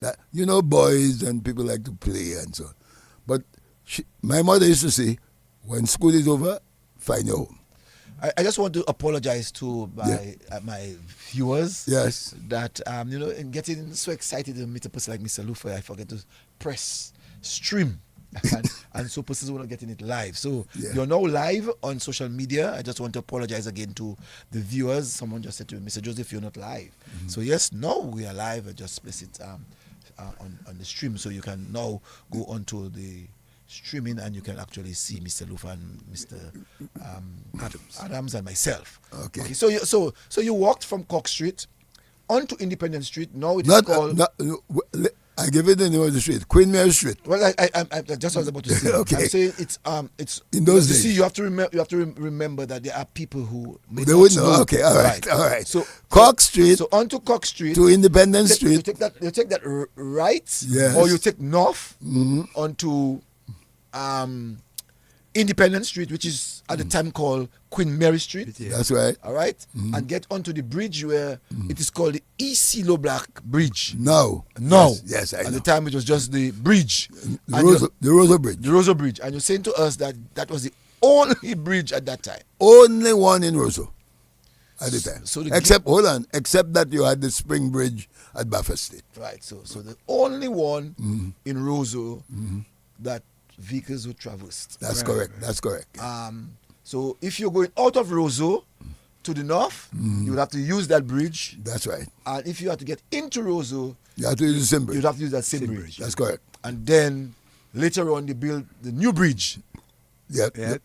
That, you know, boys and people like to play and so on. But my mother used to say, when school is over, find your home. I just want to apologize to my viewers. Yes. That in getting so excited to meet a person like Mr. Lufa, I forget to press stream. and so persons were not getting it live. So you're now live on social media. I just want to apologize again to the viewers. Someone just said to me, Mr. Joseph, you're not live. Mm-hmm. So yes, now we are live. I just place it on the stream, so you can now go onto the streaming and you can actually see Mr. Lufa and Mr. Adams and myself. Okay. So you walked from Cork Street onto Independence Street. Now it is called. I give it the name of the street, Queen Mary Street. Well, I just was about to say. Okay. I'm saying it's in those days. See, you have to remember that there are people who they would know. Okay, all right. So Cork Street. So onto Cork Street to Independence Street. You take that right, yes, or you take north onto Independence Street, which is at the time called Queen Mary Street. Yeah. That's right. All right, and get onto the bridge where it is called the E.C. Black Bridge. No. Yes, I know. At the time, it was just the bridge. The Roso Bridge. The Roso Bridge. And you're saying to us that that was the only bridge at that time. Only one in Roso at the time. So except that you had the Spring Bridge at Baffert State. Right. So the only one in Roso that vehicles would traverse. That's correct. That's correct. So if you're going out of Roso to the north, you would have to use that bridge. That's right. And if you have to get into Roso, you have to use the same bridge. You'd have to use that same bridge. That's correct. And then later on, they build the new bridge. Yeah. They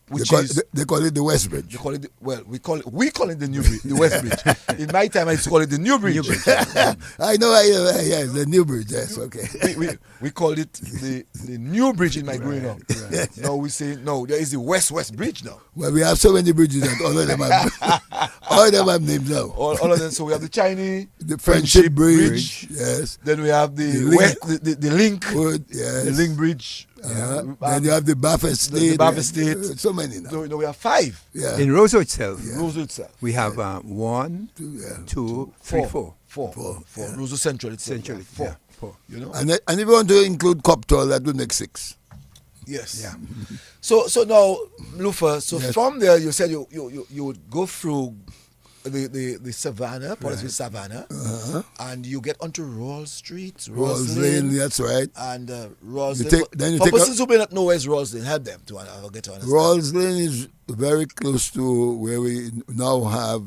call it the West Bridge. They call it we call it the new bridge, the West Bridge. In my time, I used to call it the new bridge. I know, yes, the new bridge. Yes, okay. We called it the new bridge in my growing up. Right. Now we say no. There is the West Bridge now. Well, we have so many bridges that all of them have names now. All of them. So we have the Chinese, the Friendship Bridge. Yes. Then we have the Link. Yes. The Link Bridge. Then you have the Baffert State. The Baffert State. So many now. So we have 5. Yeah. In Roso itself. Yeah. Roso itself. We have 1, 2, 3, 4. 4. Roso Central itself. Central. 4. Yeah. 4. You know. And if you want to include Coptol, that would make 6. Yes. Yeah. So now, Lufa. So yes. from there, you said you would go through the savannah, Portsmouth Savannah, and you get onto Rawls Street, Rawls Lane, that's right. And Rawls Lane. For persons who may not know where's Rawls Lane, help them to get to understand. Rawls Lane is very close to where we now have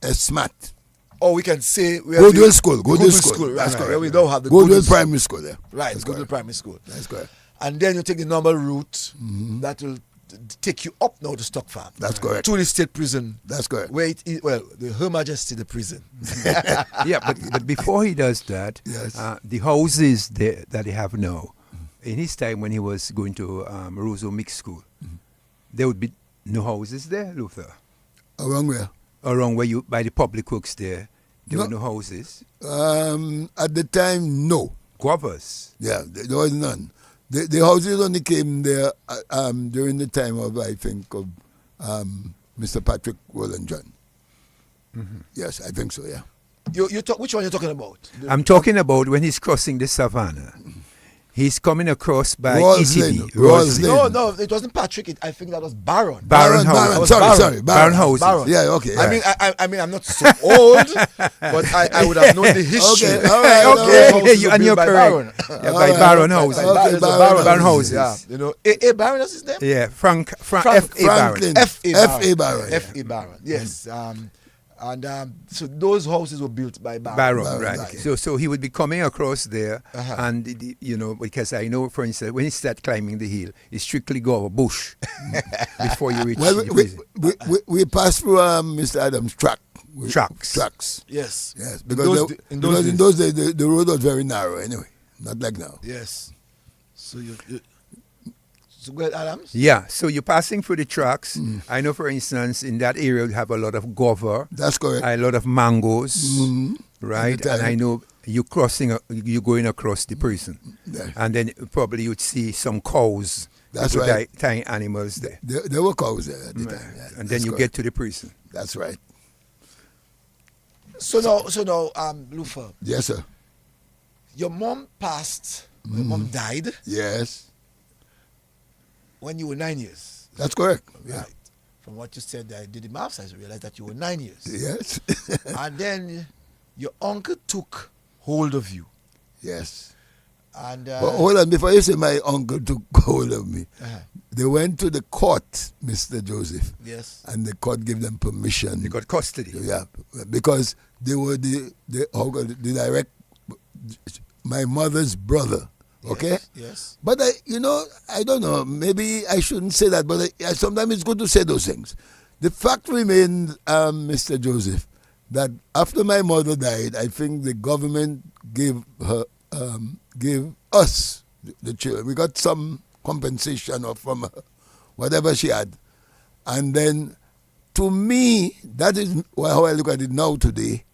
SMAT. Oh, we can say we have Goodwill School. Goodwill School. Right, that's correct. Where we don't have the Goodwill Primary School there. Right, Goodwill Primary School. That's correct. And then you take the normal route that will take you up now to Stock Farm. That's correct. To the state prison. That's correct. Where it is, the Her Majesty the prison. Yeah, but before he does that, yes. The houses that they have now, in his time when he was going to Roso Mixed School, there would be no houses there, Luther. Around where? Around where you, by the public works there were no houses. At the time, no. Guavas. Yeah, there was none. The houses only came there during the time of, I think, of Mr. Patrick Roland John. Yes, I think so, yeah. You talk, which one are you talking about? I'm talking about when he's crossing the savannah. He's coming across by ETB. No, it wasn't Patrick. I think that was Baron. Baron House. Sorry. Baron House. Yeah, okay. Yeah. I mean, I'm not so old, but I would have known the history. Okay, all right. Okay, and you're correct. By Baron House. Baron Houses. Yeah, you know, A. Baron is his name? Yeah, Frank F.A. Baron. F.A. Baron. F.A. Baron, yes. And so those houses were built by Baron. Baron, right. Okay. So he would be coming across there, and because I know, for instance, when he start climbing the hill, he strictly go over bush before you reach. Well, we passed through Mr. Adams' tracks. Yes. Because in those days the road was very narrow anyway, not like now. Yes. So So go ahead, Adams. Yeah, so you're passing through the tracks. I know, for instance, in that area you have a lot of guava. That's correct. A lot of mangoes, right? And I know you're going across the prison. Yeah. And then probably you'd see some cows. That's right. Tiny animals there. There were cows there at the time. Yeah, and then you get to the prison. That's right. So now, Lufa. Yes, sir. Your mom passed. Your mom died Yes. when you were 9 years. That's correct. Yeah. Right. From what you said, I did the maths. I realized that you were 9 years. Yes. And then your uncle took hold of you. Yes. And But hold on, before you say my uncle took hold of me, they went to the court, Mr. Joseph, yes. and the court gave them permission. They got custody. Yeah, because they were the direct, my mother's brother. Okay? Yes. But I don't know, maybe I shouldn't say that, but sometimes it's good to say those things. The fact remains, Mr. Joseph, that after my mother died, I think the government gave us, the children, we got some compensation or from her, whatever she had. And then, to me, that is how I look at it now today.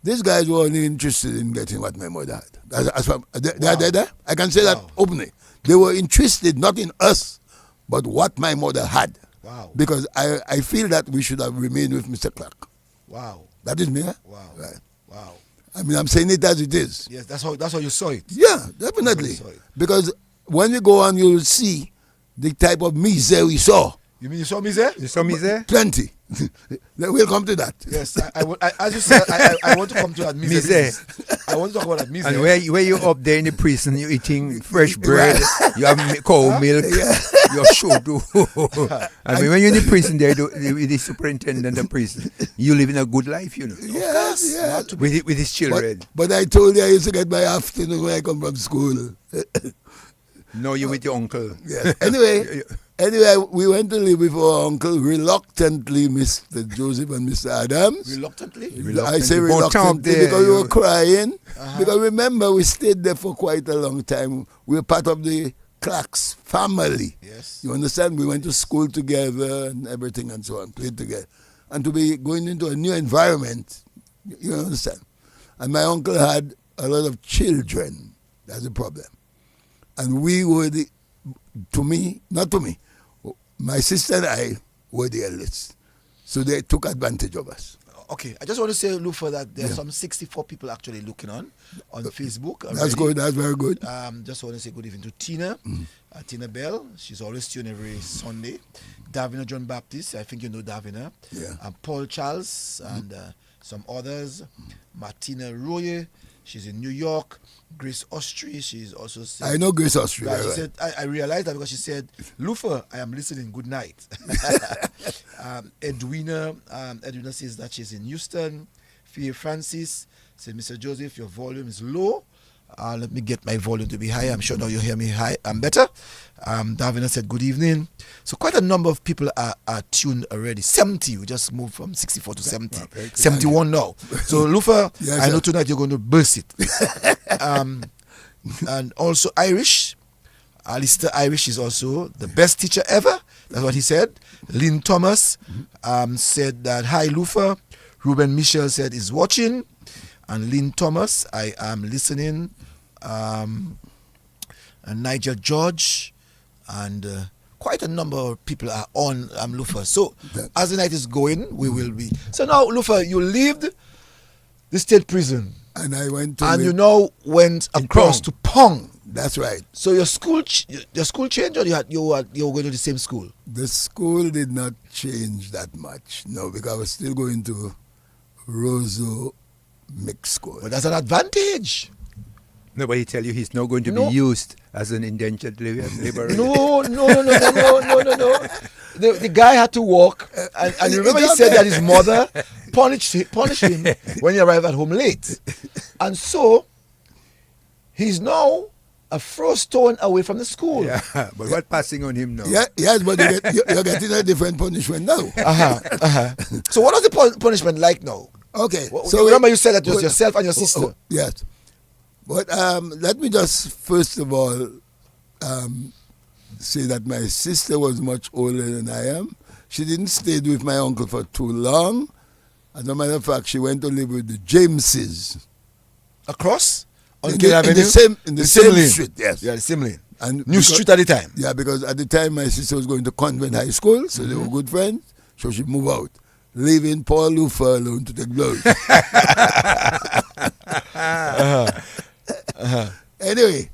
These guys were only interested in getting what my mother had. I can say that openly. They were interested not in us, but what my mother had. Wow. Because I feel that we should have remained with Mr. Clark. Wow. That is me. Huh? Wow. Right. Wow. I mean, I'm saying it as it is. Yes, that's how you saw it. Yeah, definitely. Because when you go on, you'll see the type of misery we saw. You mean you saw me there? You saw me there? Plenty. We'll come to that. Yes, as you said, I want to come to that misery. I want to talk about that misery. And where you up there in the prison, you're eating fresh bread, you have cow milk, you have sugar. I mean, when you're in the prison there, the superintendent of prison, you live in a good life, you know. Yes, yeah. With his children. But I told you I used to get my afternoon when I come from school. No, you with your uncle. Yes. Anyway, we went to live with our uncle reluctantly, Mr. Joseph and Mr. Adams. Reluctantly? I say reluctantly because we were crying. Because remember, we stayed there for quite a long time. We were part of the Clark's family. Yes. You understand? We went to school together and everything and so on, played together. And to be going into a new environment, you understand? And my uncle had a lot of children. That's the problem. And we were not to me, my sister and I were the eldest. So they took advantage of us. Okay, I just want to say, Lufa, that there are some 64 people actually looking on Facebook. Already. That's good, that's very good. Just want to say good evening to Tina, Tina Bell. She's always tuned every Sunday. Davina John Baptist, I think you know Davina. Yeah. And Paul Charles and some others. Martina Roye, she's in New York. Grace Austri, she's also said, I know Grace Austri. Right. She said, I realized that because she said, Lufa, I am listening, good night. Edwina says that she's in Houston. Fia Francis said, Mr. Joseph, your volume is low. Let me get my volume to be high. I'm sure now you hear me high. I'm better. Davina said, good evening. So quite a number of people are tuned already. 70. We just moved from 64 to 70. 71 now. So, Lufa, yes, I know tonight you're going to burst it. And also Irish. Alistair Irish is also the best teacher ever. That's what he said. Lynn Thomas said that, hi, Lufa. Ruben Michel said he's watching. And Lynn Thomas, I am listening. And Nigel George. And quite a number of people are on Lufa. So, as the night is going, we will be. So now, Lufa, you lived the state prison. And I went to. And you now went across to Pong. That's right. So your school changed, or you were going to the same school? The school did not change that much. No, because I was still going to Roso mixed school. But that's an advantage. Nobody tell you he's not going to be used as an indentured laborer. No. The guy had to walk, and you remember he said that his mother punished him when he arrived at home late, and so he's now a first stone away from the school. Yeah, but what passing on him now? Yeah, yes, but you're getting a different punishment now. So what was the punishment like now? Okay. So remember you said that it was yourself and your sister. Yes. But let me just first of all say that my sister was much older than I am. She didn't stay with my uncle for too long. As a matter of fact, she went to live with the Jameses. Across? On in the same street, yes. Yeah, the same lane. And New street at the time. Yeah, because at the time my sister was going to Convent High School, so they were good friends. So she moved out, leaving Paul Lufa alone to take blows. Anyway,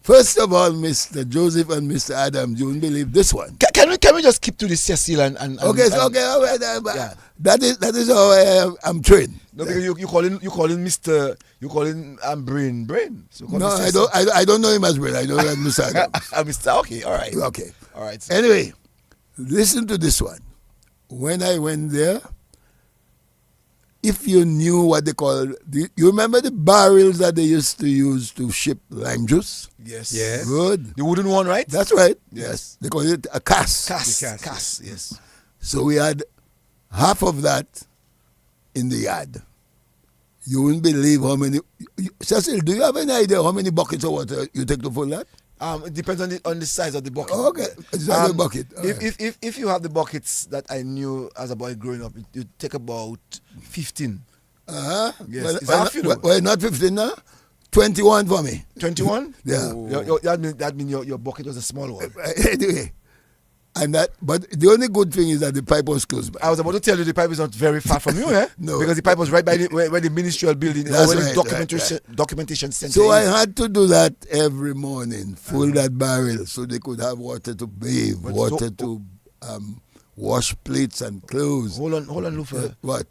first of all, Mr. Joseph and Mr. Adams, you won't believe this one. Can we just keep to the Cecil and Okay, so, and, okay, all right, yeah. that is how I'm trained. No, because you calling Mr. You calling brain. So call No, him I Cecil. don't know him as Brett. I know him as Mr. Adams. Mr. Okay, all right. Okay. All right. Anyway, listen to this one. When I went there, if you knew what they call, you remember the barrels that they used to use to ship lime juice? Yes. Yes. Good. The wooden one, right? That's right. Yes. They call it a cask. Cass. Yes. So we had half of that in the yard. You wouldn't believe how many. Cecil, do you have any idea how many buckets of water you take to fill that? It depends on the size of the bucket. Oh, okay, it's like a bucket. All right. If you have the buckets that I knew as a boy growing up, you take about 15. Uh-huh. Yes, Well, it's half, you know. well, not 15 now. 21 for me. 21? Yeah. That means your bucket was a small one. Anyway, but the only good thing is that the pipe was close by. I was about to tell you the pipe is not very far from you, eh? No. Because the pipe was right by where the ministerial building That's or where right, the documentation center So I is. had to do that every morning, fill that barrel so they could have water to bathe, But water to wash plates and clothes. Hold on, Lufa. What?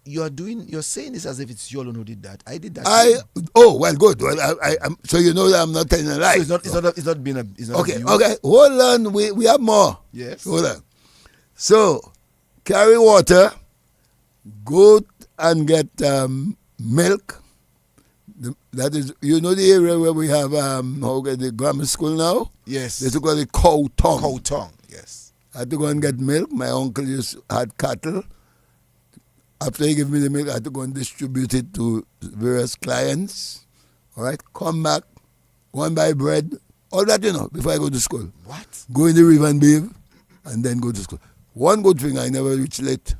You're saying this as if it's Yolon who did that. I did that. Oh, well, good. Well, so you know that I'm not telling a lie. So it's not been a. It's not Okay, abuse. okay. Hold on. We have more. Yes. Hold on. So, carry water, go and get milk. That is, you know the area where we have the grammar school now? Yes. They used to call it cow tongue. Cow tongue. Yes. I had to go and get milk. My uncle had cattle. After he gave me the milk, I had to go and distribute it to various clients. All right, come back, go and buy bread, all that, before I go to school. What? Go in the river and bathe, and then go to school. One good thing, I never reach late.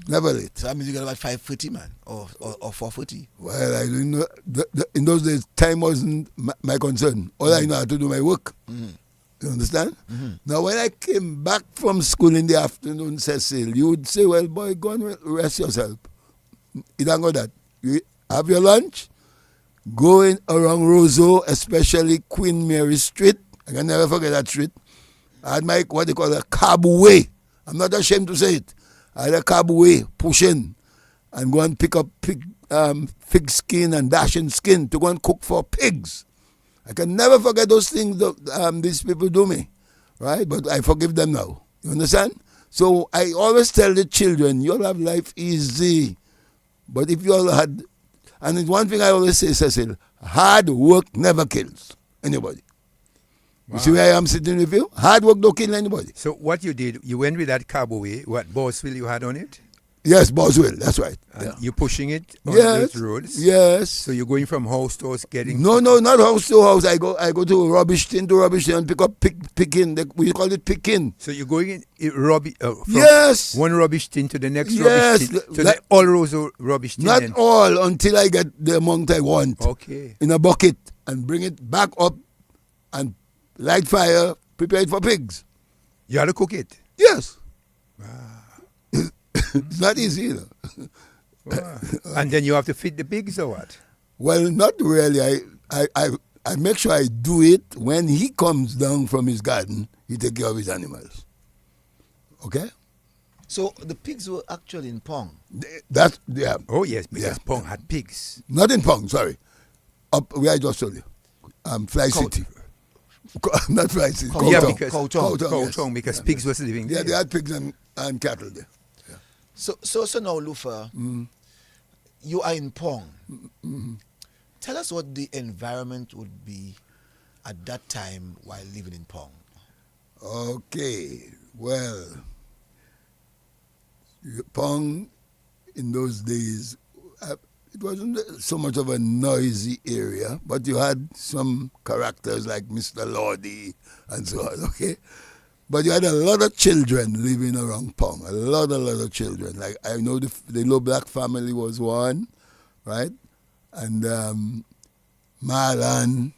Never late. So that means you got about 5:30, man, or 4:30. Well, I didn't know. In those days, time wasn't my concern. All I know how to do my work. Mm-hmm. You understand? Mm-hmm. Now, when I came back from school in the afternoon, Cecil, you would say, well, boy, go and rest yourself. You don't go that. You have your lunch, go in around Roso, especially Queen Mary Street. I can never forget that street. I had my, what they call a cab way. I'm not ashamed to say it. I had a cab way, push in, and go and pick up pig skin and dashing skin to go and cook for pigs. I can never forget those things that these people do me, right? But I forgive them now. You understand? So I always tell the children, you'll have life easy. But if you all had, and it's one thing I always say, Cecil, hard work never kills anybody. Wow. You see where I am sitting with you? Hard work don't kill anybody. So what you did, you went with that cowboy, what Boswell you had on it? Yes, Boswell, that's right. And Yeah. you're pushing it on Yes, those roads? yes. So you're going from house to house getting... No, not house to house. I go to rubbish tin and pick up picking. We call it picking. So you're going from Yes. one rubbish tin to the next Yes, rubbish tin to like- the all Roso rubbish tin. Not then. all until I get the amount I want Okay. in a bucket and bring it back up and light fire, prepare it for pigs. You had to cook it? Yes. It's not easy, Wow. And then you have to feed the pigs or what? Well, not really. I make sure I do it when he comes down from his garden. He take care of his animals. Okay? So the pigs were actually in Pong. That's, yeah. Oh, yes, because Yeah. Pong had pigs. Not in Pong, sorry. Up where I just told you. Fly Cow- City. Not Fly City. Cow- Cow Yeah, Town. because Cow Town. Yes. Cow because pigs was living Yeah, there. they had pigs and cattle there. So now, Lufa, you are in Pong. Tell us what the environment would be at that time while living in Pong. Okay, well, Pong in those days, it wasn't so much of a noisy area, but you had some characters like Mr. Lordy and so on, okay? But you had a lot of children living around Pong, a lot of children. Like I know the Low Black family was one, right? And Marlon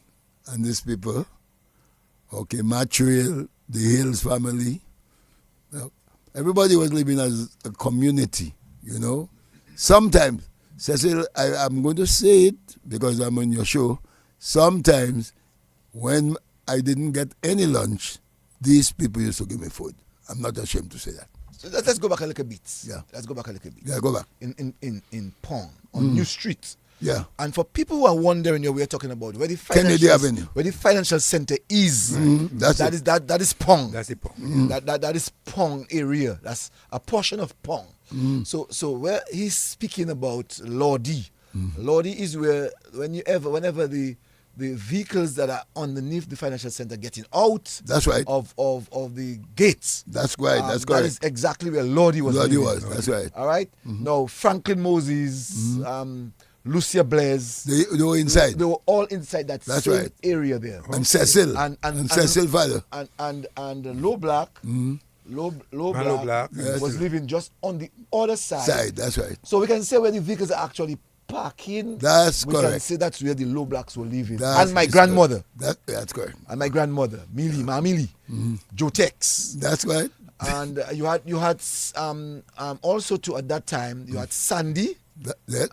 and these people. Okay, Matriel, the Hills family. Everybody was living as a community, you know. Sometimes Cecil, I'm going to say it because I'm on your show. Sometimes when I didn't get any lunch, these people used to give me food. I'm not ashamed to say that. So let's go back a little bit. Yeah. Let's go back a little bit. Yeah, go back. In Pong, on New Street. Yeah. And for people who are wondering, we're talking about where the Kennedy Avenue. where the financial center is. That's That it. is that is Pong. That's the Pong. That is Pong area. That's a portion of Pong. So where he's speaking about Lodi, Lodi is where whenever the vehicles that are underneath the financial center getting out That's right. of the gates. That's right. That's That correct. is exactly where Lodi was. Lodi living. was. That's right. All right? Now Franklin Moses, Lucia Blaise, They were inside. they were all inside that That's same right. area there. And Cecil. And Cecil father. And Low Black, Low Black Yes. was living just on the other side. That's right. So we can say where the vehicles are actually parking. That's we can correct. say that's where the Low Blacks were living. That's And my correct. grandmother. That's correct. And my grandmother, Ma Millie, Joe Tex. That's right. And you had also too at that time you had Sandy,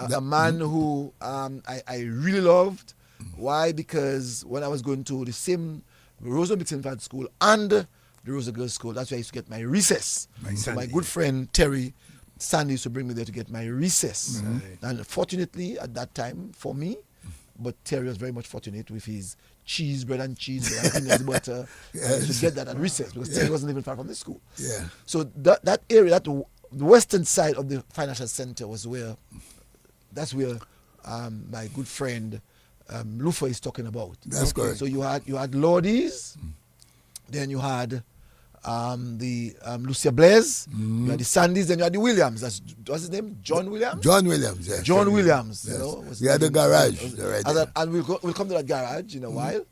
a man who I really loved. Why? Because when I was going to the same Roso Mixed Infant School and the Roso Girls School, that's where I used to get my recess. So my good friend Terry Sandy used to bring me there to get my recess. And fortunately at that time for me, but Terry was very much fortunate with his bread and cheese, and peanut butter. I used to get that at recess because Terry wasn't even far from the school. Yeah. So that area, the western side of the financial center was that's where my good friend Lufa is talking about. That's correct. So you had Lodi's, then you had the Lucia Blaise, you had the Sandys, then you had the Williams. What's his name? John Williams? John Williams. Yes. John Williams. Yes. You know, was He had a garage. and we'll come to that garage in a while.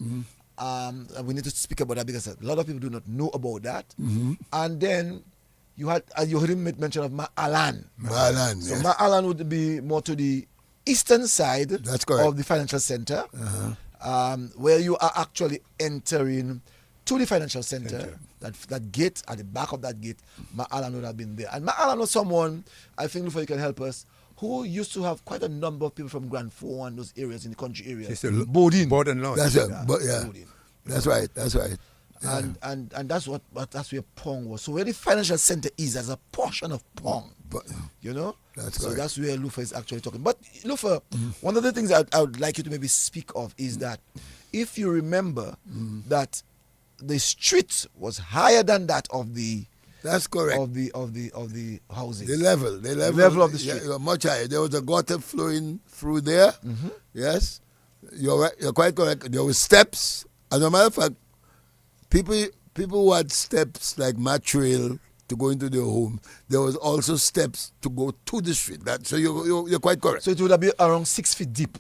And we need to speak about that because a lot of people do not know about that. And then you heard him make mention of Ma Alan. Marlon, So yes. Ma Alan would be more to the eastern side That's correct. of the financial center, where you are actually entering to the financial center. That gate, at the back of that gate, Ma Alan would have been there. And Ma Alan was someone, I think, Lufa, you can help us, who used to have quite a number of people from Grand Four and those areas in the country areas. It's a Bodin. Borden Lodge. That's it. Yeah, But yeah, Bodin. that's right. That's right. Yeah. And that's where Pong was. So where the financial center is as a portion of Pong. But, You know? That's so correct. that's where Lufa is actually talking. But Lufa, one of the things I would like you to maybe speak of is that if you remember that the street was higher than that of the That's correct. of the houses. The level level of the street. Yeah, much higher. There was a gutter flowing through there. Yes, you're right. You're quite correct. There were steps. As a matter of fact, people who had steps like Matrail to go into their home, there was also steps to go to the street. So you're quite correct So it would have been around 6 feet deep.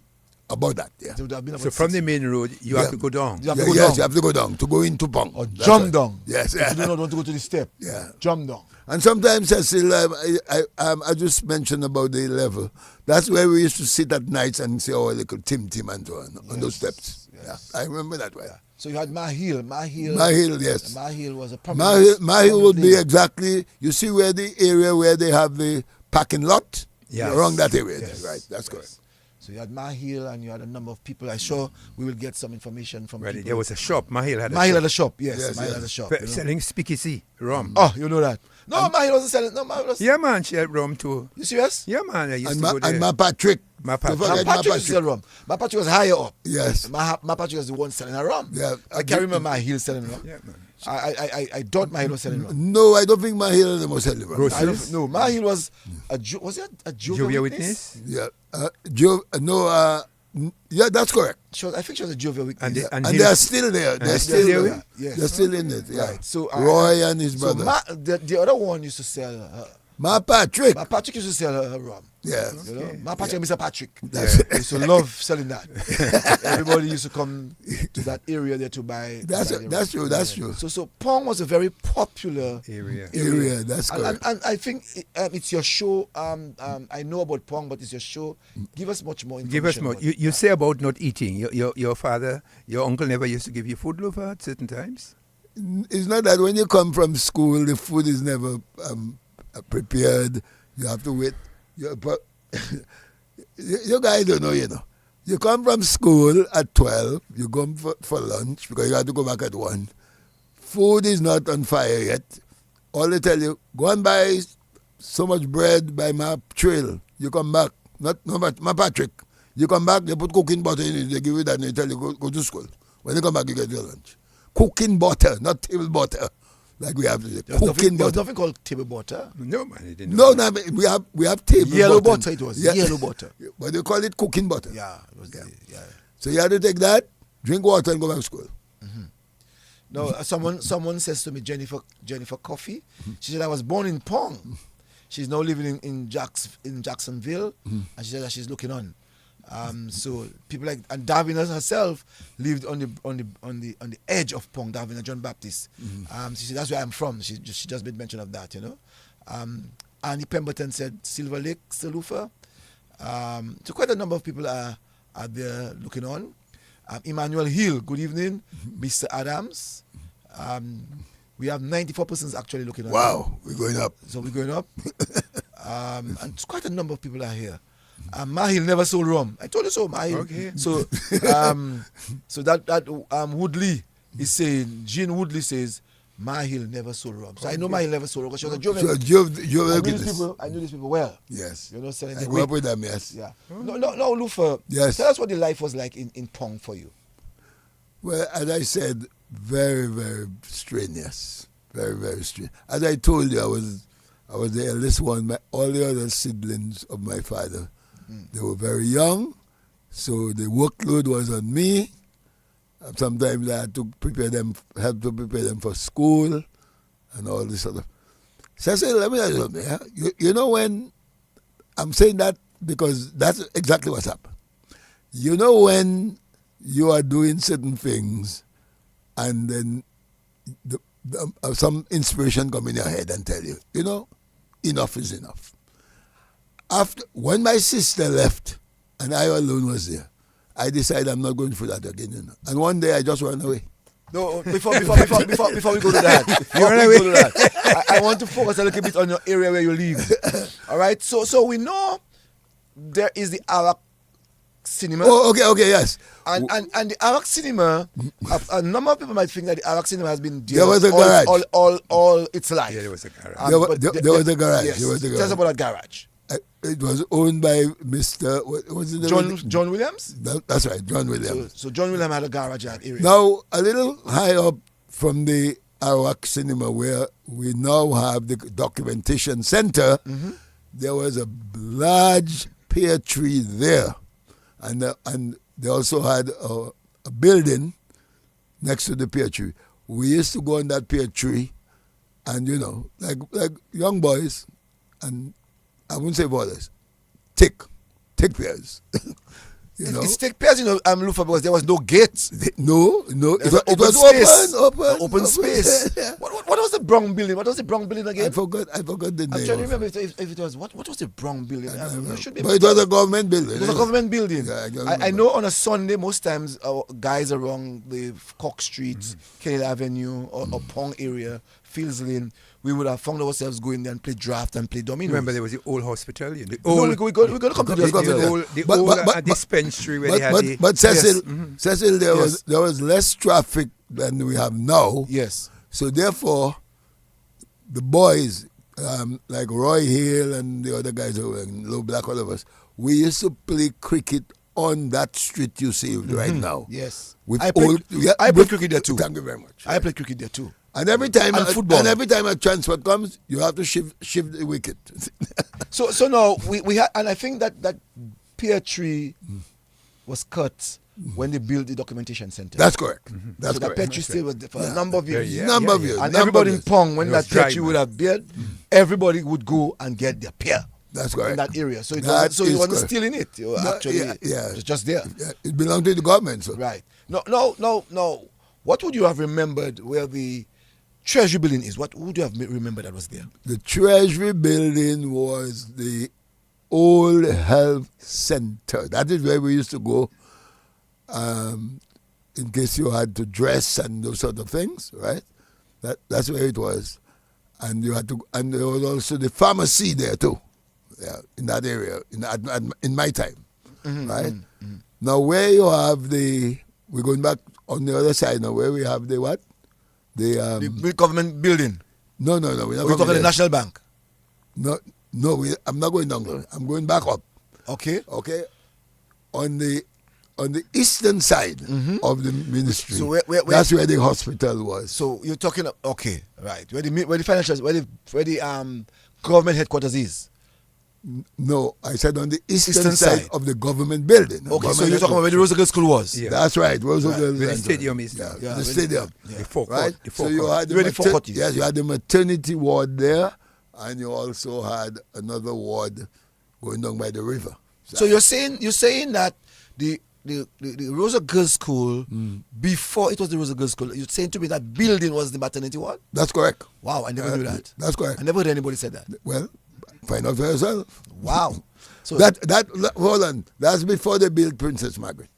about that. Yeah. It would have been So about from 6 the main road, you have to go down. You have Yeah, to go yes, down. you have to go down to go into Pong. Or That's jump right. down. Yes. If you do not want to go to the step. Yeah. Jump down. And sometimes, Cecil, I just mentioned about the level. That's where we used to sit at nights and see our little Tim and so on those steps. Yes. Yeah, I remember that way. So you had Mahil. Mahil, yes. Mahil was a prominent. Mahil would be place. exactly, you see where the area where they have the parking lot? Yes. Around that area. Yes. There, right, that's Yes. correct. So you had Mahil and you had a number of people. I'm sure we will get some information from Right, people. there was a shop. Mahil had a Mahil shop. had a shop. Yes, Yes, Mahil yes. had a shop. Selling speakeasy, rum. Oh, you know that. No, Mahil wasn't selling. No, Mahil was. Yeah, man, she had rum too. You serious? Yeah, man, I used And to go there. Ma Patrick. Ma Don't Patrick. forget Ma Ma Patrick used to sell Patrick. rum. Ma Patrick was higher up. Yes. Ma Patrick was the one selling a rum. Yeah. I can't remember Mahil selling rum. Yeah, man. I thought Mahil was selling rum. No, I don't think Mahil was selling. Groceries? I don't know. Mahil was was it a Jehovah's Jovial Witness? Witness? Yeah, that's correct. I think she was a Jehovah's Witness. And, the, And his- they are still there. They're they're still still there. Yes. They're still in it. Yeah. Right. So Roy and his so brother. the other one used to sell. Ma Patrick. Ma Patrick used to sell her rum. Yeah. You know, Ma Patrick and Mr. Patrick. That's They used to love selling that. Everybody used to come to that area there to buy. That's to buy the that's rum. true. That's true. So Pong was a very popular area. Area. That's correct. and I think it's your show. I know about Pong, but it's your show. Give us much more information. Give us more. about You that. say about not eating. Your father, your uncle never used to give you food, Lofa, at certain times? It's not that when you come from school, the food is never prepared. You have to wait. you guys don't know, you know. You come from school at 12, you go for lunch because you have to go back at 1. Food is not on fire yet. All they tell you, go and buy so much bread by my trail. You come back, not my Patrick. You come back, they put cooking butter in it, they give you that and they tell you go to school. When you come back, you get your lunch. Cooking butter, not table butter. Like we have to say. There's nothing called table butter. No, man, it didn't. No, we have table Yellow butter. butter it was. Yellow butter. But they call it cooking butter. Yeah. It was yeah. So you have to take that, drink water and go back to school. No, someone says to me, Jennifer Coffee. She said, I was born in Pong. She's now living in Jacksonville, and she said that she's looking on. So people like, and Davina herself lived on the edge of Pong. Davina John Baptist. She said that's where I'm from. She just made mention of that, you know. Annie Pemberton said Silver Lake, Salufa. So quite a number of people are there looking on. Emmanuel Hill, good evening. Mr. Adams. We have 94 persons actually looking on. Wow, we're going up. So we're going up. And quite a number of people are here. Mahil never sold rum. I told you so, Mahil. Okay. So, so that Woodley is saying, Jean Woodley says, Mahil never sold rum. So I know Mahil never sold rum because she was a Jovian. I knew these people well. Yes. You know, selling I the grew up with them, yes. Yeah. No, Lufa. Yes. Tell us what the life was like in Pong for you. Well, as I said, very, very strenuous. Very, very strenuous. As I told you, I was the eldest one. All the other siblings of my father, they were very young, so the workload was on me. Sometimes I had to help to prepare them for school and all this sort of. Cecil, let me tell you something. Yeah? You know when, I'm saying that because that's exactly what's happened. You know when you are doing certain things and then some inspiration come in your head and tell you, you know, enough is enough. When my sister left and I alone was there, I decided I'm not going through that again. You know? And one day I just ran away. No, before we go to that, I want to focus a little bit on your area where you live. All right, so we know there is the Arak Cinema. Oh, okay, yes. And the Arak Cinema, a number of people might think that the Arak Cinema has been there was a garage all its life. Yeah, there was a garage. There was a garage. Yes. There was a garage. Tell us about that garage. It was owned by Mr. What was it? John Williams? That's right, John Williams. So John Williams had a garage in that area. Now, a little high up from the Arak Cinema, where we now have the documentation center, there was a large pear tree there. And they also had a building next to the pear tree. We used to go on that pear tree and, you know, like young boys, and I wouldn't say boys, take pears. You know? It's take pears, you know, Lufa, because there was no gate. No, it was open space. What was the Brown building? What was the Brown building again? I forgot the name. I'm trying to remember if it was, what was the Brown building? But it was a government building. It was a government building. Yeah, I know on a Sunday, most times, guys around the Cock Street, Kennedy Avenue, or Pong area, Fields Lane, we would have found ourselves going there and play draft and play dominoes. Remember, there was the old hospital. We're going to come to the old dispensary where they had the... But Cecil, there was less traffic than we have now. Yes. So therefore, the boys, like Roy Hill and the other guys who were in Low Black, all of us, we used to play cricket on that street you see right now. Yes. I played cricket there too. Thank you very much. I played cricket there too. And every time football. A transfer comes, you have to shift the wicket. So now we had, and I think that pear tree was cut when they built the documentation center. That's correct. That's so correct. that pear tree still was there for a number of years. Number of years. And everybody in Pong, when that pear tree would have built, everybody would go and get their pear. That's correct. In that area. So it wasn't stealing it. It was just there. Yeah, it belonged to the government. So. Right. No. What would you have remembered where the Treasury building is? What would you have remembered that was there? The Treasury building was the old health center. That is where we used to go in case you had to dress and those sort of things, right? That's where it was. And you had to, and there was also the pharmacy there too, in that area in my time, right? Now where you have we're going back on the other side now, where we have the what? The big government building. No, we're not We're going talking the there. National Bank. No, I'm not going down there. I'm going back up. Okay. On the eastern side of the ministry. So where that's where the hospital was. So you're talking right. Where the financial where the government headquarters is. No, I said on the eastern side of the government building. Okay, so you're talking about where the Roso Girls School was. Yeah. That's right, Roso Girls. Where the stadium is. The stadium. The forecourt. Right? The So you had Yes, you had the maternity ward there, and you also had another ward going down by the river. So you're saying that the Roso Girls School before it was the Roso Girls School, you're saying to me that building was the maternity ward? That's correct. Wow, I never knew that. That's correct. I never heard anybody say that. Well, find out for yourself. Wow. So hold on. That's before they built Princess Margaret.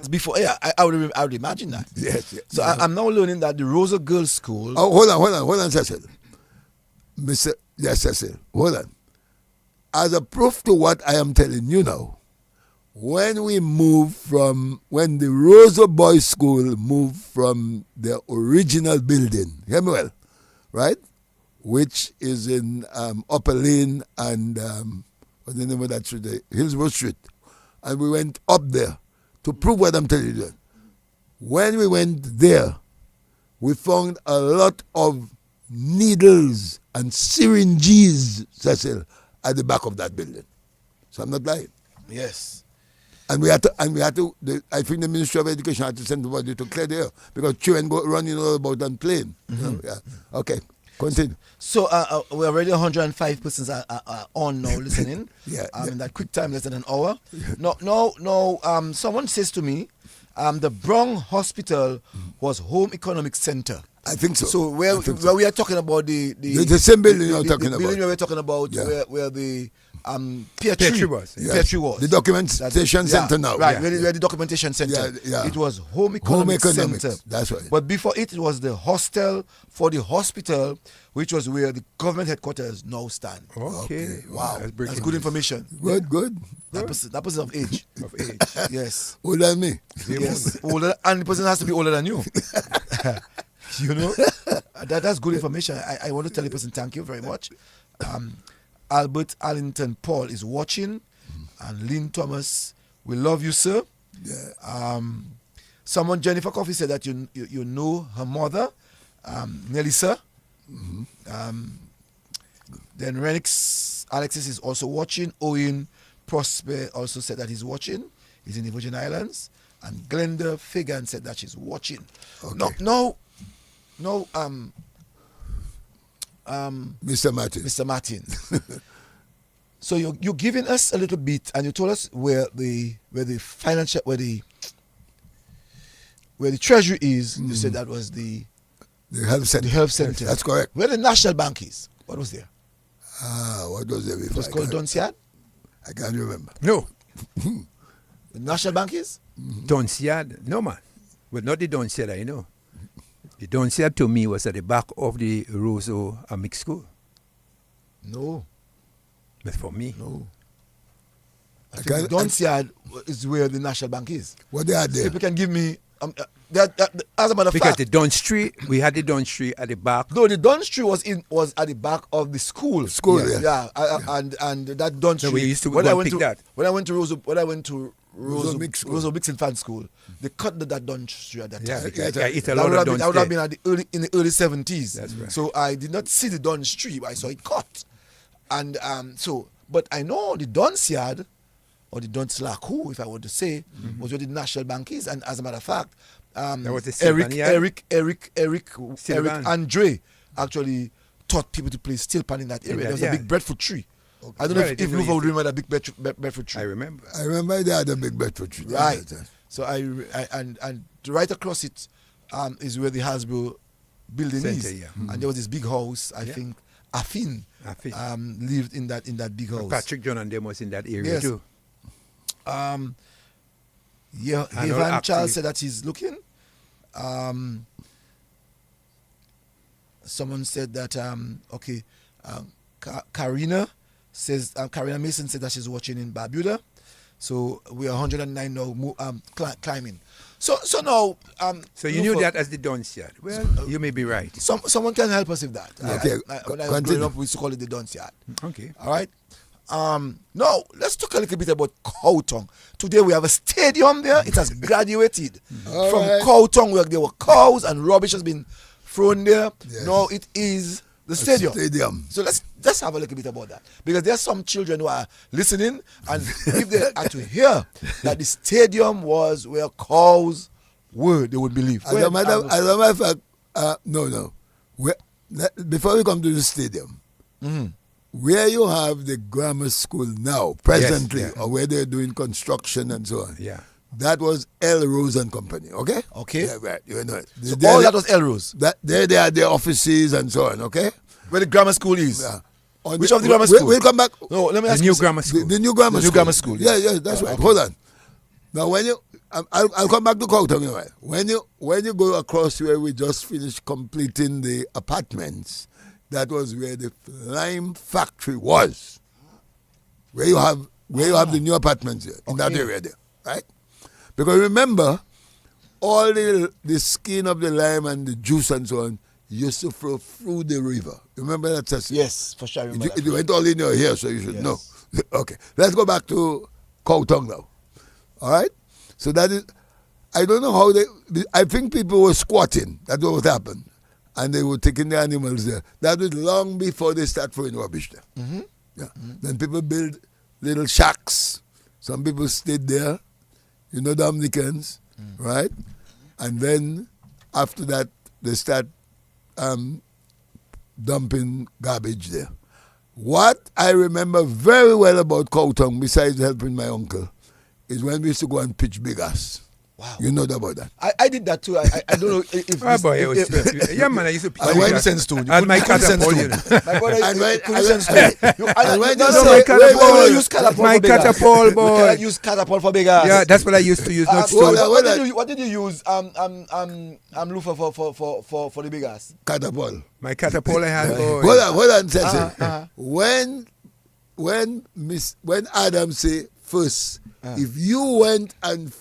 that's before. Yeah, I would imagine that. Yes. So I'm now learning that the Roso Girls School. Oh, hold on, Cecil. Cecil. Hold on. As a proof to what I am telling you now, when the Roso Boys School moved from the original building, hear me well, right? Which is in Upper Lane and what's the name of that street? Hillsborough Street. And we went up there to prove what I'm telling you. When we went there, we found a lot of needles and syringes, Cecil, at the back of that building. So I'm not lying. Yes. And we had to. I think the Ministry of Education had to send somebody to clear the air because children go running all about and playing. You know? Yeah. Okay. Continue. So we're already 105 persons are on now listening. In that quick time, less than an hour. No. Someone says to me, the Brong Hospital was Home Economic Center. I think so. So where we are talking about the same building you're talking the about. building where we're talking about where the Petri was. Petri was. The documentation center now. Right, where the documentation center. Yeah. It was Home Economic Center. That's right. But before it was the hostel for the hospital, which was where the government headquarters now stand. Okay. Wow. That's good information. Good. That person of age. Yes. Older than me. Yes. Older, and the person has to be older than you. You know? That's good information. I want to tell the person thank you very much. Albert Allington Paul is watching, and Lynn Thomas, we love you, sir. Yeah. Someone, Jennifer Coffey, said that you know her mother, Nelisa. Then Renix Alexis is also watching. Owen Prosper also said that he's watching. He's in the Virgin Islands. And Glenda Fagan said that she's watching. Okay. No. Mr. Martin. Mr. Martin. So you're giving us a little bit, and you told us where the treasury is. You said that was the health center. The health center. That's correct. Where the National Bank is. What was there? What was there before? It was called Donsiad? I can't remember. No. The National Bank is? Donsiad? No, man. But not the Donsiad, I know. The Donsiad to me was at the back of the Roso mixed school. No. But for me. No. I think Donsiad is where the National Bank is. What they had there? People can give me... as a matter of because fact... the Dunn Street, we had the Dunn Street at the back. No, the Dunn Street was at the back of the school. Yeah. And that Dunn Street... No, we used to go and pick that. When I went to Roso Mixed Infant School, they cut that Dunn Street at that time. It's a lot of Dunn That would have been in the early 70s. That's right. So I did not see the Dunn Street, but I saw it cut. And but I know the Donsiad, or the Lakou, if I were to say, was where the National Bank is. And as a matter of fact, Eric Andre actually taught people to play steel pan in that area. There was a big breadfruit tree. Okay. I don't know if Lufa would remember that big breadfruit tree. I remember. They had a big breadfruit tree. Right. So and right across it is where the Hasbro building Center, is. yeah. And there was this big house. I think Afin lived in that big house. Patrick John and them was in that area too. Evan Charles said that he's looking. Someone said that Karina says Karina Mason said that she's watching in Barbuda. So we are 109 now climbing. So now So you knew that as the Dunce Yard. Well, you may be right. Someone can help us with that. Okay. When I was growing up, we used to call it the Dunce Yard. Okay. All right. Now let's talk a little bit about Cowtown. Today we have a stadium there. It has graduated from Cowtown, where there were cows and rubbish has been thrown there. Yes. Now it is the stadium. So let's have a little bit about that, because there are some children who are listening, and if they are to hear that the stadium was where cows were, they would believe. As a matter of fact, no. Before we come to the stadium, where you have the grammar school now, presently, or where they're doing construction and so on, that was L. Rose and Company, okay? Okay. Yeah, right, you know it. So all that was L. Rose? There they had their offices and so on, okay? Where the grammar school is? Yeah. Which of the grammar school? We'll come back. No, let me ask The you. new grammar school. The new grammar The new school. grammar school. Yeah, that's right. Hold on. Now, when you, I'll come back to Cowtown in a while. When you go across where we just finished completing the apartments, that was where the lime factory was. Where you have the new apartments here, in that area there, right? Because remember, all the skin of the lime and the juice and so on used to flow through the river. Remember that, Cecil? Yes, for sure. I remember It went all in your hair, so you should know. Okay, let's go back to Cowtown now. All right? So that is, I don't know how I think people were squatting. That's what happened. And they were taking the animals there. That was long before they start throwing rubbish there. Mm-hmm. Yeah. Then people build little shacks. Some people stayed there, Dominicans, right? And then after that, they start dumping garbage there. What I remember very well about Cowtown, besides helping my uncle, is when we used to go and pitch big ass. Wow. You know about that? I did that too. I don't know if yeah, man, I used to pitch. I went to stone. And my catapult. My brother And when- couldn't and when- use catapult My for big ass. catapult, You boy. cannot use catapult for big ass. Yeah, that's what I used to use, not stone. What did you use? Lufa for the big ass. Catapult. My catapult I had, boy. Hold on, Cecil. When Adam say first, if you went and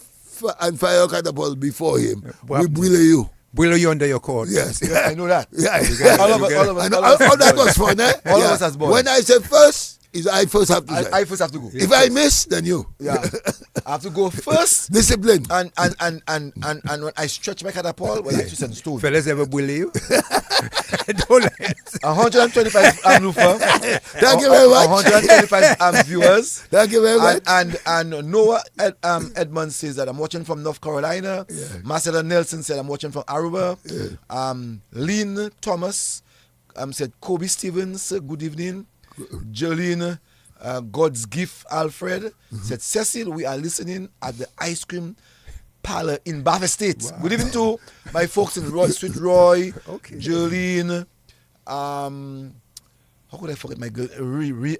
fire a catapult before him, we bully you. Boil you under your cord. Yes. Yeah, I know that. Yeah. All of us. And all that was fun, eh? All of us as boys. When I say first, is I first have to say. I first have to go. If I miss, then you. Yeah, I have to go first. Discipline. And when I stretch my catapult, I twist and stone. Fellas ever bully you? Don't lie. 125 Lufa. Thank you very much. 125 viewers. Thank you very much. And Noah Edmonds says that I'm watching from North Carolina. Yeah. Marcella Nelson said I'm watching from Aruba. Lynn Thomas said Kobe Stevens, good evening. Jolene God's Gift Alfred said Cecil, we are listening at the ice cream parlor in Bath Estate. Wow. Good evening to my folks in Sweet Roy, Jolene, how could I forget my girl Ria?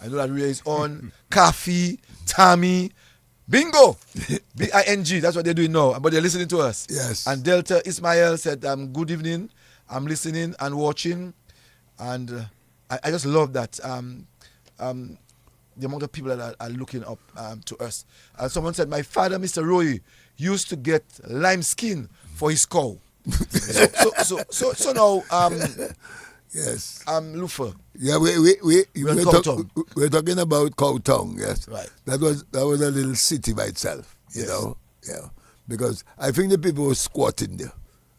I know that Ria is on. Kafi, Tammy, Bingo, B-I-N-G, that's what they're doing now, but they're listening to us. Yes. And Delta Ismail said good evening, I'm listening and watching, and I just love that the amount of people that are looking up to us. Someone said, my father, Mr. Roy, used to get lime skin for his cow. so now, yes. Lufa. Yeah, we're talking about Cowtown, yes. Right. That was a little city by itself, you know. Yeah. Because I think the people were squatting there.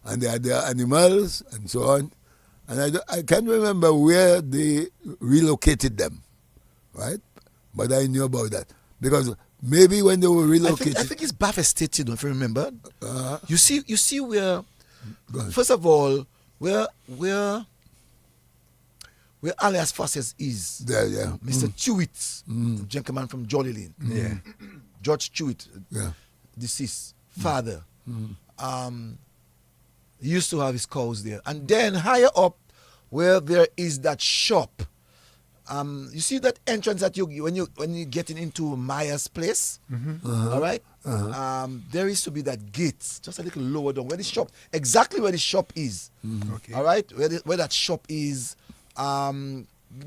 And they had their animals and so on. And I can't remember where they relocated them, right? But I knew about that. Because maybe when they were relocated... I think it's Bath Estate, if you remember. You see where... First of all, where Alias Fosses is. There, yeah. Mr. Chewitt, the gentleman from Jolly Lane. Yeah. George Chewitt, Yeah. deceased father. He used to have his cows there. And then higher up, where there is that shop, you see that entrance that when you getting into Maya's place, all right? There used to be that gate, just a little lower down, where the shop is, Okay. all right? Where that shop is,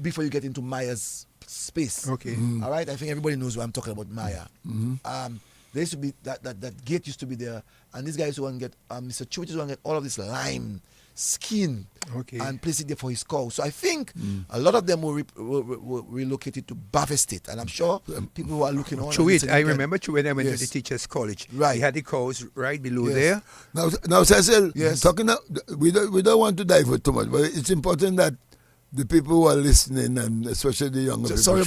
before you get into Maya's space. Okay. All right, I think everybody knows what I'm talking about, Maya. There used to be that gate used to be there, and this guy used to want to get Mr. Chu used to want to get all of this lime skin and place it there for his cow. So I think a lot of them were relocated to Baffin State, and I'm sure people who are looking on. I remember when I went to the teachers' college. Right, he had the cows right below there. Now, Cecil, talking. We don't want to dive too much, but it's important that the people who are listening, and especially the younger people. Sorry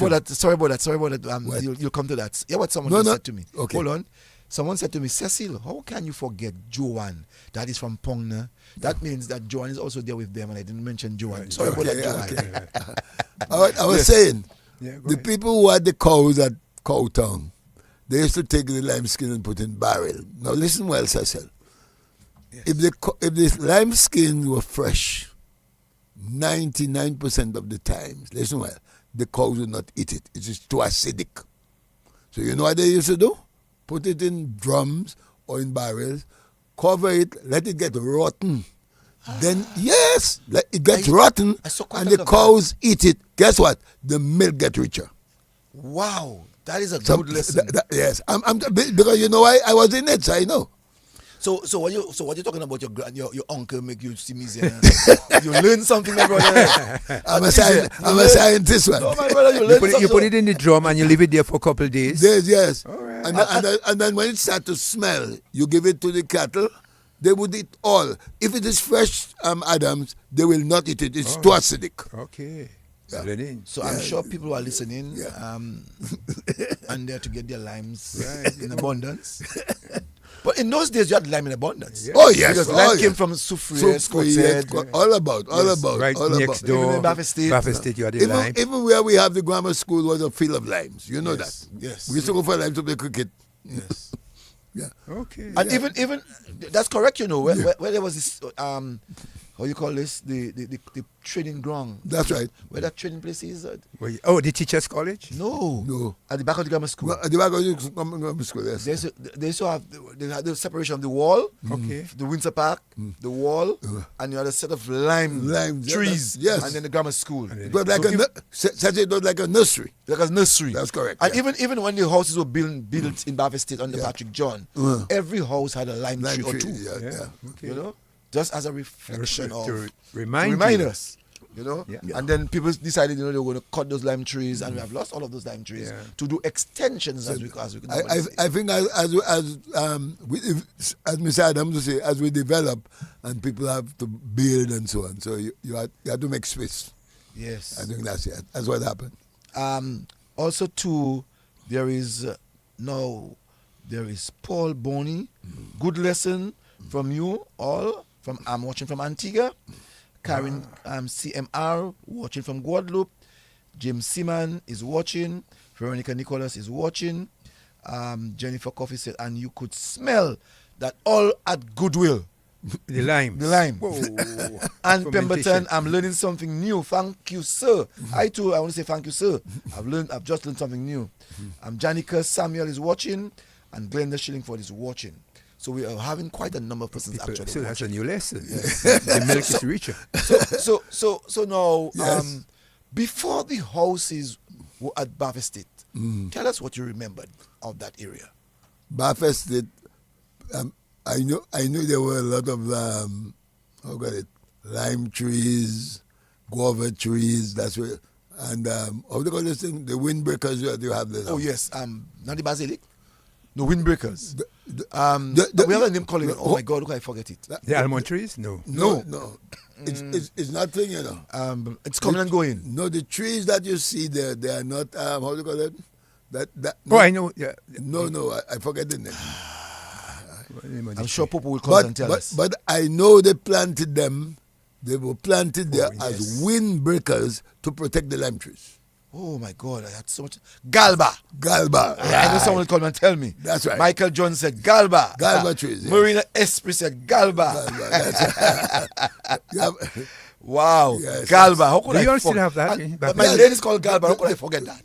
about that. You'll come to that. Yeah, what someone said to me. Okay. Hold on. Someone said to me, Cecil, how can you forget Joanne? That is from Pong. That means that Joanne is also there with them, and I didn't mention Joanne. Sorry about that, Joanne. All right, I was saying, the people who had the cows at Cowtown, they used to take the lime skin and put in barrel. Now listen well, Cecil. Yes. If the lime skin were fresh, 99% of the times, listen well, the cows would not eat it. It is too acidic. So you know what they used to do? Put it in drums or in barrels, cover it, let it get rotten. Then, yes, it gets rotten, and the cows eat it. Guess what? The milk gets richer. Wow, that is a good lesson. Yes, because you know why? I was in it, so I know. So what you're talking about your uncle make you see me saying, you learn something, my brother. I'm a scientist, man. No, my brother, you put it in the drum and you leave it there for a couple of days. Yes. All right. And then when it starts to smell, you give it to the cattle. They would eat all. If it is fresh Adams, they will not eat it. It's too acidic. Okay. Yeah. So I'm sure people who are listening and there to get their limes in abundance. But in those days, you had lime in abundance. Yeah. Oh, yes. Because lime came from Soufriere, all about. Right all next about. door. Even in Baffin State, you had the lime. Even where we have the grammar school was a field of limes. You know that. Yes. We used to go for lime to play cricket. Yes. Yeah. Okay. And even that's correct, you know, where there was this how you call this, the training ground. That's right. Where that training place is? The teachers' college? No. At the back of the grammar school. Well, at the back of the grammar school, yes. They used to have the separation of the wall, the Windsor Park, the wall, and you had a set of lime trees, and then the grammar school. It was like it was like a nursery. Like a nursery. That's correct. And even when the houses were built in Baffin State under Patrick John, every house had a lime tree or two. Yeah. You know? Just as a reflection to of remind us, you know. Yeah. And then people decided, they were going to cut those lime trees, and we have lost all of those lime trees to do extensions as we can. I think as Mr. Adams would say, as we develop and people have to build and so on, so you have to make space. Yes, I think that's what happened. Also, too, there is Paul Boney. Good lesson from you all. I'm watching from Antiga. Karen CMR watching from Guadeloupe. James Seaman is watching. Veronica Nicholas is watching. Jennifer Coffey said, and you could smell that all at Goodwill. The lime. And Pemberton, I'm learning something new. Thank you, sir. I want to say thank you, sir. I've just learned something new. Janica Samuel is watching, and Glenda Shillingford is watching. So we are having quite a number of persons actually. So that's a new lesson. The milk is richer. So now, before the houses were at Baffin State, tell us what you remembered of that area. Baffin State, I knew there were a lot of lime trees, guava trees. That's where, and how do you call this thing? The windbreakers you have there. Oh yes, not the basilic. No, windbreakers. We have a name calling it. Oh my God, I forget it. The almond trees? No. It's nothing, you know. It's coming and going. No, the trees that you see there, they are not, how do you call it? I know. Yeah. No, I forget the name. I'm sure people will come and tell us. But I know they planted them. They were planted there as windbreakers to protect the lime trees. Oh my God, I had so much. Galba. Right. I know someone will come and tell me. That's right. Michael Jones said Galba. Galba trees. Yeah. Marina Esprit said Galba. Wow. Yes, Galba. How could I forget? Still have that? But my lane is called Galba. How could I forget that?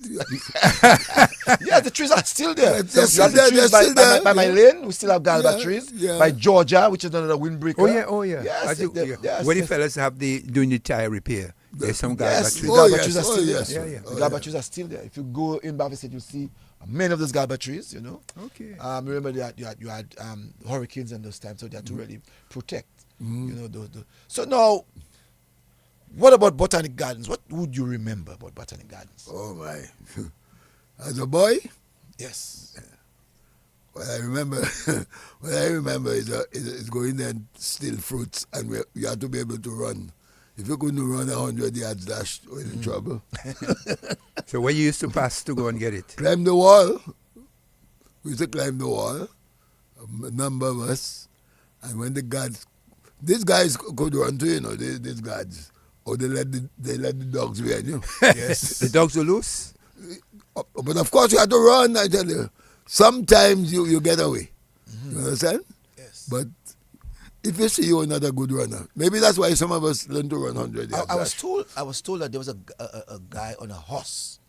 Yeah, the trees are still there. They're still there. By my lane, we still have Galba trees. Yeah. By Georgia, which is another windbreaker. Oh yeah. Yes, Where the fellas have doing the tire repair. There's some Yes, galbatries. the Oh, galbatries yes. are still Oh, there. yes. Yeah, yeah. The galbatries are still there. If you go in Bavia State, you'll see many of those galbatries, Okay. Remember that you had hurricanes and those times, so they had to really protect, those. So now, what about Botanic Gardens? What would you remember about Botanic Gardens? Oh my! As a boy, Yes. what I remember, is going there and steal fruits, and you had to be able to run. If you couldn't run 100 yards dash, you're in trouble. So where you used to pass to go and get it? Climb the wall. We used to climb the wall, a number of us, and when these guys could run too, these guards, or they let the dogs behind you. Yes. The dogs were loose? But of course you had to run, I tell you. Sometimes you get away. You understand? Yes. But if you see you're not a good runner, maybe that's why some of us learn to run 100 yards. I was told that there was a guy on a horse.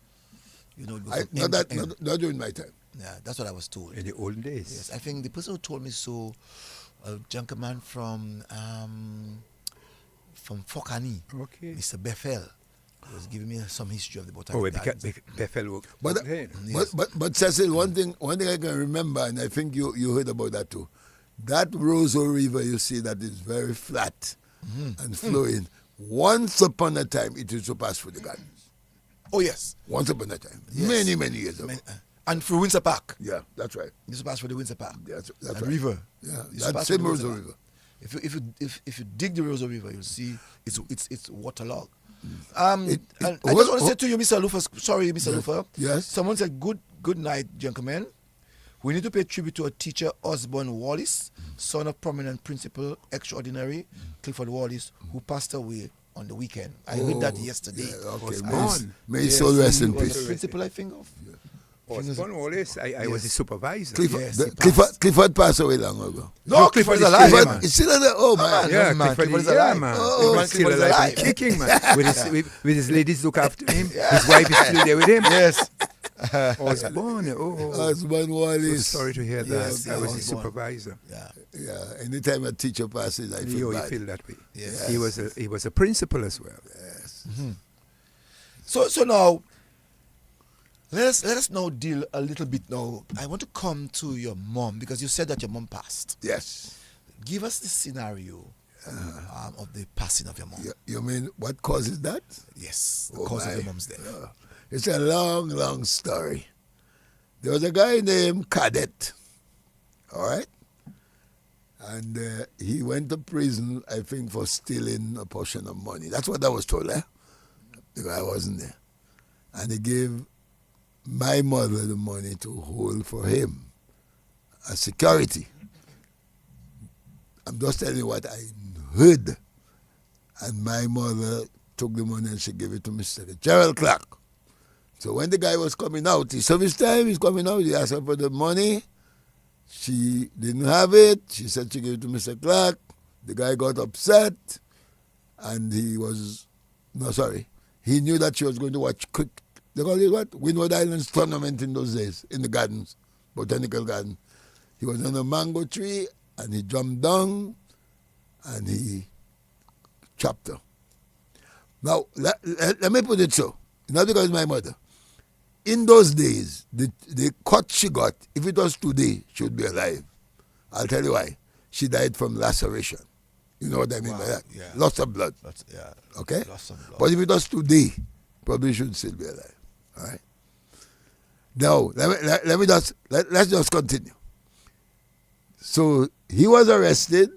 Not during my time. Yeah, that's what I was told. In the olden days? Yes, I think the person who told me so, a gentleman from Fokani, Okay. Mr. Bethel, was giving me some history of the Botanic Oh, Gardens. Bethel. But, Okay. Yes. but Cecil, one thing I can remember, and I think you heard about that too. That Roso River you see that is very flat and flowing. Once upon a time, it used to pass through the gardens. Oh, yes. Once upon a time, Yes. many years ago. And through Windsor Park. Yeah, that's right. You used to pass through the Windsor Park. That's And right. river. Yeah, You used to that pass same through the Roso Windsor River. Park. If you dig the Roso River, you'll see it's waterlogged. It- And I what- just want to say what- to you, Mr. Lufa, sorry, Mr. Lufa. Yes. Someone said, good night, gentlemen. We need to pay tribute to a teacher, Osborne Wallace, son of prominent principal extraordinary Clifford Wallace, who passed away on the weekend. I heard that yesterday. Yeah, okay. Was May, born. may his soul rest he in was peace. the principal, I think, of. Osborne Wallace, I was the supervisor. Clifford, Yes, the- he passed. Clifford passed away long ago. No, Clifford Clifford is is alive, still man. man. It's still alive. Oh, man. man. Yeah, man, Clifford Clifford is is alive. man. Oh, He's still Clifford is alive and alive. kicking, man. With his ladies look after him. His wife is still there with him. Yes. Osborne. Osborne So Wallace. sorry to hear that. Yes, I was the Osborne. supervisor. Yeah. Yeah, anytime a teacher passes, I feel You bad. feel that way. Yes. He was a principal as well. Yes. So now, let us now deal a little bit now. I want to come to your mom because you said that your mom passed. Yes. Give us the scenario of the passing of your mom. You mean what causes that? Yes, the Oh, cause of my. your mom's death. It's a long story. There was a guy named Cadet, all right? And he went to prison, I think, for stealing a portion of money. That's what I was told, eh? The guy wasn't there. And he gave my mother the money to hold for him as security. I'm just telling you what I heard. And my mother took the money and she gave it to Mr. Gerald Clark. So when the guy was coming out, he served his time, he's coming out, he asked her for the money. She didn't have it. She said she gave it to Mr. Clark. The guy got upset and he knew that she was going to watch they call it what? Windward Islands tournament in those days, in the gardens, Botanical Garden. He was on a mango tree and he jumped down and he chopped her. Now, let me put it so, not because my mother. In those days, the cut she got, if it was today, she would be alive. I'll tell you why. She died from laceration. You know what I mean by that? Yeah. Loss of blood. Yeah. Okay? Loss of blood. But if it was today, probably should still be alive. All right? Now, let's just continue. So he was arrested.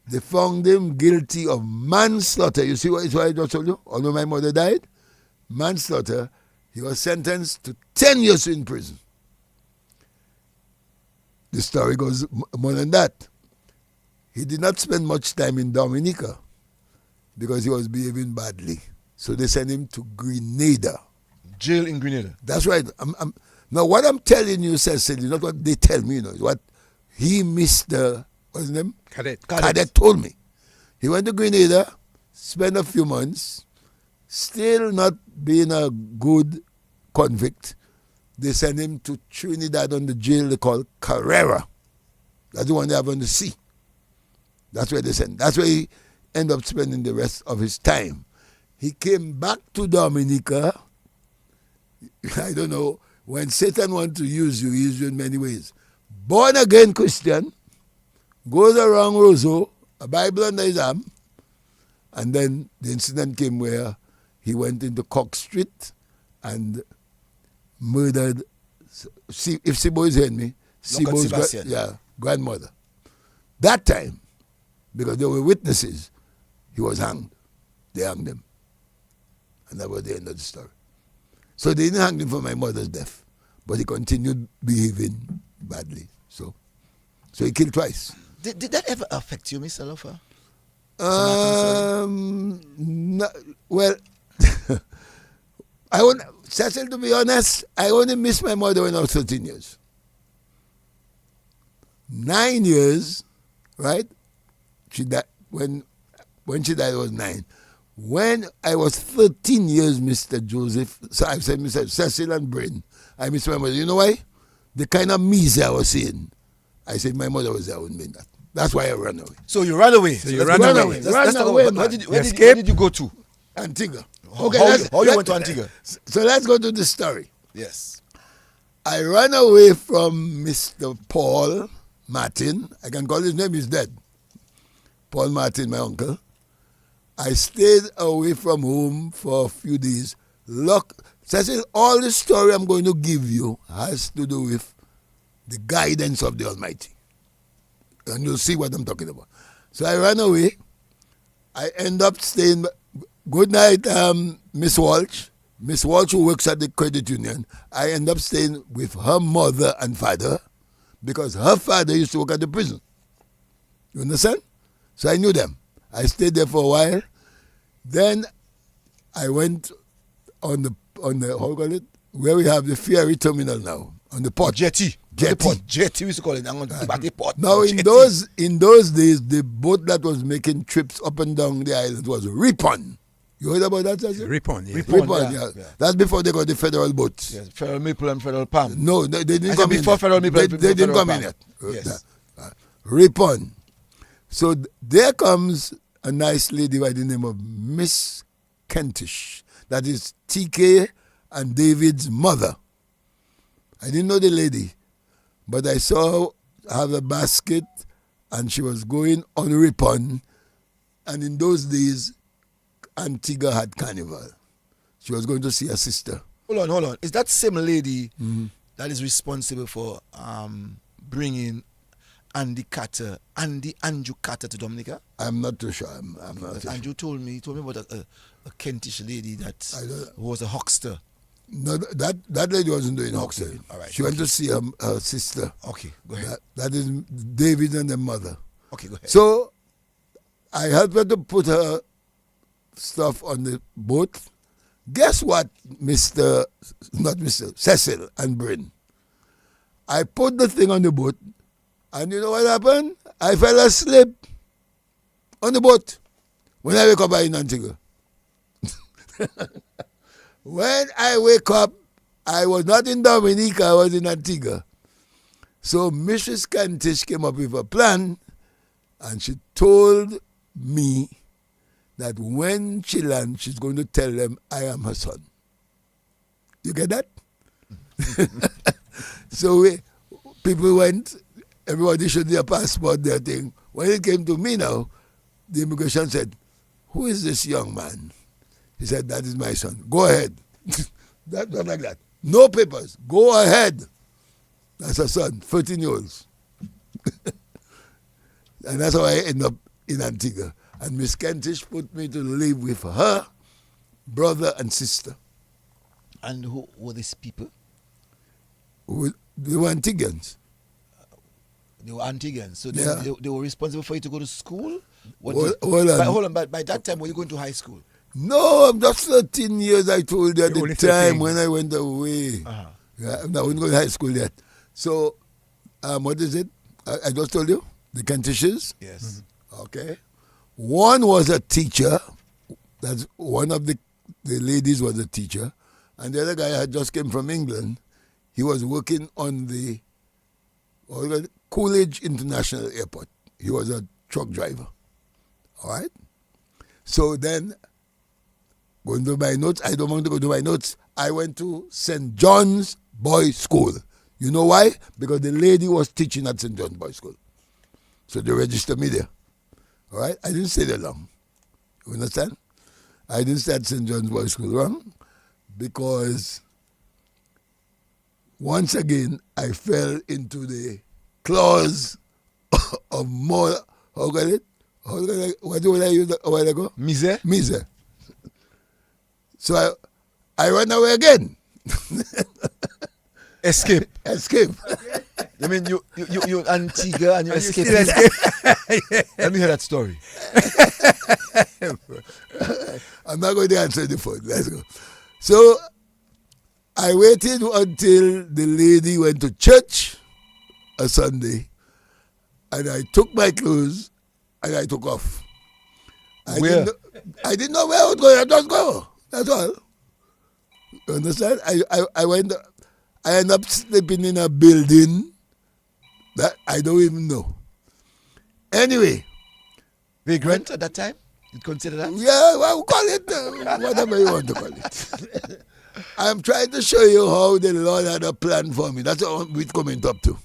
They found him guilty of manslaughter. You see what I just told you? Although my mother died, manslaughter. He was sentenced to 10 years in prison. The story goes more than that. He did not spend much time in Dominica because he was behaving badly. So they sent him to Grenada. Jail in Grenada. That's right. Now, what I'm telling you, Cecil, is not what they tell me, is what he, Mr. What's his name? Cadet told me. He went to Grenada, spent a few months, still not being a good convict. They sent him to Trinidad on the jail they call Carrera. That's the one they have on the sea. That's where they sent. That's where he ended up spending the rest of his time. he came back to Dominica. I don't know, when Satan wants to use you, he uses you in many ways. Born again Christian, goes around Roso, a Bible under his arm, and then the incident came where he went into Cock Street and murdered, if Sibo is hearing me, Sibo's grandmother. That time, because there were witnesses, he was hanged. They hanged him. And that was the end of the story. So they didn't hang him for my mother's death, but he continued behaving badly. So he killed twice. Did that ever affect you, Mr. Lofa? Well, Cecil, to be honest, I only missed my mother when I was 13 years. 9 years, right? She died when she died. I was 9. When I was 13 years, Mr. Joseph, so I said, Mr. Cecil and Brain, I miss my mother. You know why? The kind of music I was seeing. I said my mother was there, I wouldn't mean that. That's why I ran away. So you ran away. Ran away. Where did you go to? Antiga. Okay, how you went to Antiga? So let's go to the story. Yes. I ran away from Mr. Paul Martin. I can call his name, he's dead. Paul Martin, my uncle. I stayed away from home for a few days. Look, Cecil, all the story I'm going to give you has to do with the guidance of the Almighty. And you'll see what I'm talking about. So I ran away. I end up staying. Good night, Miss Walsh. Miss Walsh, who works at the credit union. I end up staying with her mother and father because her father used to work at the prison. You understand? So I knew them. I stayed there for a while. Then I went on the how do you call it? Where we have the ferry terminal now, on the port. Jetty. Jetty, we used to call it. Port. Now in those days, the boat that was making trips up and down the island was Ripon. You heard about that, Cecil? Ripon, yeah. Ripon, yeah. That's before they got the federal boats. Yes, Federal Maple and Federal Palm. No, they didn't come in. Before Federal Maple they didn't come in yet. Yes. Ripon. So there comes a nice lady by the name of Miss Kentish. That is TK and David's mother. I didn't know the lady, but I saw her have a basket and she was going on Ripon. And in those days, Antiga had carnival. She was going to see her sister. Hold on. Is that same lady that is responsible for bringing Andrew Carter to Dominica? I'm not too sure. I'm not too Andrew sure. told me about a Kentish lady who was a huckster. No, that lady wasn't doing huckster. Okay. All right. She went to see her sister. Okay, go ahead. That is David and the mother. Okay, go ahead. So I helped her to put her stuff on the boat. Guess what, Cecil and Bryn? I put the thing on the boat, and you know what happened? I fell asleep on the boat. When I wake up, I'm in Antiga. When I wake up, I was not in Dominica, I was in Antiga. So Mrs. Kentish came up with a plan, and she told me that when she lands, she's going to tell them I am her son. You get that? So people went, everybody showed their passport, their thing. When it came to me now, the immigration said, who is this young man? He said, that is my son. Go ahead. That was like that. No papers. Go ahead. That's her son, 13 years old. And that's how I end up in Antigua. And Miss Kentish put me to live with her brother and sister. And who were these people? They were Antigans. They were Antigans. So Yeah. they were responsible for you to go to school? Hold on. By that time, were you going to high school? No, I'm just 13 years, I told you at You're only the time 13. when I went away. Uh-huh. Yeah, I wasn't going to high school yet. So, what is it? I just told you, the Kentishes. Yes. Okay. One was a teacher. That's one of the ladies was a teacher. And the other guy had just came from England. He was working on the Coolidge International Airport. He was a truck driver. All right? So then Going to my notes. I don't want to go to my notes. I went to St. John's Boys' School. You know why? Because the lady was teaching at St. John's Boys' School. So they registered me there. All right? I didn't stay there long. You understand? I didn't stay at St. John's Boys' School long because once again I fell into the claws of more, what did I use a while ago? Mise. So I ran away again. Escape. I mean, you Antiga and you escape. Let me hear that story. I'm not going to answer the phone. Let's go. So I waited until the lady went to church a Sunday, and I took my clothes and I took off. I didn't know where I was going. I just go. That's all. You understand? I went. I ended up sleeping in a building that I don't even know. Anyway. Vagrant at that time? You'd consider that? Yeah, well, call it whatever you want to call it. I'm trying to show you how the Lord had a plan for me. That's what we're coming up to.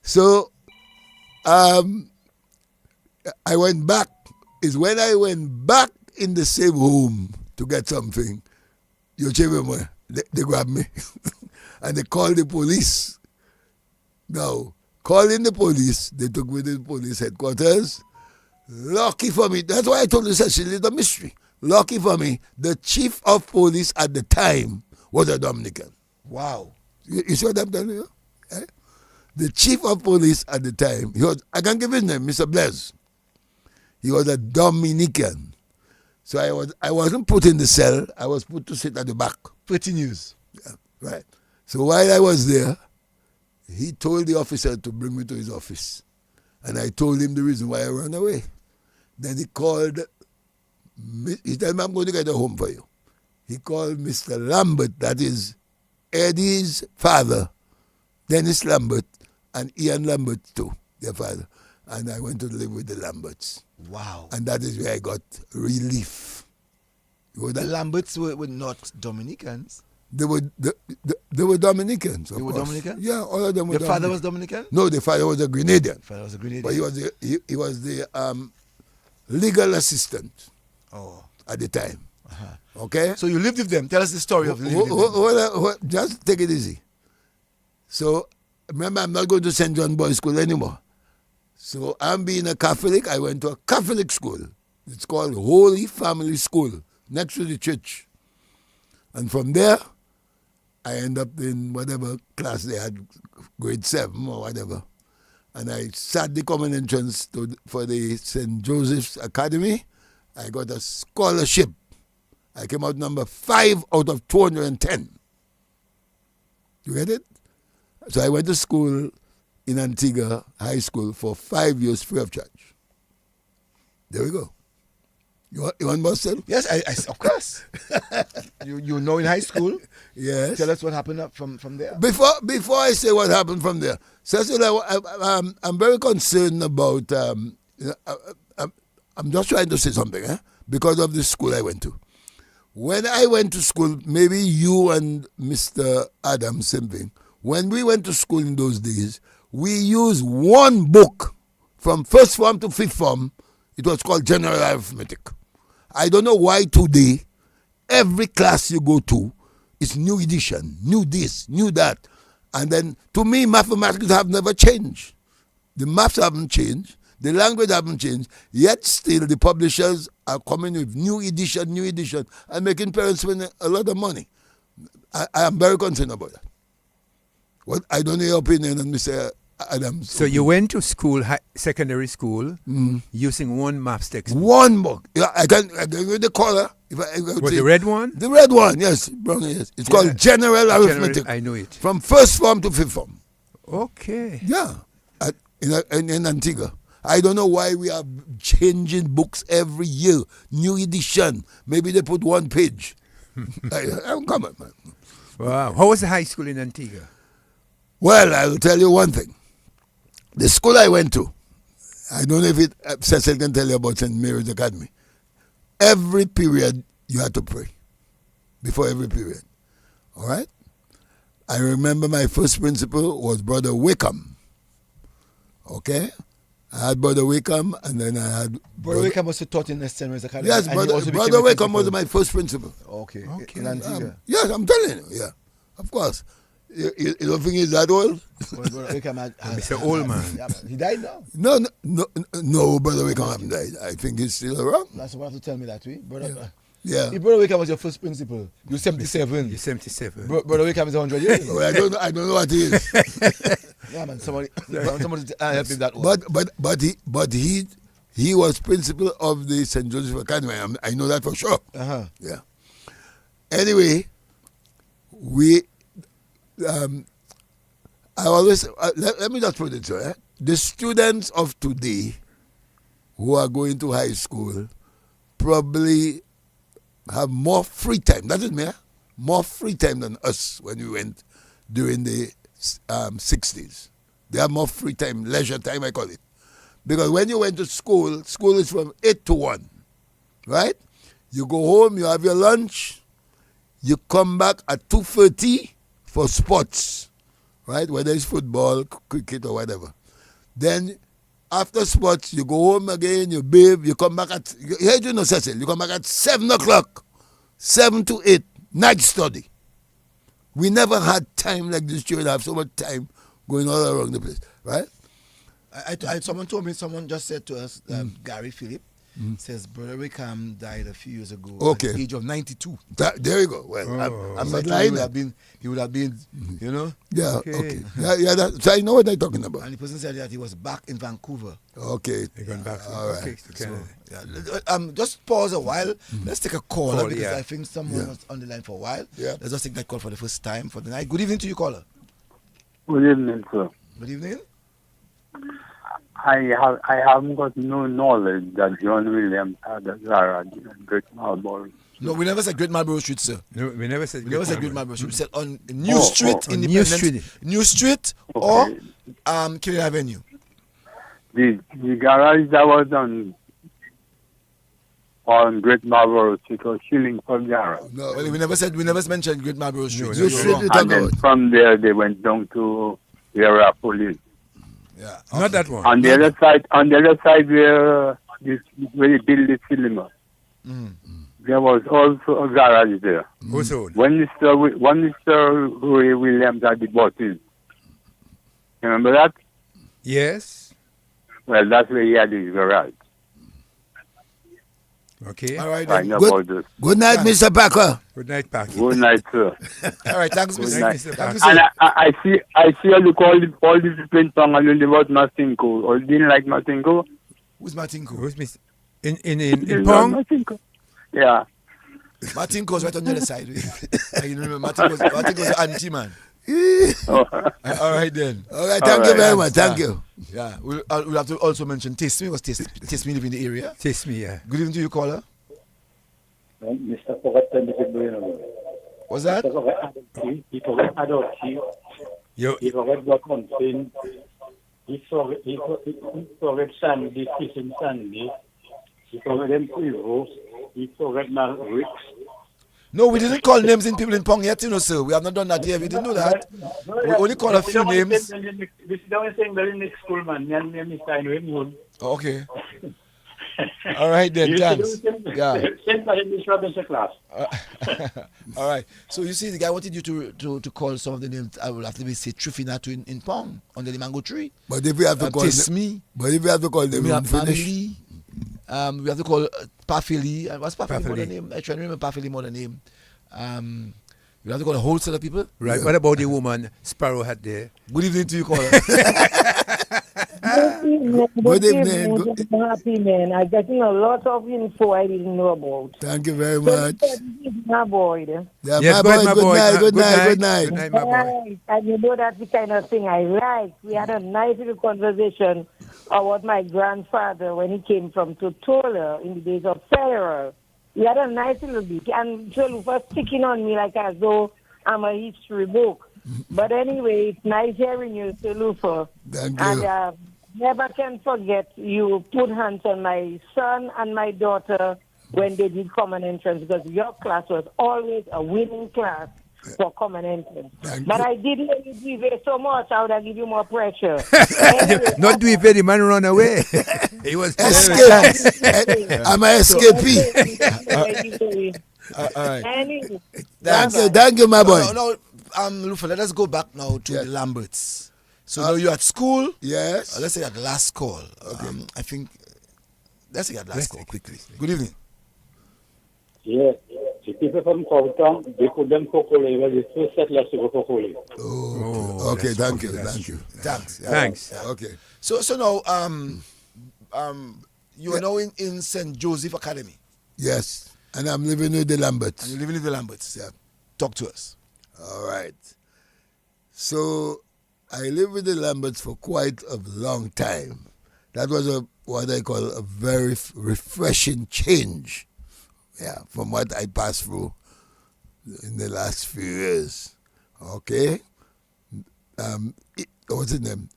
So, I went back. Is when I went back in the same home to get something. You remember? They grabbed me. And they called the police. Now, calling the police, they took me to the police headquarters. Lucky for me, that's why I told you, Cecil, it's a mystery. Lucky for me, the chief of police at the time was a Dominican. Wow. You see what I'm telling you? Eh? The chief of police at the time, I can give his name, Mr. Blaise. He was a Dominican. So I wasn't put in the cell, I was put to sit at the back. Pretty news. Yeah, right. So while I was there, he told the officer to bring me to his office. And I told him the reason why I ran away. Then he told me, I'm going to get a home for you. He called Mr. Lambert, that is Eddie's father, Dennis Lambert, and Ian Lambert too, their father. And I went to live with the Lamberts. Wow. And that is where I got relief. The Lamberts were not Dominicans. They were Dominicans. They were Dominican? Yeah, all of them were. Your father was Dominican? No, the father was a Grenadian. Father was a Grenadian. But he was the legal assistant. Oh. At the time. Uh-huh. Okay? So you lived with them. Tell us the story of living with them. Just take it easy. So, remember, I'm not going to St. John Boys' School anymore. So, I'm being a Catholic. I went to a Catholic school. It's called Holy Family School, next to the church. And from there, I end up in whatever class they had, grade 7 or whatever. And I sat the common entrance for the St. Joseph's Academy. I got a scholarship. I came out number 5 out of 210. You get it? So I went to school in Antiga High School for 5 years free of charge. There we go. You want more still? Yes, I of course. you know in high school. Yes. Tell us what happened from there. Before I say what happened from there, Cecil, I'm very concerned about. I'm just trying to say something, because of the school I went to. When I went to school, maybe you and Mr. Adams, same thing. When we went to school in those days, we used one book from first form to fifth form. It was called General Arithmetic. I don't know why today, every class you go to is new edition, new this, new that. And then, to me, mathematics have never changed. The maths haven't changed. The language haven't changed. Yet still, the publishers are coming with new edition, and making parents spend a lot of money. I am very concerned about that. What I don't know your opinion on Mr. Adams. So you went to school, secondary school, using one maths textbook. One book. Yeah, I can give you the color. Was the red one? The red one, yes. Brown, yes. It's called General Arithmetic. I know it. From first form to fifth form. Okay. Yeah. In Antiga. I don't know why we are changing books every year. New edition. Maybe they put one page. Come on, man. Wow. How was the high school in Antigua? Well, I'll tell you one thing. The school I went to, I don't know if Cecil can tell you about St. Mary's Academy. Every period, you had to pray before every period. All right? I remember my first principal was Brother Wickham. Okay? I had Brother Wickham, and then I had... Brother Wickham was taught in the St. Mary's Academy. Yes, Brother Wickham was my first principal. Okay. In Antiga. Yes, I'm telling you. Yeah, of course. You don't think he's that old? Well, Brother Wickham He's an old man. Yeah, he died now. No, Brother Wickham hasn't died. I think he's still around. That's what you have to tell me that way. Brother, Yeah. If Brother Wickham was your first principal, you're 77. You're 77. Brother Wickham is 100 years. Well, I don't know what he is. Yeah, man. Somebody help me that one. But he was principal of the St. Joseph Academy. I know that for sure. Uh-huh. Yeah. Anyway, I always let me just put it so. The students of today who are going to high school probably have more free time. That is me. More free time than us when we went during the 60s. They have more free time, leisure time, I call it. Because when you went to school, school is from 8 to 1, right? You go home, you have your lunch, you come back at 2:30 for sports, right? Whether it's football, cricket, or whatever. Then after sports, you go home again, you bathe, you come back at, here you know, Cecil, you come back at 7 o'clock, 7 to 8, night study. We never had time like this children have so much time going all around the place, right? Someone told me, someone just said to us, Gary Phillip, says Brother Wickham died a few years ago at the age of 92. There you go. Well, I'm not lying. He would have been, you know? Yeah, okay. Yeah, so I know what they're talking about. And the person said that he was back in Vancouver. Okay. They're going back. All right. Okay, so Just pause a while. Let's take a call because yeah. I think someone was on the line for a while. Yeah. Let's just take that call for the first time for the night. Good evening to you, caller. Good evening, sir. Good evening. I haven't got no knowledge that John Williams had a garage in Great Marlborough. No, we never said Great Marlborough Street, sir. no, we never said. We never said Great Marlborough Street. We said on New Street, on Independence, New Street, or Killing Avenue. The garage that was on Great Marlborough Street was shilling for garage. No, Well, we never mentioned Great Marlborough Street. No, So you you're said wrong. it. And then from there they went down to the area police. Yeah. Not that one. On the other side where they built the cinema, there was also a garage there. Who's old? When Mr. Roy Williams had the buses, remember that? Yes. Well, that's where he had his garage. Okay. All right, I then. know about this. Good night, Mr. Packer. Good night, Packy. Good night, sir. All right, thanks, Good Mr. night. Mr. Thank you, Packer. sir. And I see all the people song about Masinko. Or didn't like Masinko? Who's Martinko? Who's Miss? In Didn't Pong? like Masinko. Yeah. Martinko's right on the other side. You remember, Martinko's the anti man. Oh. All right, then. All right, thank you very much. Thank you. Yeah, we'll have to also mention Taste Me, because Taste Me live in the area. Taste me, yeah. Good evening to you, caller. Mr. Forget the What's that? He forget adoption. Yo, He forget what something. He forget Sandy, kissing Sandy. He forget them people. He forget my Ricks. No, we didn't call names in people in Pong yet, you know, sir. We have not done that yet. We didn't do that. We only call a few names. This is the only thing very next school, man. Mr. Him. Oh, okay. All right, then. Thanks. Yeah. Send for him this Robinson class. All right. So you see, the guy wanted you to call some of the names. I will have to be say Trufinatu in Pong under the mango tree. But if we have to call Taste them, Me. but if we have to call them, We we have finish. Family. We have to call Pafili. What's Pafili more Pafili. the name? I try to remember Pafili more the name. We have to call a whole set of people. right. What about the woman Sparrow had there? Good evening to you, caller. Good evening. Happy man. I'm getting a lot of info I didn't know about. Thank you very much. My boy. Yeah, Yes, my my boy. boy. Good night. Good night, my boy. Right. And you know that's the kind of thing I like. We had a nice little conversation about my grandfather when he came from Totola in the days of Federal. We had a nice little bit. And Jolu was sticking on me like as though I'm a history book. But anyway, it's nice hearing you, Lufa. Thank you. And never can forget you put hands on my son and my daughter when they did common entrance because your class was always a winning class for common entrance. But I didn't let you deviate so much, I would have given you more pressure. Anyway, Not do it, the man run away. He was Escape. I'm an escapee. All right. Anyway, Thank you, my boy. No, Lufa, let us go back now to the Lamberts. So now you're at school. Yes. Let's say at last call. Okay. I think. Let's say at last call quickly. Good evening. Yes. The people from Cowtown, they put them Kokole, where the first settlers to go Kokole. Oh, okay. Thank you. Thanks. Thanks. Okay. So now you are now in St. Joseph Academy. Yes. And I'm living with the Lamberts. And you're living in the Lamberts. Yeah. Talk to us. All right. So I lived with the Lamberts for quite a long time. That was what I call a very refreshing change. Yeah, from what I passed through in the last few years. Okay. What's his name?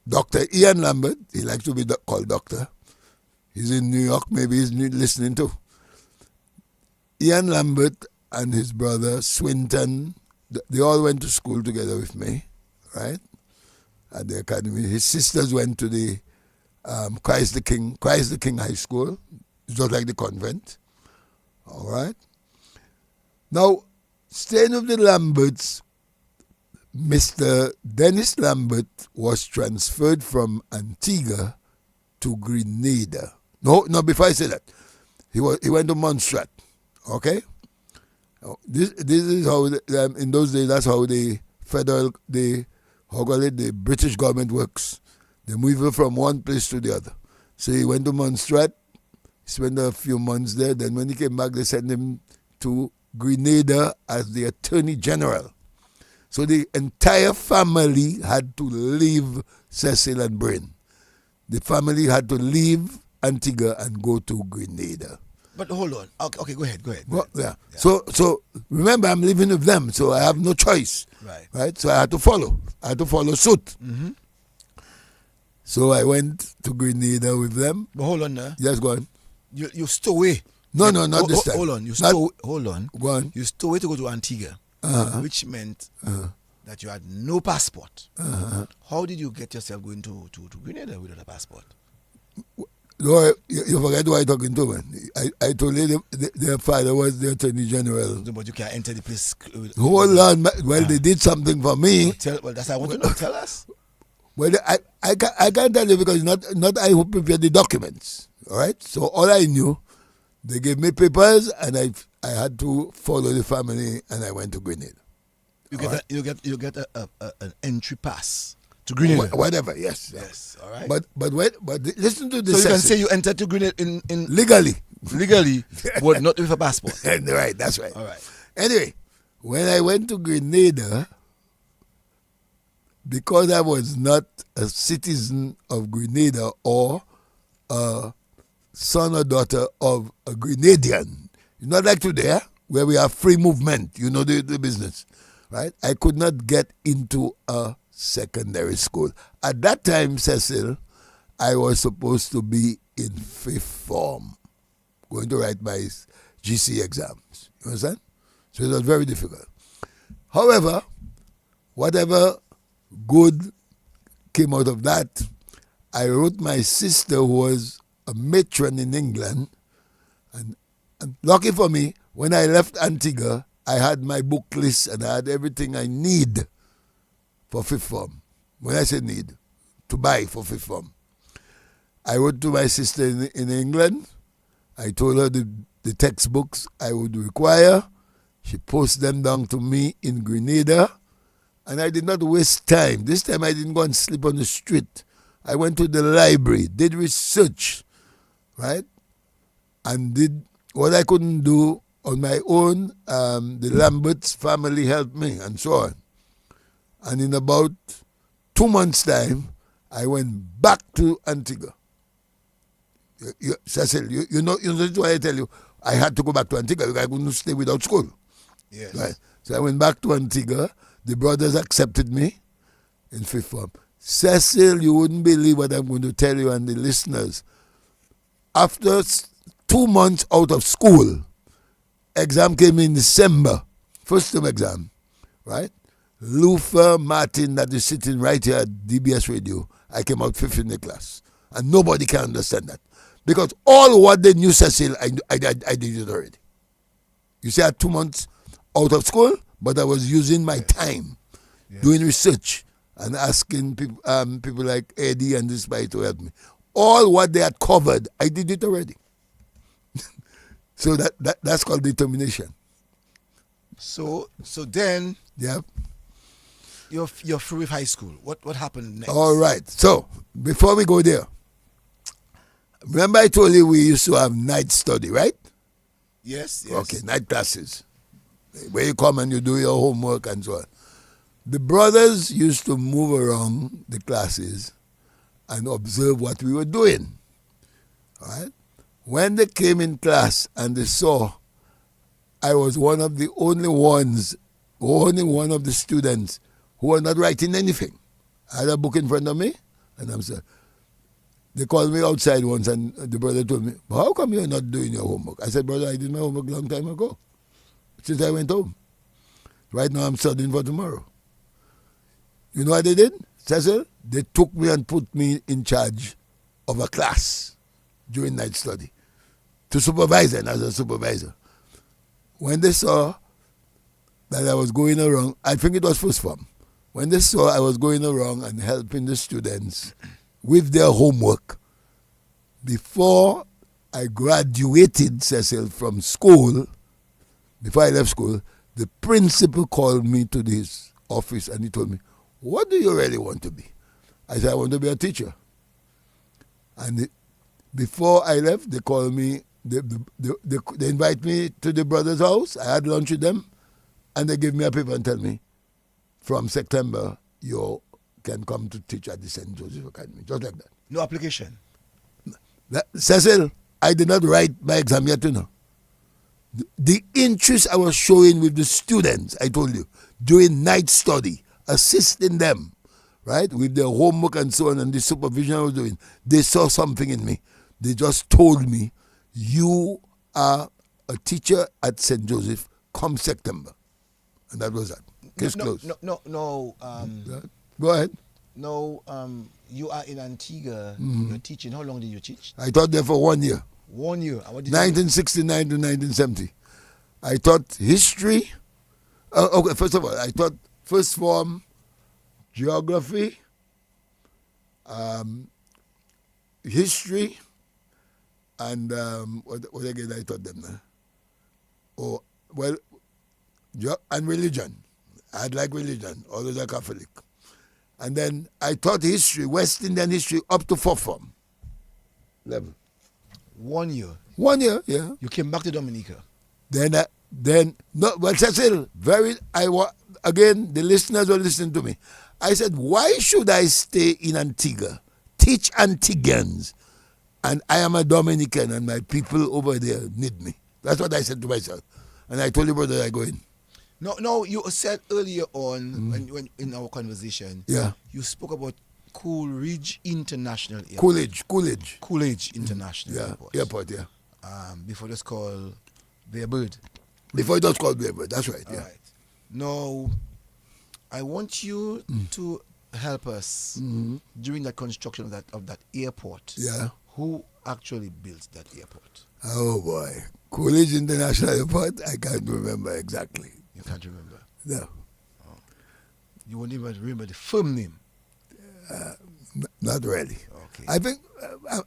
Dr. Ian Lambert. He likes to be called doctor. He's in New York. Maybe he's listening too. Ian Lambert and his brother Swinton, they all went to school together with me, right? At the academy. His sisters went to the Christ the King High School. It's just like the convent. All right. Now, staying with the Lamberts, Mr. Dennis Lambert was transferred from Antiga to Grenada. No, before I say that, he went to Montserrat. Okay. This is how in those days that's how the British government works. They move him from one place to the other. So he went to Montserrat. Spent a few months there. Then when he came back, they sent him to Grenada as the Attorney General. So the entire family had to leave Cecil and Brain. The family had to leave Antigua and go to Grenada. But hold on. Okay, go ahead. Well, yeah. So remember, I'm living with them, so I have no choice. Right. So I had to follow. Suit. Mm-hmm. So I went to Grenada with them. But hold on now. Yes, go on. You stole away. No, not this time. Hold on. Hold on. Go on. You stole away to go to Antigua, which meant that you had no passport. How did you get yourself going to Grenada without a passport? No, you forget who I talking to, man. I told you their father was the Attorney General. No, but you can't enter the place. Hold on. Well, they did something for me. Well, that's what I want to know. Tell us. Well, I can't tell you because not I who prepared the documents. All right? So all I knew, they gave me papers and I had to follow the family and I went to Grenada. You get an entry pass to Grenada. Whatever, yes. All right. But listen to this. So you can say you entered to Grenada in legally, but not with a passport. Right, that's right. All right. Anyway, when I went to Grenada, because I was not a citizen of Grenada or a son or daughter of a Grenadian, it's not like today where we have free movement, you know the business, right? I could not get into a secondary school. At that time, Cecil, I was supposed to be in 5th form, going to write my GC exams. You understand? So it was very difficult. However, whatever good came out of that, I wrote my sister, who was a matron in England, and lucky for me, when I left Antigua, I had my book list and I had everything I need for 5th form. When I say need, to buy for 5th form. I wrote to my sister in England. I told her the textbooks I would require. She posted them down to me in Grenada. And I did not waste time. This time I didn't go and sleep on the street. I went to the library, did research, right? And did what I couldn't do on my own. The Lamberts family helped me and so on. And in about 2 months' time, I went back to Antigua. Cecil, you know why I tell you I had to go back to Antigua because I couldn't stay without school. Yes. Right? So I went back to Antigua. The brothers accepted me in 5th form. Cecil, you wouldn't believe what I'm going to tell you and the listeners. After 2 months out of school. Exam came in December, first term exam, right? Luther Martin, that is sitting right here at DBS Radio, I came out 5th in the class. And nobody can understand that. Because all what they knew, Cecil, I did it already. You see, I had 2 months out of school, but I was using my time doing research and asking people like Eddie and this guy to help me. All what they had covered, I did it already. So that's called determination. So then Yep. you're through with high school. What happened next? All right. So before we go there, remember I told you we used to have night study, right? Yes. Okay, night classes. Where you come and you do your homework and so on. The brothers used to move around the classes and observe what we were doing. All right? When they came in class and they saw I was one of the only one of the students who were not writing anything. I had a book in front of me, and I'm saying, they called me outside once, and the brother told me, "But how come you're not doing your homework?" I said, "Brother, I did my homework a long time ago, since I went home. Right now I'm studying for tomorrow." You know what they did, Cecil? They took me and put me in charge of a class during night study to supervise it as a supervisor. When they saw that I was going around, I think it was first form. When they saw I was going around and helping the students with their homework, before I graduated, Cecil, from school, before I left school, the principal called me to his office and he told me, "What do you really want to be?" I said, "I want to be a teacher." And before I left, they called me, they invite me to the brother's house. I had lunch with them, and they gave me a paper and tell me, "From September, you can come to teach at the St. Joseph Academy," just like that. No application. Cecil, I did not write my exam yet, you know. The interest I was showing with the students, I told you, during night study, assisting them, right, with their homework and so on, and the supervision I was doing, they saw something in me. They just told me, "You are a teacher at St. Joseph come September." And that was that. Case closed. No. Go ahead. No, you are in Antiga. You're teaching. How long did you teach? I taught there for 1 year. 1 year. And what did 1969 to 1970. I taught history. Okay, first of all, I taught first form geography, history, and what again I taught them now? Oh, well, and religion. I'd like religion, although they're Catholic. And then I taught history, West Indian history, up to fourth form level. 1 year. 1 year, yeah. You came back to Dominica. Cecil, again, the listeners were listening to me. I said, why should I stay in Antiga, teach Antigans, and I am a Dominican and my people over there need me? That's what I said to myself. And I told you, brother, I go in. No, you said earlier on, when in our conversation, you spoke about Coolidge International Airport. Coolidge International Airport, yeah. Before it was called Bear Bird. Before it was called Bear Bird, that's right, All right. Now, I want you to help us during the construction of that airport. Yeah. Who actually built that airport? Oh, boy. Coolidge International Airport, I can't remember exactly. You can't remember? No. Oh. You won't even remember the firm name? Not really. Okay. I think,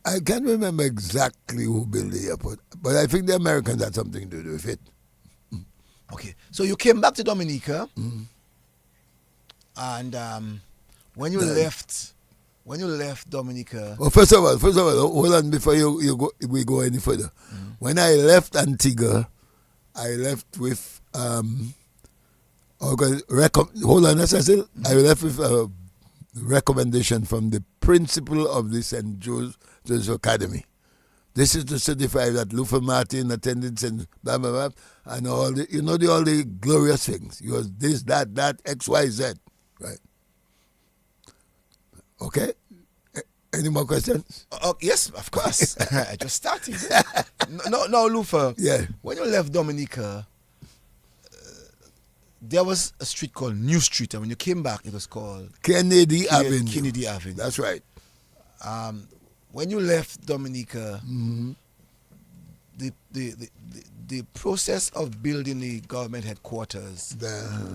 I can't remember exactly who built the airport, but I think the Americans had something to do with it. Okay. So you came back to Dominica, and when you left Dominica... Well, first of all, hold on before we go any further. When I left Antigua, I left with hold on, Cecil. I left with a recommendation from the principal of the St. Joseph Academy. This is to certify that Luther Martin attended St. blah blah blah and all the all the glorious things. He was this, that, X, Y, Z, right? Okay. Any more questions? Yes, of course. I just started. No, Lufa. Yeah. When you left Dominica, there was a street called New Street, and when you came back, it was called Kennedy Avenue. Kennedy Avenue. That's right. When you left Dominica, the process of building the government headquarters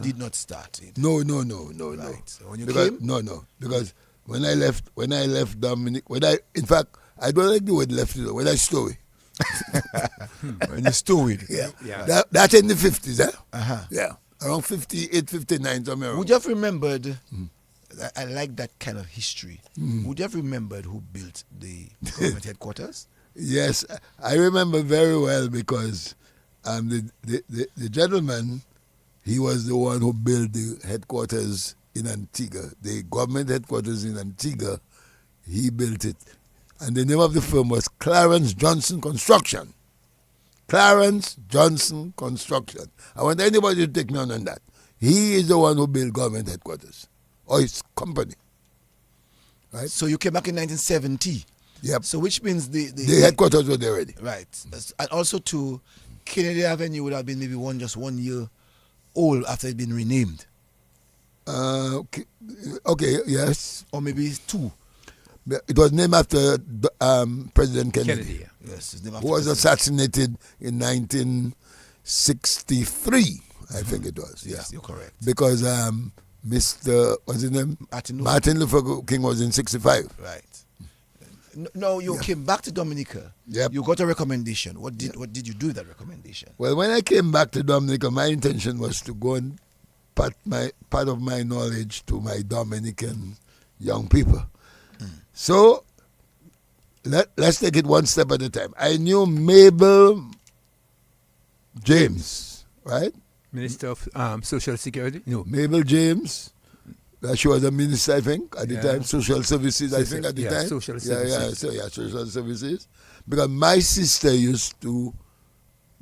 did not start. No. Right. So when you Because, came, no. Because when I left Dominic, in fact, I don't like the word left. When I stowed. when you stowed. Yeah. That's in the 50s, eh? Uh-huh. Yeah. Around 58, 59, somewhere around. Would you have remembered? I like that kind of history. Would you have remembered who built the government headquarters? Yes, I remember very well because the gentleman, he was the one who built the headquarters in Antiga. The government headquarters in Antiga, he built it. And the name of the firm was Clarence Johnson Construction. Clarence Johnson Construction. I want anybody to take me on that. He is the one who built government headquarters, or his company. Right? So you came back in 1970. Yep. So which means the headquarters were there already. Right. And also to Kennedy Avenue would have been maybe just 1 year old after it had been renamed. Okay, yes. Or maybe 2. It was named after President Kennedy. Yes, it's named after who was President. assassinated in 1963, I think it was. Yes, you're correct. Because what's his name? Martin Luther King was in 65. Right. No, you came back to Dominica. Yep. You got a recommendation. What did you do with that recommendation? Well, when I came back to Dominica, my intention was to go and part of my knowledge to my Dominican young people. So let's take it one step at a time. I knew Mabel James, right? Minister of Social Security? No. Mabel James. She was a minister, I think, at the time. Social Services, I think, at the time. Social Services. Social Services. Because my sister used to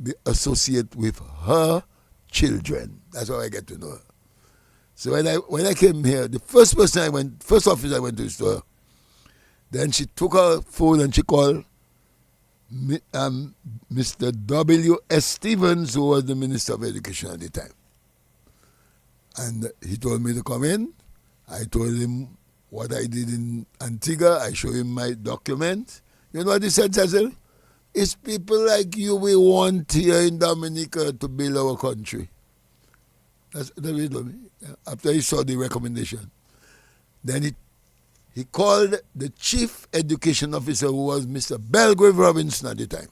be associate with her children. That's how I get to know her. So when I came here, the first office I went to is to her. Then she took her phone and she called Mr. W.S. Stevens, who was the Minister of Education at the time. And he told me to come in. I told him what I did in Antiga. I showed him my document. You know what he said, Cecil? It's people like you we want here in Dominica to build our country. That's what he told me. After he saw the recommendation. Then he called the chief education officer, who was Mr. Belgrave Robinson at the time.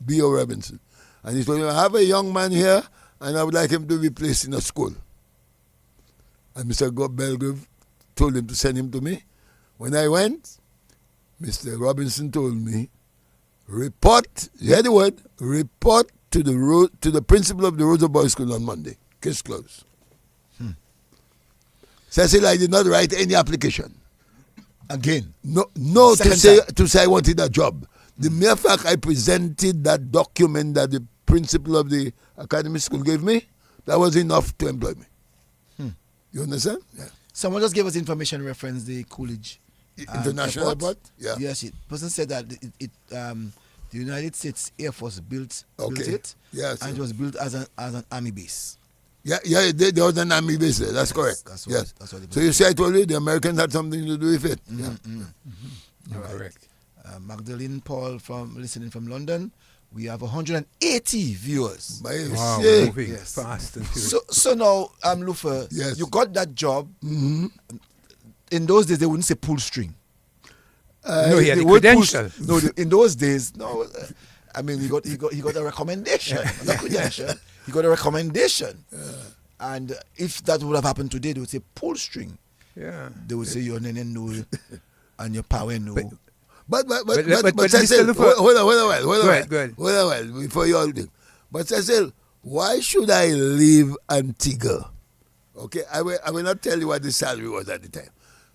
B.O. Robinson. And he told him, I have a young man here and I would like him to be placed in a school. And Mr. Belgrave told him to send him to me. When I went, Mr. Robinson told me, report, you heard the word, report to the principal of the Roso Boys School on Monday. Case closed. Cecil, I did not write any application. Again? No, to say I wanted a job. The mere fact I presented that document that the principal of the academy school gave me, that was enough to employ me. You understand? Yeah. Someone just gave us information reference the Coolidge International Airport. Yeah. Yes, the person said that the United States Air Force built it. Yes. And it was built as an army base. Yeah, there was an army base there. That's correct. That's yes. what So you see, I told you the Americans had something to do with it. Right. Correct. Magdalene Paul listening from London. We have 180 viewers. Wow, moving fast and furious. So now, Lufa, you got that job. In those days, they wouldn't say pull string. No, he had a credential. In those days, no. I mean, he got a recommendation. Not credential. He got a recommendation. And if that would have happened today, they would say pull string. Yeah. They would say your nene no and your power no. But Cecil, hold on, before you all do. But Cecil, why should I leave Antiga? Okay, I will not tell you what the salary was at the time.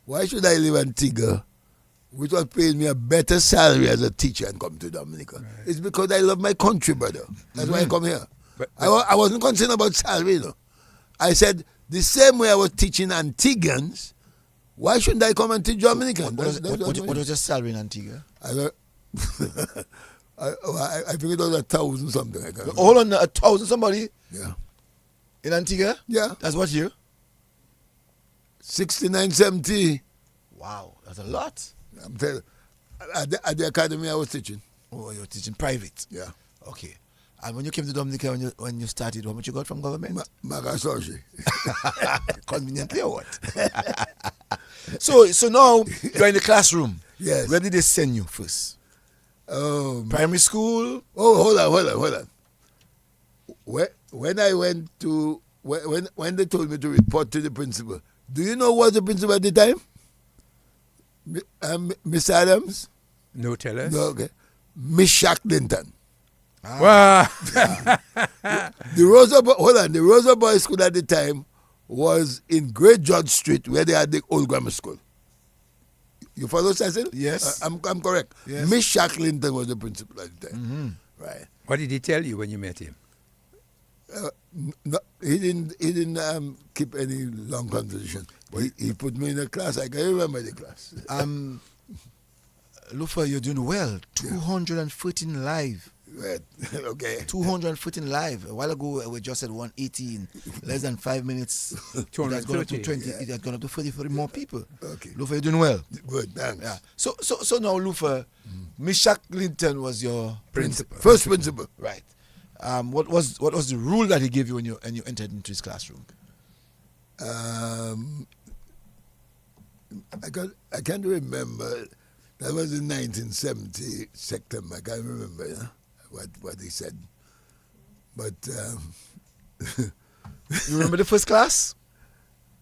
Why should I leave Antiga, which was paying me a better salary as a teacher, and come to Dominica? Right. It's because I love my country, brother. That's why I come here. But I wasn't concerned about salary, though. I said the same way I was teaching Antigans, Why shouldn't I come and teach Dominican? What was your salary in Antigua? I don't. I think it was 1,000 something. I can't remember. Hold on, 1,000 somebody Yeah. in Antigua? Yeah. That's what year? 69, 70. Wow, that's a lot. I'm telling you. At the academy I was teaching. Oh, you're teaching private. Yeah. Okay. And when you came to Dominica, when you started, how much you got from government? Magasoshi. Conveniently or what? So now you're in the classroom. Yes. Where did they send you first? Primary school? Oh, hold on. When I went to when they told me to report to the principal, do you know what the principal at the time? Miss Adams? No, tell us. No, okay. Miss Shacklinton. Wow. The Roso Boys School at the time was in Great George Street where they had the old grammar school. You follow, Cecil? Yes. I'm correct. Yes. Miss Shacklinton was the principal at the time. Mm-hmm. Right. What did he tell you when you met him? No, he didn't keep any long conversation. He put me in a class. I can remember the class. Lufa, you're doing well. 214 live. Right. Okay. 214 live. A while ago, we just said 118. Less than 5 minutes. It has gone up to 20. It has gone up to 33 more people. Okay. Lufa, you're doing well. Good, thanks. Yeah. So now, Lufa, Miss Shacklinton was your principal. First principal. Right. What was the rule that he gave you when you entered into his classroom? I can't remember. That was in 1970 September. I can't remember what he said. But You remember the first class?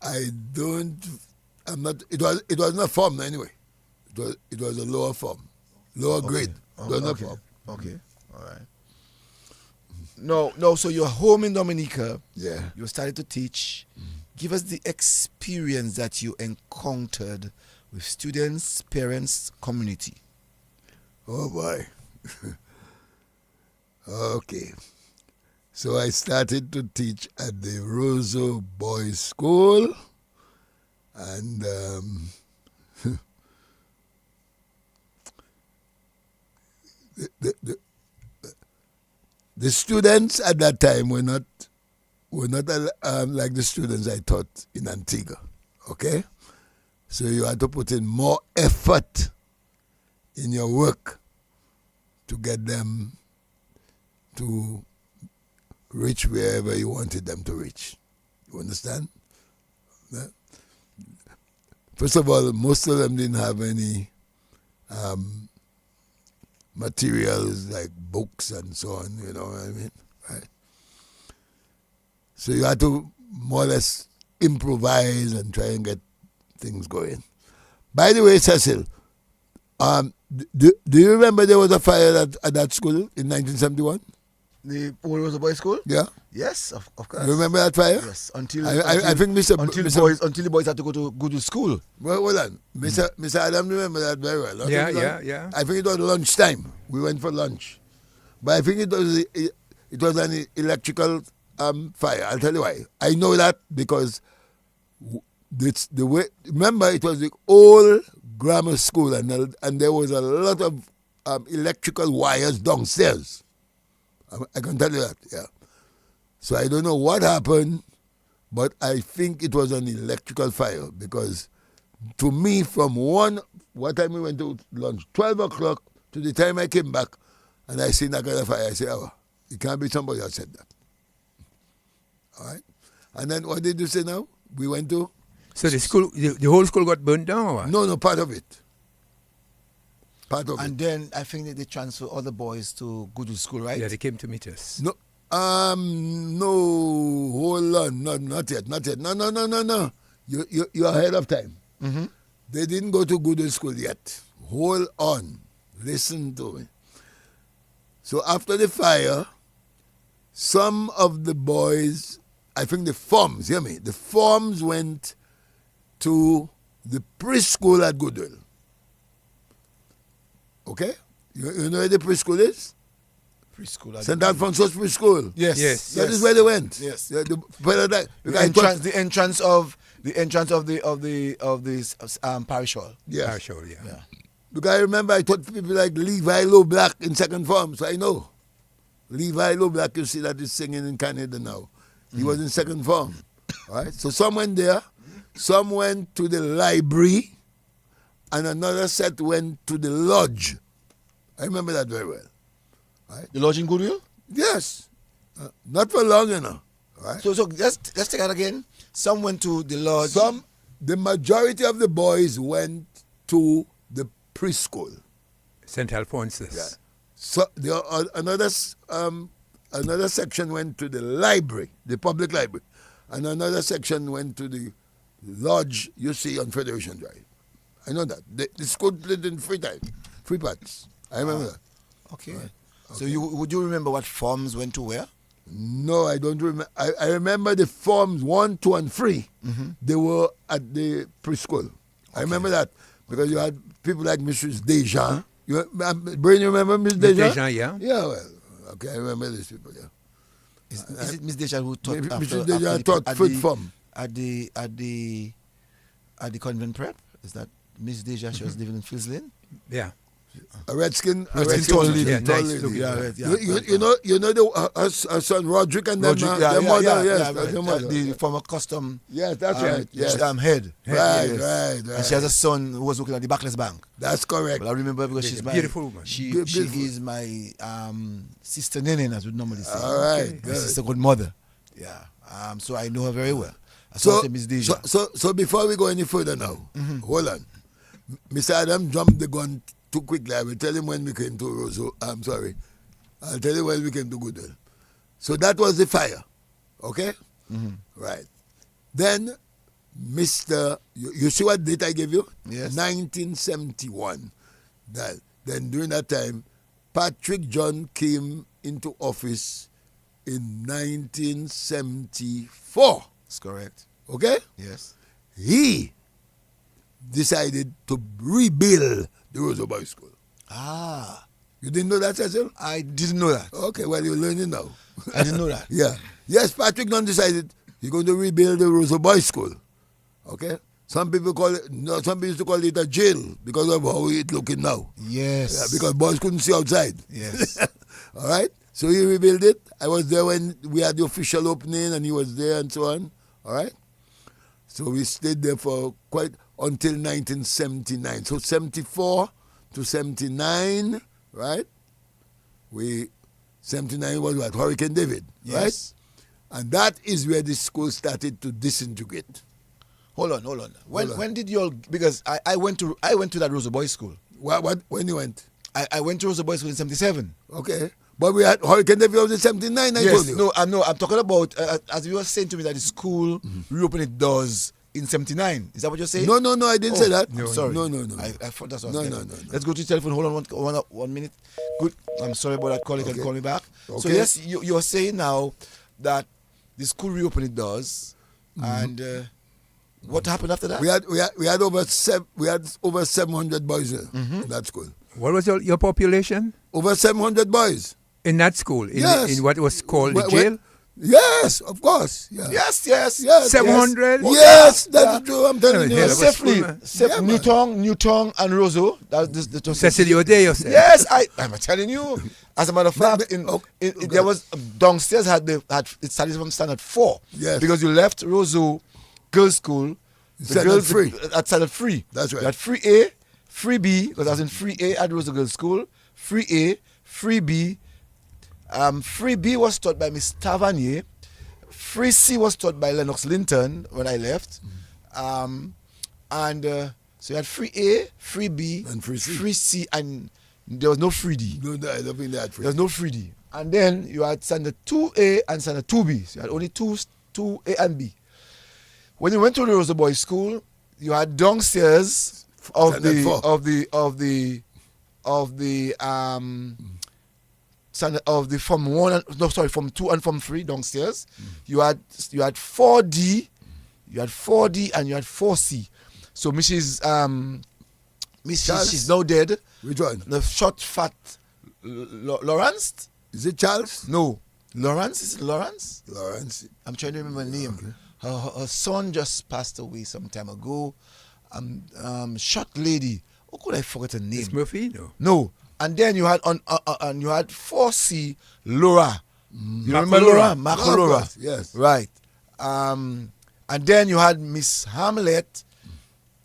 I don't. I'm not. It was not form anyway. It was a lower form, lower grade. It was not form. Okay. All right. No. So you're home in Dominica. Yeah. You started to teach. Give us the experience that you encountered with students, parents, community. Oh boy. Okay. So I started to teach at the Roso Boys School, and the students at that time were not like the students I taught in Antiga. Okay, so you had to put in more effort in your work to get them to reach wherever you wanted them to reach. You understand? Yeah. First of all, most of them didn't have any materials like books and so on, you know what I mean? Right? So you had to more or less improvise and try and get things going. By the way, Cecil, do you remember there was a fire at that school in 1971? The old Roso Boys School? Yeah. Yes, of course. You remember that fire? Yes. Until I think until the boys had to go to school. Well, hold on. Mr. Adam remember that very well. Yeah. I think it was lunchtime. We went for lunch. But I think it was an electrical fire. I'll tell you why. I know that because it's the way. Remember, it was the old grammar school, and there was a lot of electrical wires downstairs. I can tell you that, yeah. So I don't know what happened, but I think it was an electrical fire because to me from what time we went to lunch, 12 o'clock to the time I came back and I seen that kind of fire, I said, oh, it can't be somebody that said that. All right? And then what did you say now? We went to? So the whole school got burned down or what? No, part of it. And then I think that they transferred other boys to go to school, right? Yeah, they came to meet us. No, hold on, not yet. No. You're ahead of time. Mm-hmm. They didn't go to good school yet. Hold on, listen to me. So after the fire, some of the boys, I think the forms, hear me, the forms went to the preschool at Goodwill. Okay? You know where the preschool is? Preschool. St. Alphonsus Preschool. Yes. That is where they went. Yes. The entrance of The entrance of the parish hall. Yes. Parish hall, yeah. Because I remember I taught people like Levi Low Black in second form, so I know. Levi Low Black, you see that is singing in Canada now. He was in second form. All right? So some went there, some went to the library, and another set went to the lodge. I remember that very well. Right? The lodge in Goodwill? Yes. Not for long, you know. Right? So let's take that again. Some went to the lodge. The majority of the boys went to the preschool. St. Alphonsus. Yeah. So another section went to the library, the public library, and another section went to the lodge you see on Federation Drive. I know that. The school did in free parts. I remember that. Okay. Right. So would you remember what forms went to where? No, I don't remember. I remember the forms 1, 2, and 3. Mm-hmm. They were at the preschool. Okay. I remember that because you had people like Mrs. Dejan. Brain, you remember Miss Dejan? Dejan, yeah. Yeah, well, okay, I remember these people. Yeah. Is it Miss Dejan who taught Mrs. Dejan taught fifth form at the convent prep? Is that Miss Dejan? She was living in Fields Lane. Yeah. A redskin tall lady. Yeah, tall nice lady. You know her son Roderick and their mother, the former custom. Yes, that's right. Yes. Head. Right. And she has a son who was working at the Backless Bank. That's correct. But I remember because she's my beautiful woman. She is my sister Nene, as we normally say. All right. My sister good mother. Yeah. So I know her very well. So before we go any further now, hold on. Mr. Adam jumped the gun too quickly. I will tell him when we came to Roso. I'm sorry. I'll tell you when we came to Goodwill. So that was the fire. Okay? Mm-hmm. Right. Then, Mr. You see what date I gave you? Yes. 1971. Then during that time, Patrick John came into office in 1974. That's correct. Okay? Yes. He decided to rebuild the Roso Boys School. Ah. You didn't know that, Cecil? I didn't know that. Okay, well, you're learning now. I didn't know that. Yeah. Yes, Patrick Dunn decided he's going to rebuild the Roso Boys School. Okay? Some people used to call it a jail because of how it's looking now. Yes. Yeah, because boys couldn't see outside. Yes. All right? So he rebuilt it. I was there when we had the official opening and he was there and so on. All right? So we stayed there for until 1979. So 74 to 79, right? 79 was what? Hurricane David, yes. Right? And that is where the school started to disintegrate. Hold on. When did you all? Because I went to that Roso Boys School. What? When you went? I went to Roso Boys School in 77. Okay. But we had Hurricane David was in 79, I told you. No, I'm talking about, as you were saying to me that the school reopened its doors in 79. Is that what you're saying? No, I didn't say that. No, sorry. No. I thought that's what No. Let's go to the telephone. Hold on one minute. Good. I'm sorry about that. Colleague can call me back. Okay. So yes, you're saying now that the school reopened its doors, and what happened after that? We had over 700 boys in that school. What was your population? Over 700 boys. In that school? Yes. In what was called the jail? Yes, of course. Yeah. Yes. 700? Yes, that's true. I'm telling you. Safely. Newton and Roso. Cecil, you were there yourself. Yes, I'm telling you. As a matter of fact, there was downstairs it started from standard 4. Yes. Because you left Roso Girls' School. The girls at standard 3. That's right. You had free A, free B, because I was in free A at Roso Girls' School. Free A, free B. Free B was taught by Miss Tavernier. Free C was taught by Lennox Linton when I left. So you had free A, free B, and free C, and there was no free D. No, I don't think they had free. There was no free D. And then you had standard 2A and standard 2B. So you had only 2A and B. When you went to the Roso Boys School, you had downstairs of the Form 2 and Form 3 downstairs. You had 4D, and you had 4C. So Mrs. She's now dead. Which one? The short, fat Lawrence. Is it Charles? No, Lawrence. Is it Lawrence? Lawrence. I'm trying to remember the name. Okay. her son just passed away some time ago. Short lady. How could I forget her name? Miss Murphy, no. No. And then you had you had 4C Laura. You remember Laura? Marco Laura. Yes. Right. And then you had Miss Hamlet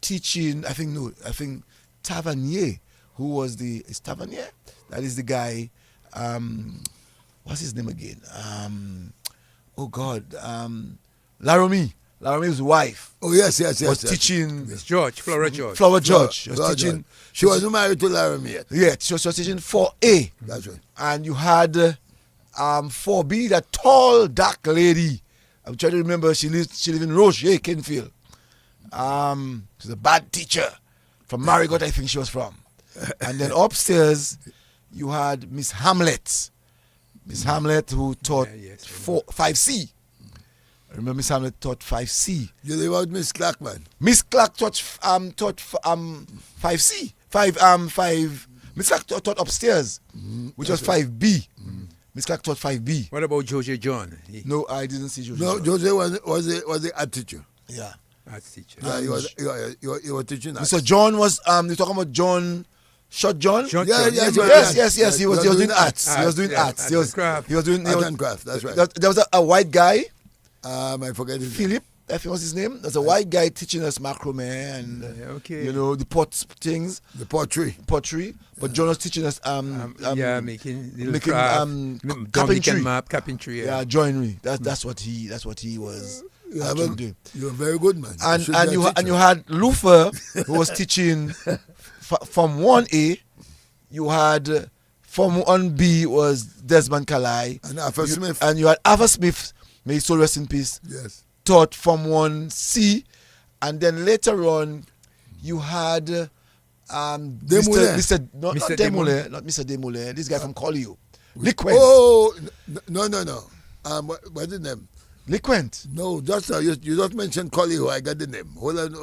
teaching, I think Tavernier, who was is Tavernier? That is the guy, what's his name again? Laramie's wife. Oh, yes. Was teaching Miss George, Flora George. Flora George. Was Flora teaching. George. She wasn't married to Laramie yet. Yeah, she was teaching 4A. That's right. And you had 4B, that tall, dark lady. I'm trying to remember. She lived in Roche, Kenfield. She's a bad teacher. From Marigot, I think she was from. And then upstairs, you had Miss Hamlet. Miss Hamlet, who taught 5C. I remember Miss Hamlet taught 5C. You live out Miss Clark, man. Miss Clark taught 5C. 5 Miss Clark taught upstairs, which was 5B. Miss Clark taught 5B. What about Jose John? No, I didn't see Jose. No, Jose was the art teacher. Yeah. Art teacher. Yeah, he was teaching art. So John was you're talking about John, Short John? Short Yeah, John. Yes. He was doing arts. He was doing Arts, arts. arts and craft. He was doing Art and craft, that's right. There was a white guy, I forget his name. Philip, I think was his name. There's a white guy teaching us macrame and the pot things, The pottery. But John was teaching us making little making craft, carpentry. Carpentry. Yeah, joinery. That's what he was actually doing. You're a very good man. And you had Luther, who was teaching from 1A. You had from 1B was Desmond Kalai. And Arthur Smith. And you had Arthur Smith, may his soul rest in peace, Yes. taught from 1C. And then later on, you had Demoulin. not Mr. Demoulin, this guy from Collio. Liquent. Oh, no. What's his name? Liquent. No, just you just mentioned Colligo. I got the name. Hold on.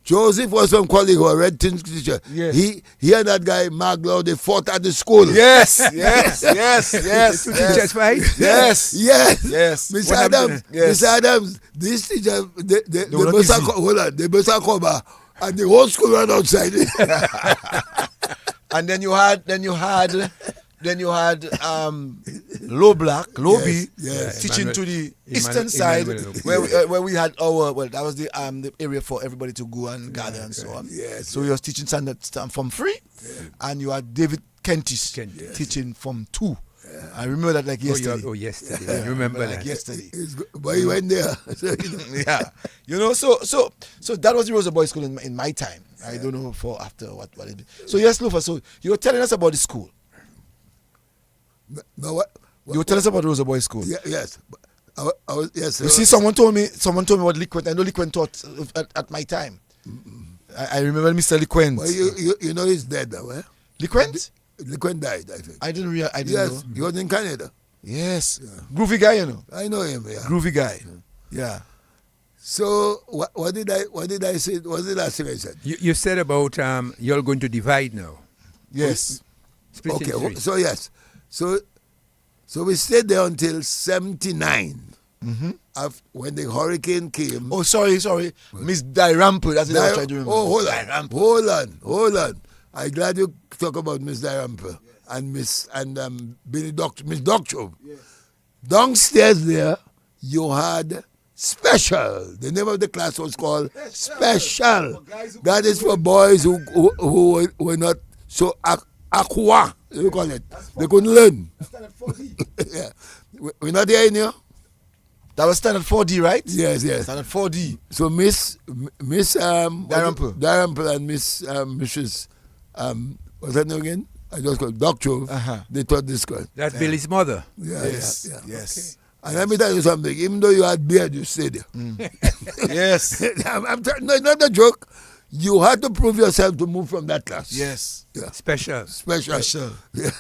Joseph was from Colligo, a red tin teacher. Yes. He and that guy, Maglow, they fought at the school. Yes. Teachers fight? Yes. Mr. What Adams, happened? Yes. Mr. Adams, this teacher, they were not easy. burst a cover, and the whole school ran outside. And then you had Low B Yes. teaching Emmanuel- to the Emmanuel- eastern side Emmanuel- where we had that was the area for everybody to go and gather and so on. Yes, So he was teaching standard from 3, and you had David Kentish teaching from 2. I remember that like yesterday. Yesterday. I remember like that. yesterday. But he went there. Yeah, so that was the Rosa Boys School in my time. I don't know for after what it be. So yes, Lufa. So you were telling us about the school. No, what? You were telling us about Rosa Boys School. Yeah, yes. Yes. You see, someone told me what Liquent. I know Liquent taught at my time. I remember Mr. Liquent. Well, you know he's dead now, eh? Liquent? Liquent died, I think. I didn't know. Yes, he was in Canada. Yes. Groovy guy, you know. I know him, yeah. Groovy guy. Yeah. So what did I say? What was the last thing I said? You said about you're going to divide now. Yes. Split in Okay, three. so yes. So we stayed there until 79. When the hurricane came. Oh, sorry. Miss Dairampo. That's what I was trying to remember. Oh, hold on. I'm glad you talk about Miss Dairampo and Miss Doctor. Yes. Downstairs there, you had Special. The name of the class was called Special. That is for boys who were not so aqua, you call it. They couldn't learn. Yeah. We're not hearing you? That was standard 4D, right? Yes. Standard 4D. So Miss Dairampo and Mrs. What's her name again? I just called Doctor. They taught this girl. That's Billy's mother. Yes. Okay. And let me tell you something. Even though you had beard, you stayed there. Yes. No, it's not a joke. You had to prove yourself to move from that class. Yes. Yeah. Special. Yeah.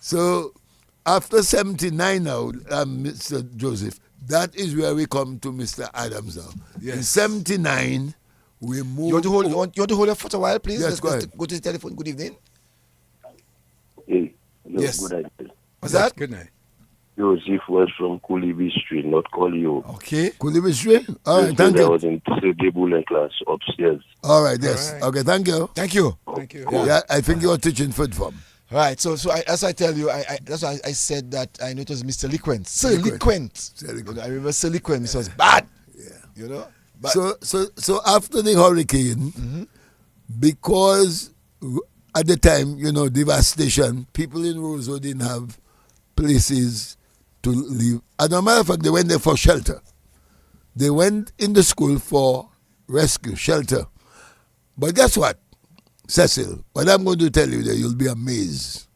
So after 79 now, Mr. Joseph, that is where we come to Mr. Adams now. Yes. In 79, we moved. You want to hold your foot a while, please? Yes, go ahead. Go to the telephone. Good evening. Hey, hello, Yes. good idea. What's that? Good night. Joseph was from Kulibi Street, not Colio. Okay. Kulibi Street? All right, thank I you. was in Table class upstairs. All right, yes. All right. Okay, thank you. Thank you. Thank you. Yeah, I think you're teaching food form. Right. So as I tell you, that's why I said that I know it was Mr. Liquent. Sir Liquent. You know, I remember Sir Liquent. It was bad. Yeah. You know. But So after the hurricane, because at the time, devastation, people in Roso didn't have places to live. As a matter of fact, they went there for shelter. They went in the school for rescue, shelter. But guess what, Cecil? What I'm going to tell you there, you'll be amazed.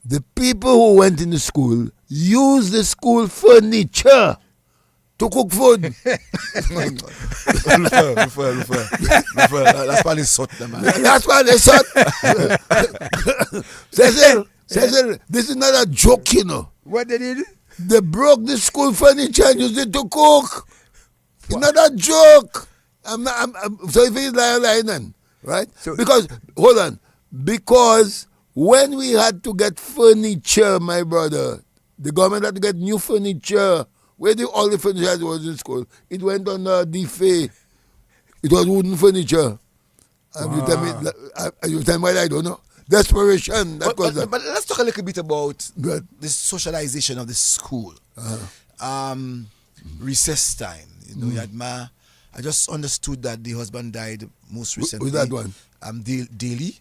The people who went in the school used the school furniture to cook food. That's why they sought them. That's why they sought. Cecil, this is not a joke, What they did? They broke the school furniture and used it to cook. It's not a joke. So if it's lying, right? So, hold on. Because when we had to get furniture, my brother, the government had to get new furniture. Where all the furniture was in school, it went on DFA. It was wooden furniture. You tell me why I don't know. Desperation. But let's talk a little bit about the socialization of the school. Recess time. You had I just understood that the husband died most recently. Who's that one? Daily.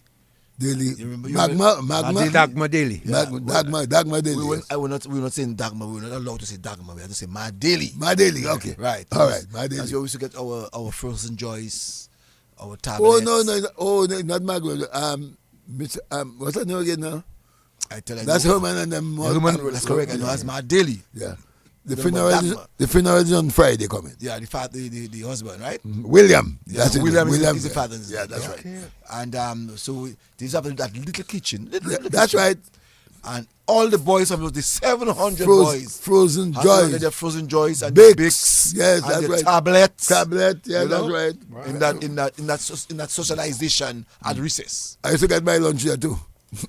Daily. Dagma Daily. Dagma Daily. We were not saying Dagma. We were not allowed to say Dagma. We had to say Ma Daily. Ma Daily. Okay. Right. All right. Ma Daily. As we used to get our frozen joys, our tablets. Oh no, not Magma. What's that name again now? I tell you. That's Herman and them. That's correct. I know that's Ma Daily. Yeah. The funeral is on Friday coming. Yeah, the husband, right? William. Yeah, that's William William is the father. Yeah, that's right. Okay. And so these have that little kitchen. That's right. And all the boys have the 700 boys. Frozen joys. Their frozen joys and Bix. Bix. Yes, and that's the right. Tablet. Yeah, that's right. In that socialization at recess. I used to get my lunch there too.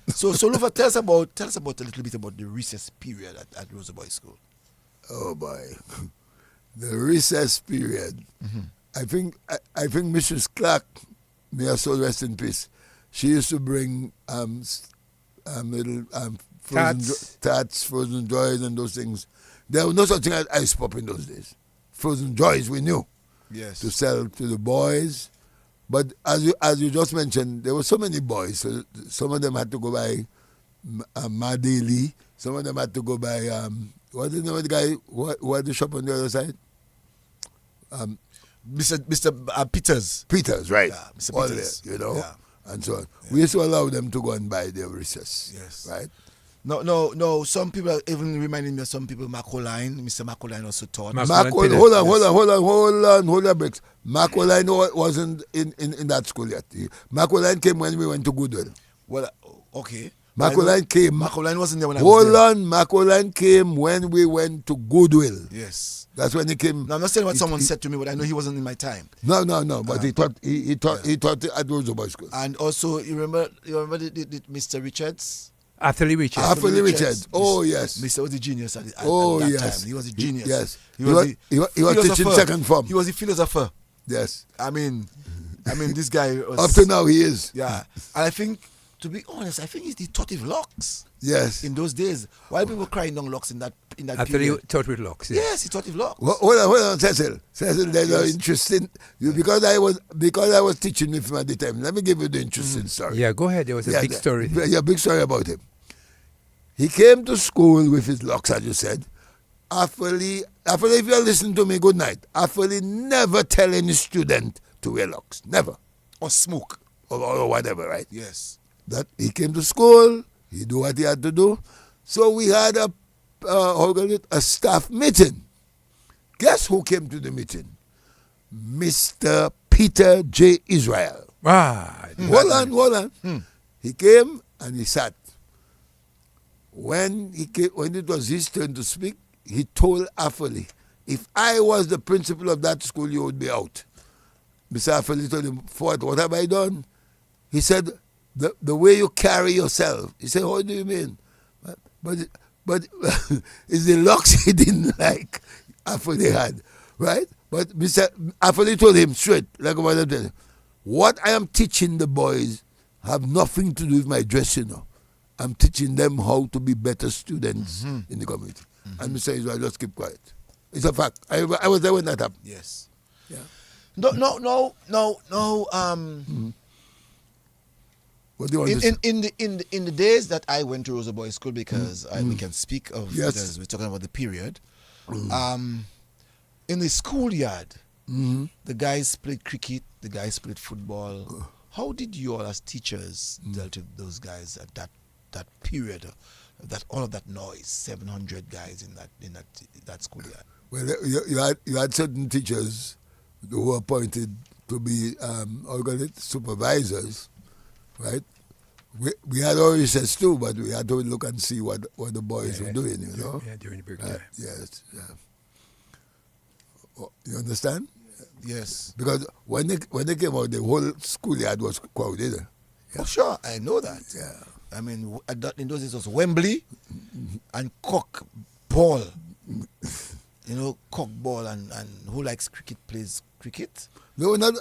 So Lufa, tell us a little bit about the recess period at Roso Boys School. Oh boy, the recess period. I think Mrs. Clark, may her soul rest in peace. She used to bring little tarts, frozen joys, and those things. There was no such thing as ice pop in those days. Frozen joys we knew. Yes. To sell to the boys, but as you just mentioned, there were so many boys. So some of them had to go by Ma Daily. Some of them had to go by. What's the name of the guy who had the shop on the other side? Mr. Peters. Peters, right. Yeah, Mr. All Peters. there, Yeah. and so on. Yeah. We used to allow them to go and buy their recess. Yes. Right? No. Some people are even reminding me of some people, Mr. Macoline also taught. Hold on, Bricks. Macoline wasn't in that school yet. Macoline came when we went to Goodwill. Well, okay. Macoline came. Macoline wasn't there when I was there. Hold on, Macoline came when we went to Goodwill. Yes. That's when he came. No, I'm not saying what someone said to me, but I know he wasn't in my time. No. But he taught at Roso Boys School. And also, you remember the Mr. Richards? Hartley Richards. Oh yes. Mr. was the genius at that yes. time. He was a genius. Yes. He was teaching second form. He was a philosopher. Yes. I mean, this guy was. Up to now, he is. Yeah. And I think, to be honest, he taught with locks. Yes. In those days, why people crying down locks in that period? He taught with locks. Yes, he taught with locks. Hold on, Cecil. There's an interesting. Because I was teaching with him at the time. Let me give you the interesting story. Yeah, go ahead. There was a big story. Yeah, big story about him. He came to school with his locks, as you said. Afterly, if you're listening to me, good night. Afterly, never tell any student to wear locks. Never. Or smoke. Or whatever, right? Yes. That he came to school, he do what he had to do. So we had a staff meeting. Guess who came to the meeting? Mr. Peter J. Israel. Hold on. He came and he sat. When it was his turn to speak, he told Affley, if I was the principal of that school, you would be out. Mr. Affley told him, what have I done? He said, the way you carry yourself. He said, what do you mean? But it's the locks he didn't like after they had, right? But Mr. After told him straight, like what I'm telling you, what I am teaching the boys have nothing to do with my dress, you know. I'm teaching them how to be better students in the community. And Mr. Israel just keep quiet. It's a fact. I was there when that happened. Yes. Yeah. No. What do you want to say? In the days that I went to Roso Boys School, because we can speak of, because we're talking about the period. In the schoolyard, the guys played cricket, the guys played football. How did you all as teachers dealt with those guys at that period, that all of that noise, 700 guys in that schoolyard? Well, you had certain teachers who were appointed to be supervisors, right? We had our recess too, but we had to look and see what the boys were doing, you know. Yeah, during the break time. Yes. Yeah. You understand? Yes. Because when they came out, the whole schoolyard was crowded. Oh, sure, I know that. Yeah. I mean, in those days it was Wembley and cock ball. You know, cock ball and who likes cricket plays cricket. They were not.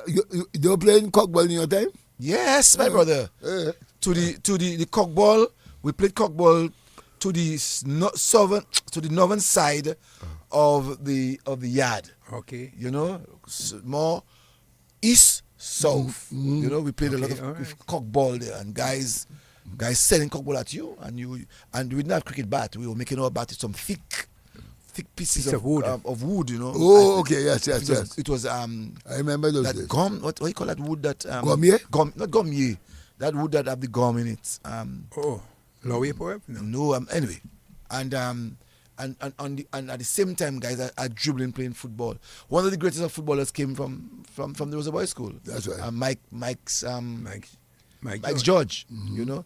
They were playing cockball in your time. Yes, my brother. To the cock ball, we played cock ball to the northern side of the yard. Okay. You know, more east south. You know, we played a lot of cock ball there, and guys selling cock ball at you, and we didn't have cricket bat. We were making our bat with some thick pieces of wood, you know. Oh, okay, yes. It was I remember those that days. gum. What you call that wood? That Gommier? Not gommier. That wood that have the gum in it. Lowy poem? No. Anyway, and at the same time, guys are dribbling, playing football. One of the greatest of footballers came from the Roso Boys School. That's right. Mike's Mike George. You know,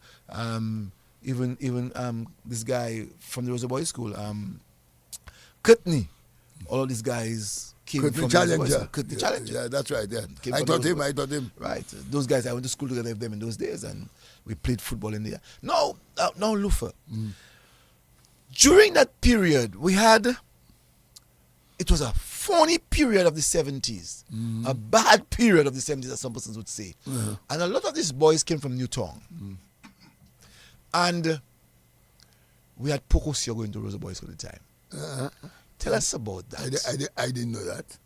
even this guy from the Roso Boys School, Courtney. All of these guys came from the Roso Boys School. Courtney Challenger. Yeah, that's right. Yeah. Came I from thought the him. Right. Those guys, I went to school together with them in those days, and we played football in there. Now, Lufa. During that period, it was a phony period of the 70s, a bad period of the 70s, as some persons would say. And a lot of these boys came from Newtown. And we had Pocosio going to Roso Boys School at the time. Tell us about that. I didn't know that.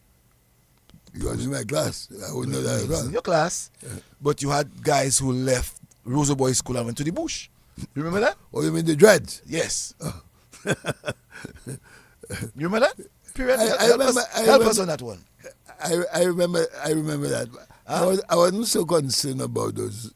You was in my class. I wouldn't know that as well. In your class, but you had guys who left Roso Boys School and went to the bush. You remember that? Oh, you mean the dreads? Yes. You remember that period? Help us on that one. I remember that. I wasn't so concerned about those.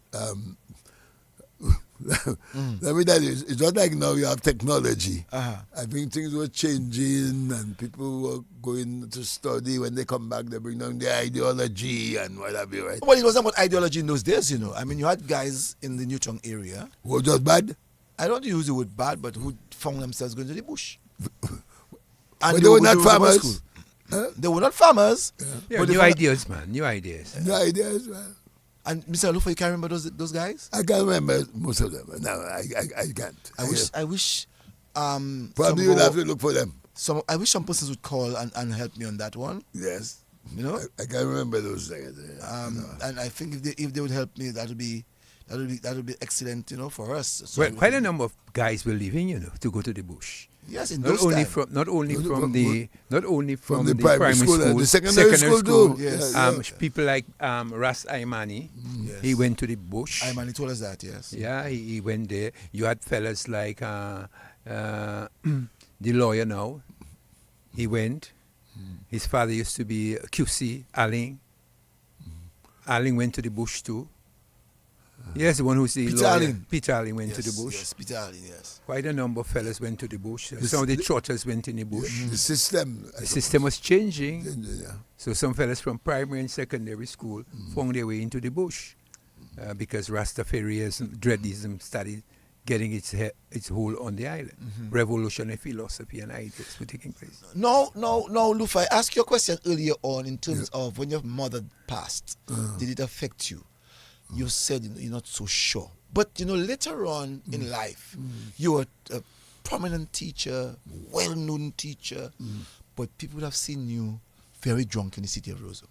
Let me tell you, it's not like now you have technology. I think things were changing and people were going to study. When they come back, they bring down the ideology and what have you, right? Well, it wasn't about ideology in those days, you know. I mean, you had guys in the Newtown area who were just bad. I don't use the word bad, but who found themselves going to the bush. And they were not farmers. They were not farmers. But new ideas, man. New ideas. New ideas, man. And Mr. Alufa, you can't remember those guys? I can't remember most of them. No, I can't. I wish. Probably you'll have to look for them. I wish some persons would call and help me on that one. Yes. You know. I can't remember those things. And I think if they would help me, that would be excellent, you know, for us. So well, quite a number of guys were leaving, you know, to go to the bush. Yes, in not those only time. from the primary school, the secondary school too. Yes. People like Ras Aimani, he went to the bush. Aimani told us that, yes. Yeah, he went there. You had fellas like the lawyer now. He went. His father used to be QC, Alling. Alling went to the bush too. Yes, the one who's the Peter lawyer. Allen. Peter Allen went to the bush. Yes, Peter Allen, yes. Quite a number of fellas went to the bush. Some of the trotters went in the bush. The system. The system was changing. Yeah. So some fellas from primary and secondary school found their way into the bush because Rastafarianism, Dreadism started getting its hold on the island. Revolutionary philosophy and ideas were taking place. No, Lufa, I asked you a question earlier on in terms of when your mother passed, did it affect you? You said you're not so sure. But, you know, later on in life, you were prominent teacher, well-known teacher, but people would have seen you very drunk in the city of Roso.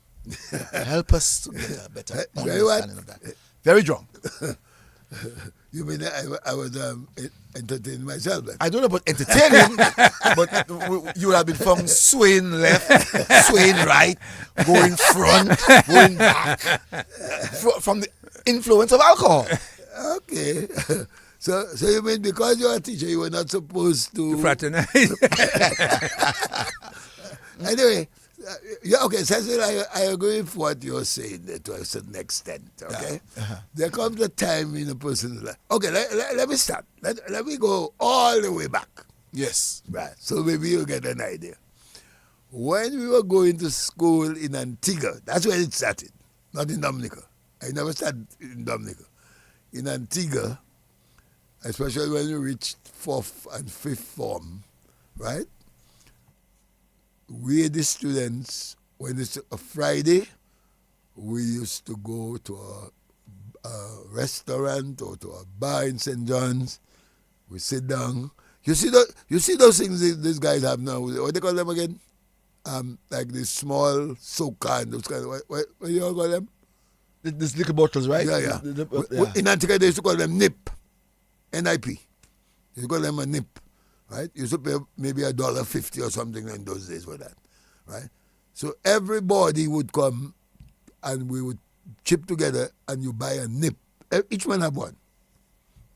Help us to get a better understanding of that. Very drunk. You mean I was entertaining myself? Then? I don't know about entertaining, but you would have been found swaying left, swaying right, going front, going back, from the influence of alcohol. Okay. So you mean because you're a teacher, you were not supposed to fraternize? Anyway, yeah, okay, Cecil, I agree with what you're saying to a certain extent, okay? There comes a time in a person's life. Okay, let me start. Let me go all the way back. Yes. Right, so maybe you'll get an idea. When we were going to school in Antiga, that's where it started, not in Dominica. I never started in Dominica. In Antiga, especially when we reached 4th and 5th form, right? We, the students, when it's a Friday, we used to go to a restaurant or to a bar in St. John's. We sit down. You see those things these guys have now. What they call them again? Like the small soca and those kind of what do you all call them? These liquor bottles, right? Yeah. In Antiga, they used to call them NIP, N-I-P. You call them a NIP. Right? You used to pay maybe $1.50 or something in those days for that. Right? So everybody would come and we would chip together and you buy a nip. Each one have one.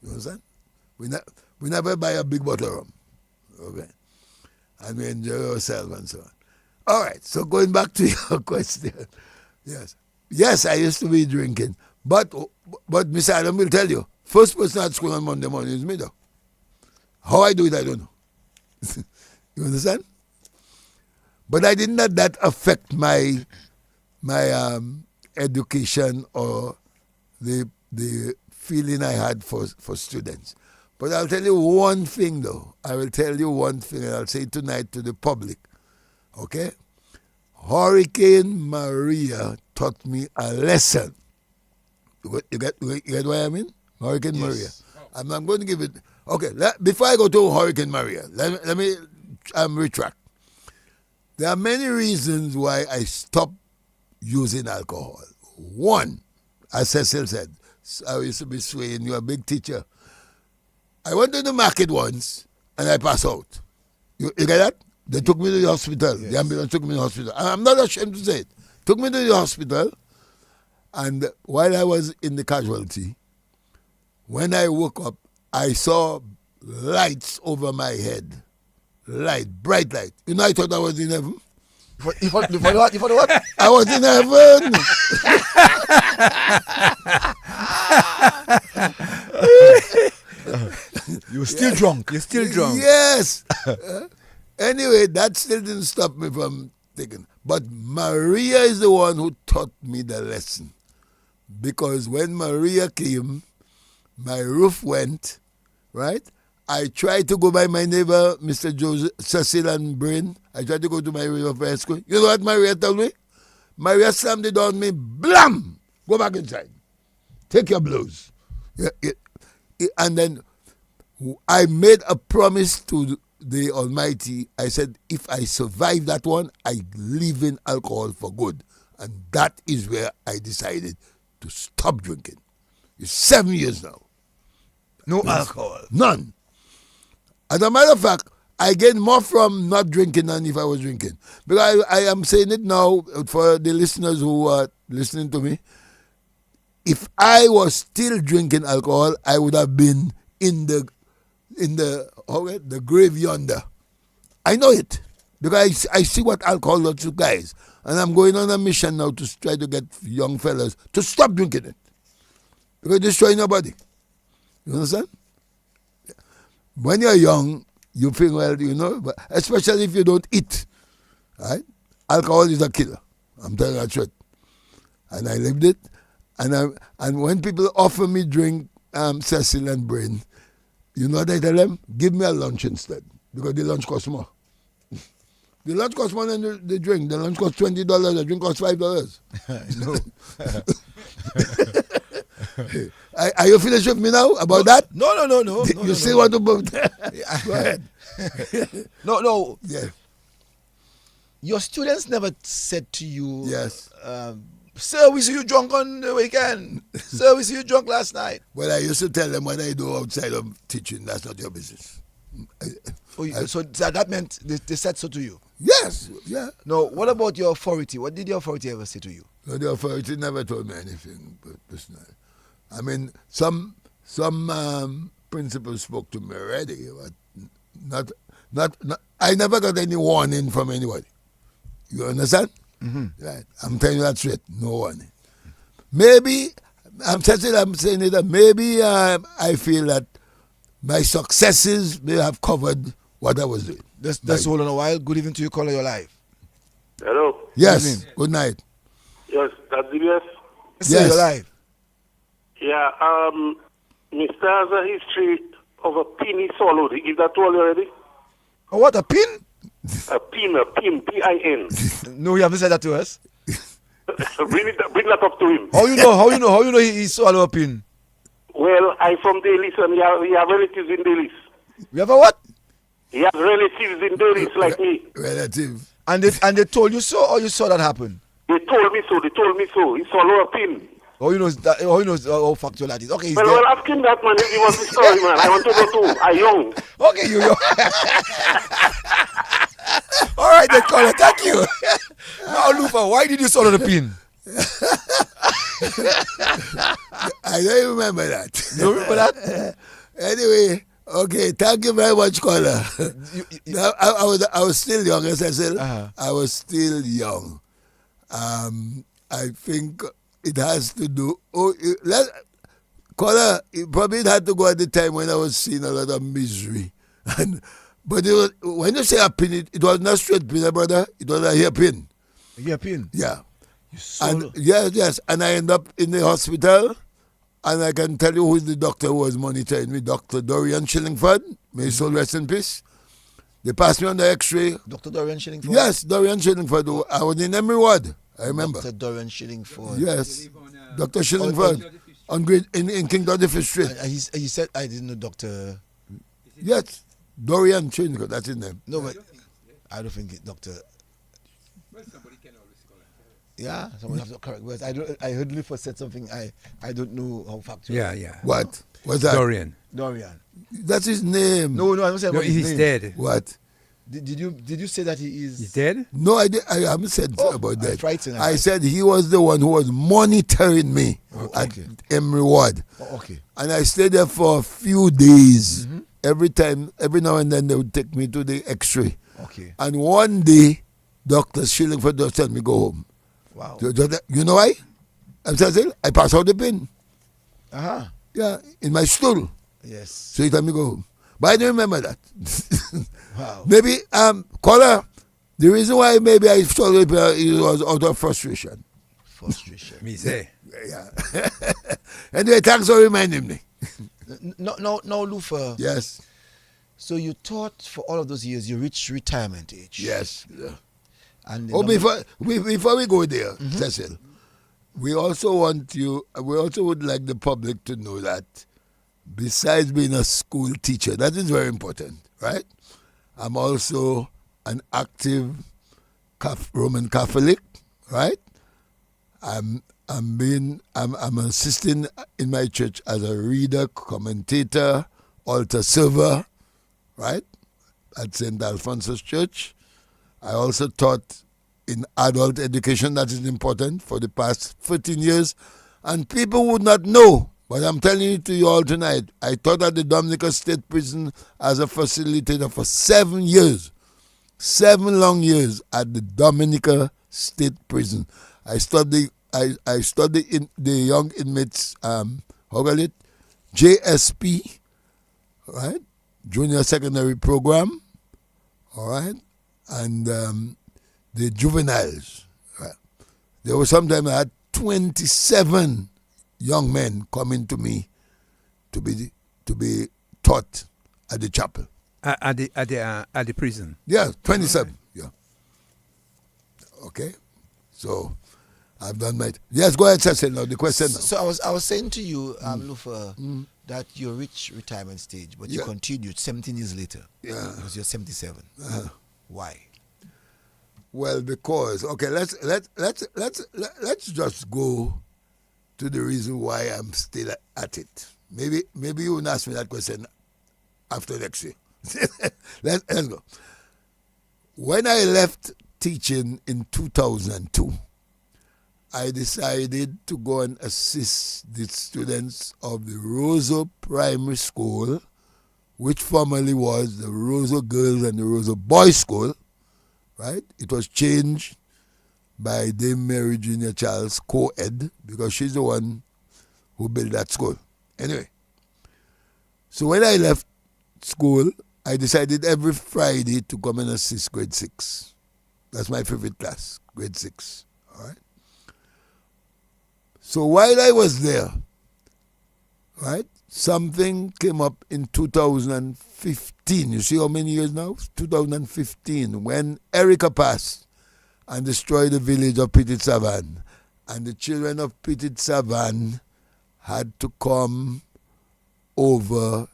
You understand? We never buy a big bottle of rum. Okay? And we enjoy ourselves and so on. All right, so going back to your question. Yes, I used to be drinking. But Mr. Adam will tell you, first person at school on Monday morning is me though. How I do it, I don't know. You understand? But I didn't let that affect my education or the feeling I had for students. But I'll tell you one thing, though. I will tell you one thing, and I'll say it tonight to the public. Okay? Hurricane Maria taught me a lesson. You get what I mean? Hurricane Maria. I'm going to give it. Okay, before I go to Hurricane Maria, let me retract. There are many reasons why I stopped using alcohol. One, as Cecil said, I used to be swaying, you're a big teacher. I went to the market once and I passed out. You get that? They took me to the hospital. Yes. The ambulance took me to the hospital. I'm not ashamed to say it. Took me to the hospital, and while I was in the casualty, when I woke up, I saw lights over my head. Bright light. You know, I thought I was in heaven. You thought what? I was in heaven. You were still drunk. You're still drunk. Yes. Anyway, that still didn't stop me from taking. But Maria is the one who taught me the lesson. Because when Maria came, my roof went, right? I tried to go by my neighbor, Mr. Cecil and Brain. I tried to go to my river for school. You know what Maria told me? Maria slammed the door on me. Blam! Go back inside. Take your blows. And then I made a promise to the Almighty. I said, if I survive that one, I leave in alcohol for good. And that is where I decided to stop drinking. It's 7 years now. No alcohol. None. As a matter of fact, I get more from not drinking than if I was drinking. Because I am saying it now for the listeners who are listening to me. If I was still drinking alcohol, I would have been in the grave yonder. I know it. Because I see what alcohol does to guys. And I'm going on a mission now to try to get young fellas to stop drinking it. Because it's destroying your body. You understand? When you're young, you think, well, you know, but especially if you don't eat, right? Alcohol is a killer. I'm telling you the truth. And I lived it. And when people offer me drink, Cecil and Brain, you know what I tell them? Give me a lunch instead. Because the lunch costs more. The lunch costs more than the drink. The lunch costs $20. The drink costs $5. I know. Are you finished with me now about that? No. You still want to move? Go ahead. No. Yeah. Your students never said to you, Yes. Sir, we see you drunk on the weekend. Sir, we see you drunk last night. Well, I used to tell them what I do outside of teaching, that's not your business. So that meant they said so to you? Yes, yeah. No, what about your authority? What did your authority ever say to you? No, the authority never told me anything personal. I mean, some principals spoke to me already, but not. I never got any warning from anybody. You understand? Mm-hmm. Right. I'm telling you that straight. No warning. Maybe I'm saying it. That maybe I feel that my successes may have covered what I was doing. Let's hold on a while. Good evening to you, caller. You're live. Hello? Yes. Good night. Yes, that's DBS? Sir, you're live. Yeah, Mr. has a history of a pin he swallowed. He give that to all you already? Oh, what, a pin? A pin, P-I-N. No, you haven't said that to us. bring that up to him. How you know he swallowed a pin? Well, I'm from Dalis and he have relatives in Dalis. You have a what? He has relatives in Dalis like me. Relative. And they told you so, or you saw that happen? They told me so. He swallowed a pin. How you knows how factual that is? Okay, he's there. Well, ask him that, man. He was the story, man. I want to know too. I young. Okay, you. All right, then, caller. Thank you. Now, Lufa, why did you swallow the pin? I don't remember that. You remember that? Anyway, okay. Thank you very much, caller. Now, I was still young, as I said. I was still young. I think it has to do. Caller, probably it had to go at the time when I was seeing a lot of misery. But when you say a pin, it was not straight pin, brother. It was a hairpin. A hairpin? Yeah. Yes. And I end up in the hospital, and I can tell you who is the doctor who was monitoring me, Dr. Dorian Shillingford. May his soul rest in peace. They passed me on the X-ray. Dr. Dorian Shillingford? Yes, Dorian Shillingford. I was in Emory Ward. I remember. Dr. Dorian Shillingford. Yes. Dr. Shillingford. In King Dodiford Street. He said, I didn't know Dr. Yes. Dorian Shillingford, that's his name. No, but I don't think it's Dr. Yeah, someone has to correct words. I heard Lifford said something. I don't know how factual. Yeah. What? What's that? Dorian. That's his name. No, I'm saying about his he's name. dead. What? Did you say that he is? He's dead? No, I haven't said about that. Frightened. I said he was the one who was monitoring me at Emory Ward. Oh, okay. And I stayed there for a few days. Mm-hmm. Every now and then they would take me to the X-ray. Okay. And one day, Dr. Shillingford just told me go home. Wow. You know why? Cecil, I passed out the pin. Uh-huh. Yeah, in my stool. Yes. So he told me go home. But I don't remember that. Wow. Maybe, caller, the reason why maybe I swallowed it was out of frustration. Me say. Yeah. Anyway, thanks for reminding me. No, Lufa. Yes. So you taught for all of those years, you reached retirement age. Yes. Yeah. And before we go there, Cecil, we also would like the public to know that besides being a school teacher, that is very important, right? I'm also an active Roman Catholic, right? I'm assisting in my church as a reader, commentator, altar server, right? At St. Alphonsus Church. I also taught in adult education, that is important, for the past 13 years. And people would not know, but I'm telling it to you all tonight. I taught at the Dominica State Prison as a facilitator for 7 years. 7 long years at the Dominica State Prison. I studied in the young inmates, JSP, right? Junior Secondary Program, all right? And the juveniles. Right? There was sometimes I had 27 young men coming to me to be taught at the chapel. At the prison. Yeah, 27. Yeah. Okay. So, I've done my... Yes, go ahead, Cecil, now, the question now. So I was saying to you, Lufa, that you reached retirement stage, but you continued 17 years later. Yeah. Because you're 77. Why? Well, because... Okay, let's just go to the reason why I'm still at it. Maybe you won't ask me that question after next year. Let's go. When I left teaching in 2002, I decided to go and assist the students of the Roso Primary School, which formerly was the Roso Girls and the Roso Boys School, right? It was changed by Dame Mary Junior Charles co-ed because she's the one who built that school. Anyway, so when I left school, I decided every Friday to come and assist grade 6. That's my favorite class, grade 6. All right. So while I was there, right, something came up in 2015. You see how many years now? 2015, when Erica passed and destroyed the village of Petit Savan. And the children of Petit Savan had to come over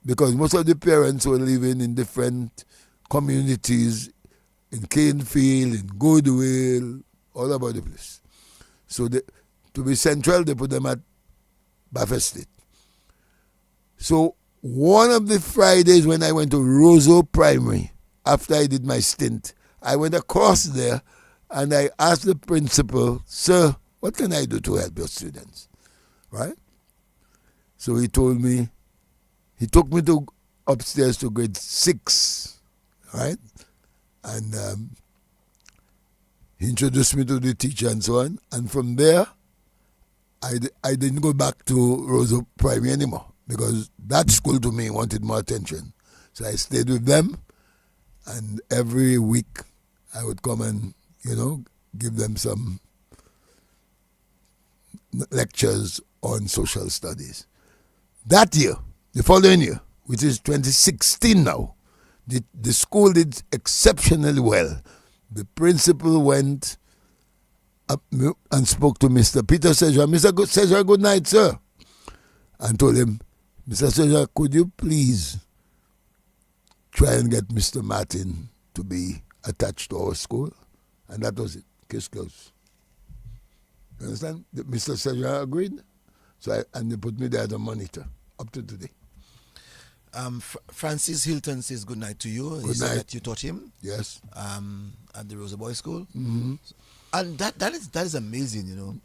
because most of the parents were living in different communities, in Canefield, in Goodwill, all about the place. So to be central, they put them at Buffett State. So one of the Fridays when I went to Roso Primary, after I did my stint, I went across there and I asked the principal, "Sir, what can I do to help your students?" Right? So he told me, he took me to upstairs to grade 6, right? And he introduced me to the teacher and so on. And from there, I didn't go back to Roso Primary anymore because that school to me wanted more attention. So I stayed with them, and every week I would come and, give them some lectures on social studies. That year, the following year, which is 2016 now, the school did exceptionally well. The principal went up and spoke to Mr. Peter Seja. "Mr. Seja, good night, sir." And told him, "Mr. Seja, could you please try and get Mr. Martin to be attached to our school?" And that was it. Case closed. You understand? Mr. Seja agreed. So and they put me there as a monitor up to today. Francis Hilton says good night to you. He said that you taught him. Yes. At the Rosa Boys School. Mm-hmm. And that is amazing,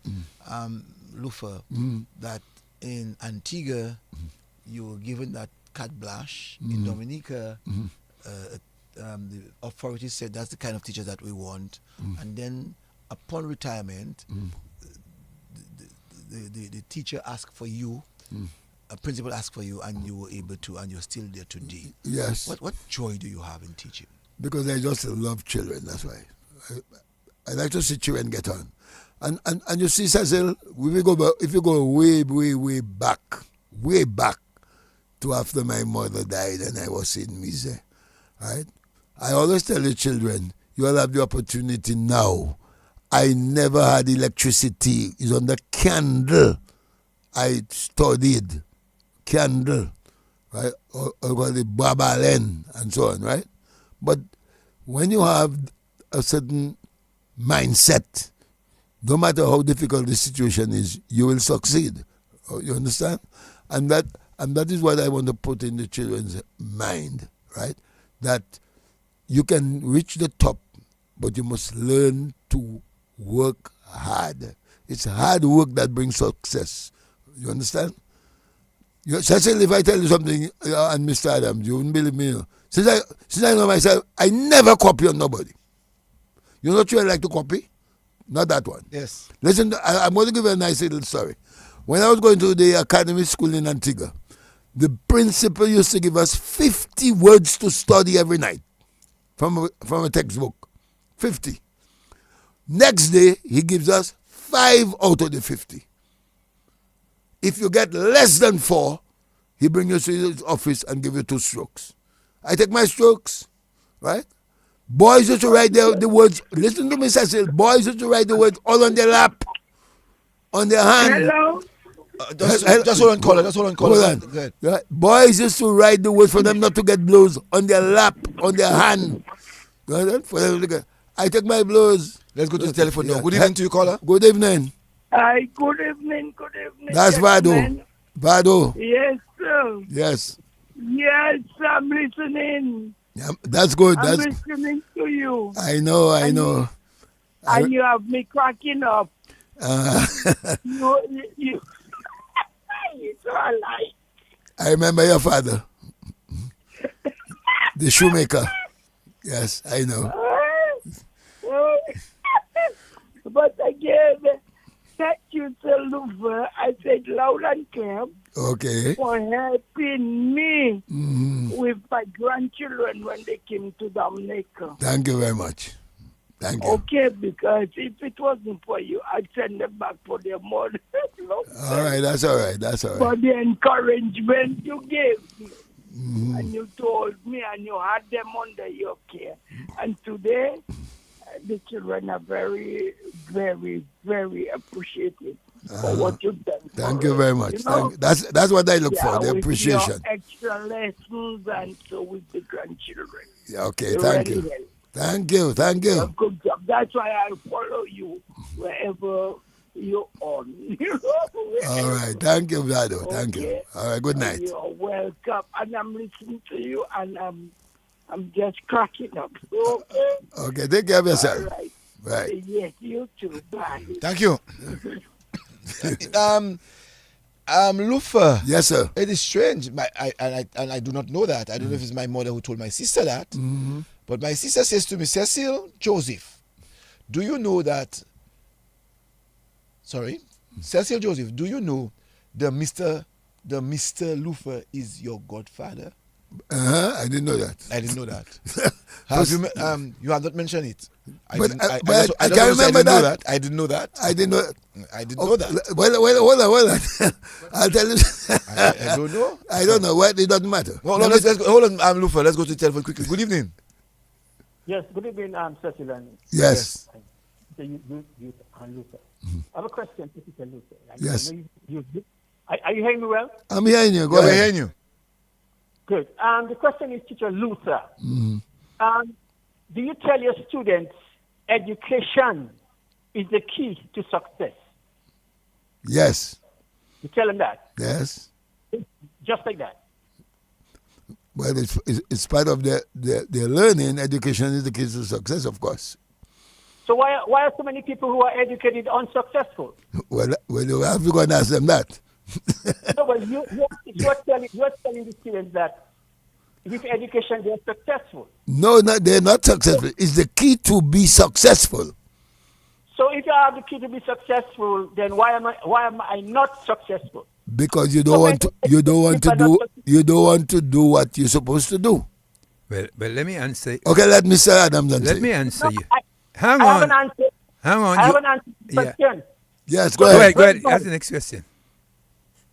Lufa, that in Antiga you were given that carte blanche. In Dominica, the authorities said that's the kind of teacher that we want. And then upon retirement, the teacher asked for you, a principal asked for you, and you were able to, and you're still there today. Yes. What joy do you have in teaching? Because I just love children, that's why. I like to see children get on. And you see, Cecil, if you go way back to after my mother died and I was in Mise, right? I always tell the children, you all have the opportunity now. I never had electricity. It's on the candle. I studied candle, right? Or the babalen and so on, right? But when you have a certain mindset, no matter how difficult the situation is, you will succeed. You understand? And that is what I want to put in the children's mind, right? That you can reach the top, but you must learn to work hard. It's hard work that brings success. You understand? Cecil, if I tell you something, and Mr. Adams, you wouldn't believe me. Since I know myself, I never copy on nobody. You know what I like to copy? Not that one. Yes. Listen, I'm going to give you a nice little story. When I was going to the academy school in Antiga, the principal used to give us 50 words to study every night from a textbook. 50. Next day, he gives us 5 out of the 50. If you get less than 4, he brings you to his office and give you 2 strokes. I take my strokes, right? Boys used to write the words. Listen to me, Cecil. Boys used to write the words all on their lap, on their hand. Hello? Just hold on, caller. Just hold on, caller. Hold on. Go ahead. Right. Boys used to write the words for them not to get blows on their lap, on their hand. For them to get. I take my blows. Let's go to the telephone now. Good evening to you, caller. Good evening. Hi, good evening, good evening. That's Vado. gentlemen. Vado. Yes, sir. Yes. Yes, I'm listening. Yeah, that's good. I'm That's. listening to you. I know. I know. And you have me cracking up. You it's all right. I remember your father, the shoemaker. Yes, I know. But again, thank you, Sir Lufa. I said loud and clear Okay. for helping me with my grandchildren when they came to Dominica. Thank you very much. Thank you. Okay, because if it wasn't for you, I'd send them back for their mother. All right, that's all right. That's all For right. the encouragement you gave me. And you told me and you had them under your care. And today, the children are very, very, very appreciative for what you've done. Thank for you us. very much. You know? That's what I look for, the with appreciation. Your extra lessons and so with the grandchildren. Yeah, okay, You thank really you. help. Thank you. Thank A you. good job. That's why I follow you wherever you're on. All right. Thank you, Vado. Thank you. Okay. All right, good night. You're welcome. And I'm listening to you and I'm just cracking up. Okay. Okay, take care of yourself. All right. Right. Yes, you too. Bye. Thank you. Lufa. Yes, sir. It is strange. I do not know that. I don't know if it's my mother who told my sister that. Mm-hmm. But my sister says to me, Cecil Joseph, do you know that? Sorry, Cecil Joseph, do you know the Mr. Lufa is your godfather? I didn't know that. I didn't know that. Have you, you have not mentioned it. I But didn't- I just- can't just remember didn't know that. I didn't know that. I didn't know. I didn't know that. Well, hold on. I'll tell you. I don't know. I don't know. Well, it doesn't matter. Hold on, let's go, hold on, Lufa. Let's go to the telephone quickly. Good evening. Yes, good evening, Cecil and Yes. you and Luther. I have a question to Mr. Luther. Yes. Are you hearing me well? I'm hearing you. Go Yeah, we're ahead. hearing you. Good. The question is, Teacher Luther. Do you tell your students education is the key to success? Yes. You tell them that? Yes. Just like that? Well, it's part of their learning. Education is the key to success, of course. So why are so many people who are educated unsuccessful? Well, you have to go and ask them that. No, well, you're telling the students that with education they're successful. No, they're not successful. It's the key to be successful. So if you have the key to be successful, then why am I not successful? Because you don't want to do what you're supposed to do. Well, let me answer. Okay, let Mr. Adams answer. Let me answer you. I have an answer. Hang on. I have an answer to the question. Yes, Go go ahead. ahead. That's the next question.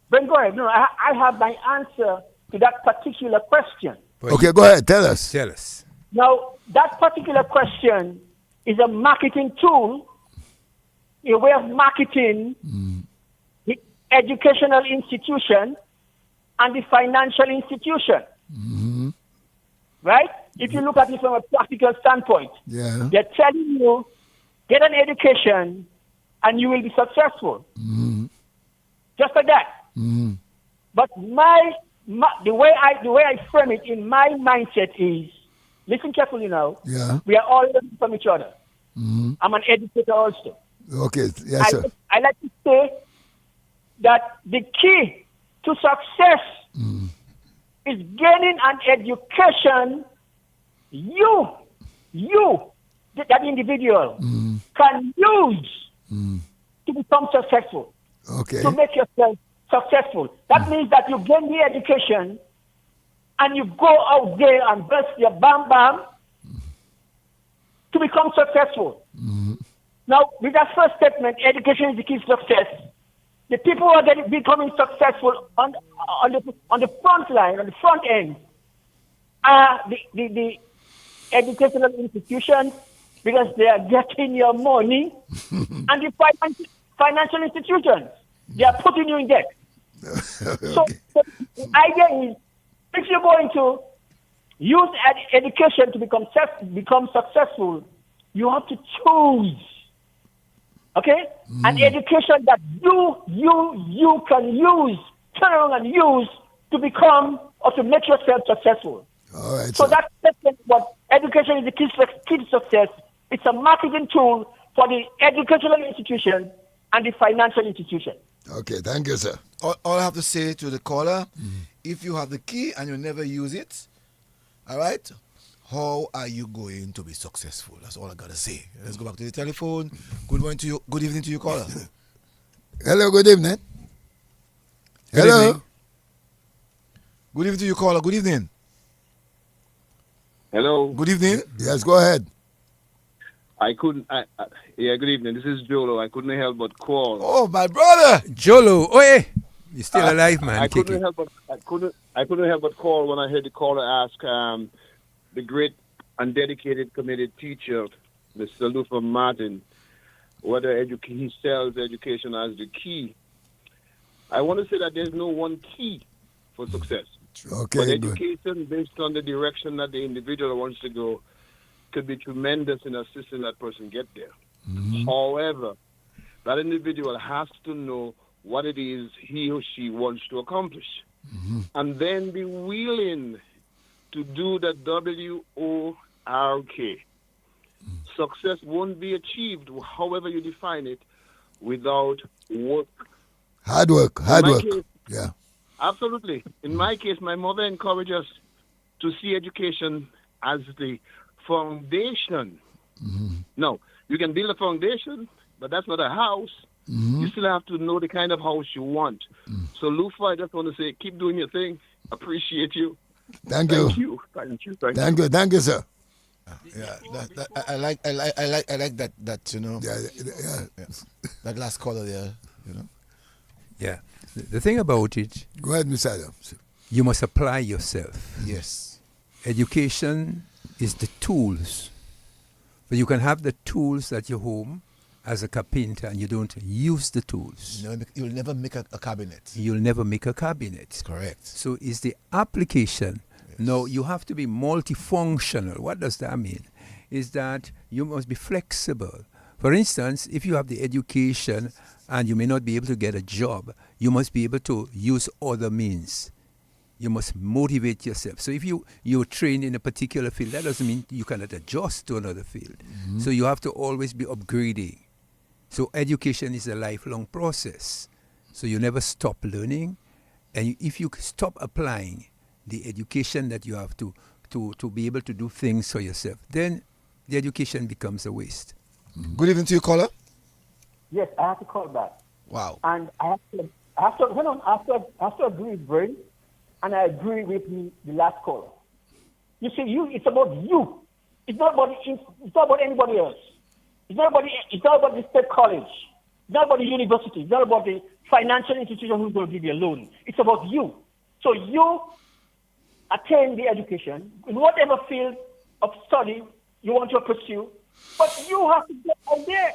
Ben, go ahead. No, I have my answer to that particular question. Okay, go ahead. Tell us. Tell us. Now, that particular question is a marketing tool, a way of marketing the educational institution and the financial institution. Right? If you look at it from a practical standpoint, Yeah. they're telling you, get an education and you will be successful. Just like that. But the way I frame it in my mindset is, listen carefully now. Yeah. We are all learning from each other. I'm an educator also. Okay. Yes, sir. I like to say that the key to success is gaining an education that individual can use to become successful, Okay. to make yourself successful. That means that you gain the education and you go out there and burst your bam to become successful. Now, with that first statement, education is the key to success. The people who are becoming successful on the front line, on the front end, are the educational institutions because they are getting your money, and the financial institutions, they are putting you in debt. So the idea is, if you're going to use education to become successful, you have to choose, okay, an education that you can use, turn around and use to become or to make yourself successful. All right. So that's what education is the key to success. It's a marketing tool for the educational institution and the financial institution. Okay, thank you, sir. All I have to say to the caller, if you have the key and you never use it, all right, how are you going to be successful? That's all I got to say. Let's go back to the telephone. Good morning to you. Good evening to you, caller. Hello, good evening. Good Hello. evening. Good evening to you, caller. Good evening. Hello. Good evening. Yes, go ahead. Yeah, good evening. This is Jolo. I couldn't help but call. Oh, my brother. Jolo, oh yeah, you're still alive, man. I couldn't help but call when I heard the caller ask the great and dedicated, committed teacher, Mr. Luther Martin, whether he sells education as the key. I want to say that there's no one key for success. Okay, But good. education, based on the direction that the individual wants to go, could be tremendous in assisting that person get there. However, that individual has to know what it is he or she wants to accomplish. And then be willing to do the WORK. Success won't be achieved, however you define it, without work. Hard work. Case, Yeah. absolutely. In my case, my mother encouraged us to see education as the foundation. No, you can build a foundation, but that's not a house. You still have to know the kind of house you want. So, Lufa, I just want to say, keep doing your thing. Appreciate you. Thank you. Thank you. Thank you, sir. Yeah, I like that, you know. Yeah. That last caller there, you know. Yeah. The thing about it, Go ahead, Mr. Adams. you must apply yourself. Yes. Education is the tools. But you can have the tools at your home as a carpenter and you don't use the tools. You'll never make a cabinet. You'll never make a cabinet. Correct. So it's the application. Yes. Now, you have to be multifunctional. What does that mean? Is that you must be flexible. For instance, if you have the education and you may not be able to get a job, you must be able to use other means. You must motivate yourself. So if you're trained in a particular field, that doesn't mean you cannot adjust to another field. So you have to always be upgrading. So education is a lifelong process. So you never stop learning. And if you stop applying the education that you have to be able to do things for yourself, then the education becomes a waste. Good evening to you, caller. Yes, I have to call back. Wow. And I have to agree with Brain, and I agree with the last caller. You see, it's about you. It's not about anybody else. It's not about the state college. It's not about the university. It's not about the financial institution who's going to give you a loan. It's about you. So you attain the education in whatever field of study you want to pursue, but you have to get out there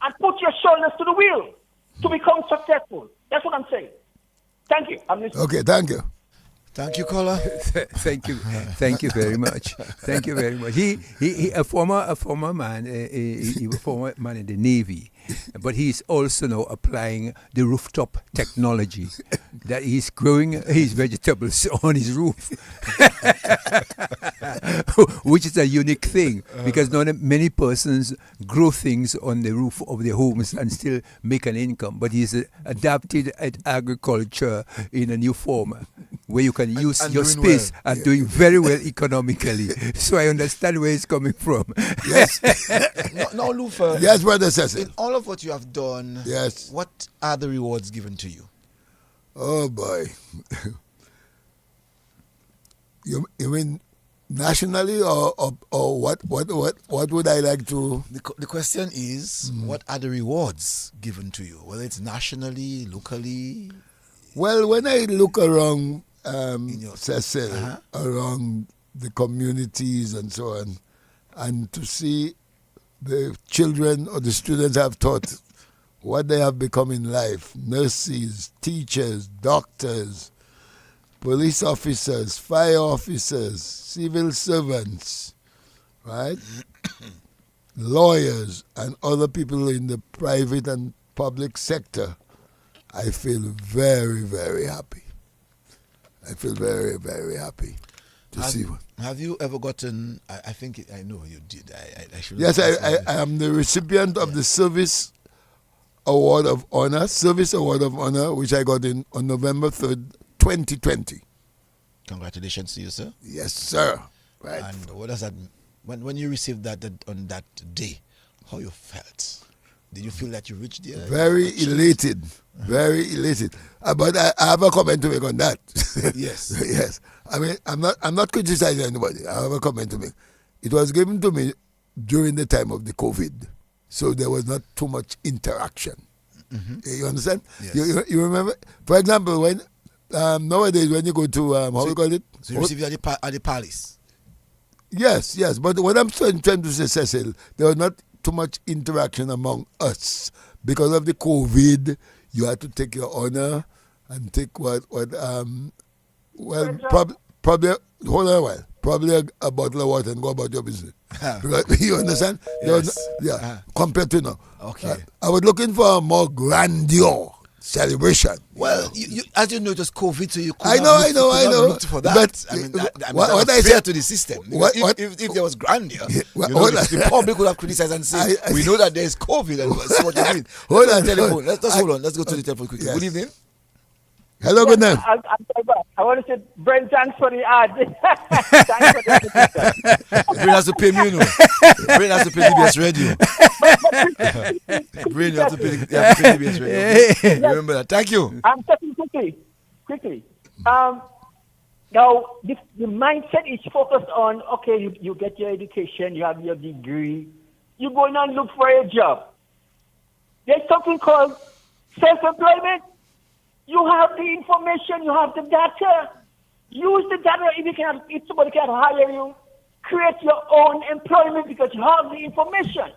and put your shoulders to the wheel to become successful. That's what I'm saying. Thank you. I'm listening. Okay, thank you. Thank you, caller. Thank you. Thank you very much. Thank you very much. He a former man in the Navy, but he's also now applying the rooftop technology that he's growing his vegetables on his roof, which is a unique thing because not many persons grow things on the roof of their homes and still make an income. But he's adapted at agriculture in a new form where you can use your space and doing very well economically. So I understand where he's coming from. Yes. No, Lufa. Yes, Brother Cecil. In all of what you have done, Yes. what are the rewards given to you? Oh boy. You mean nationally or what would I like to? The question is, what are the rewards given to you? Whether it's nationally, locally. Well, when I look around In your- Cecil, around the communities and so on, and to see the children or the students have taught what they have become in life: nurses, teachers, doctors, police officers, fire officers, civil servants, right? Lawyers and other people in the private and public sector. I feel very, very happy. I feel very, very happy to see one. Have you ever gotten? I think I know you did. I should. Yes, I am the recipient of the Service Award of Honor, which I got on November 3rd, 2020. Congratulations to you, sir. Yes, sir. Right. And what does that? When you received that on that day, how you felt? Did you feel that you reached there? Very elated. Very elated. But I have a comment to make on that. Yes. Yes. I mean, I'm not criticizing anybody. I have a comment to make. It was given to me during the time of the COVID, so there was not too much interaction. Mm-hmm. You understand? Yes. You remember? For example, when nowadays when you go to how you call it? So you received it at the palace. Yes. But what I'm trying to say, Cecil, there was not too much interaction among us because of the COVID. You had to take your honor and take probably hold on a while, probably a bottle of water and go about your business. Because, you understand? Yes. Compared to now. Okay. I was looking for a more grandeur celebration. Well, you as you know, it was COVID, so you could I know. looked for that. But I mean, what I fair said to the system. What- If there was grandeur, what- the public would have criticized and said, we know that there is COVID, and see what you mean. Hold on. Let's hold on. Let's go to the telephone quickly. Yes. Good evening. Hello, good night. I want to say, Brent, thanks for the ad. Thanks for the Brain has to pay me, you know. Brain has to pay DBS Radio. Brain, you have to pay DBS Radio. Remember that. Thank you. I'm talking quickly. Now, the mindset is focused on, okay, you get your education, you have your degree, you go in and look for a job. There's something called self-employment. You have the information, you have the data. Use the data if somebody can hire you. Create your own employment because you have the information.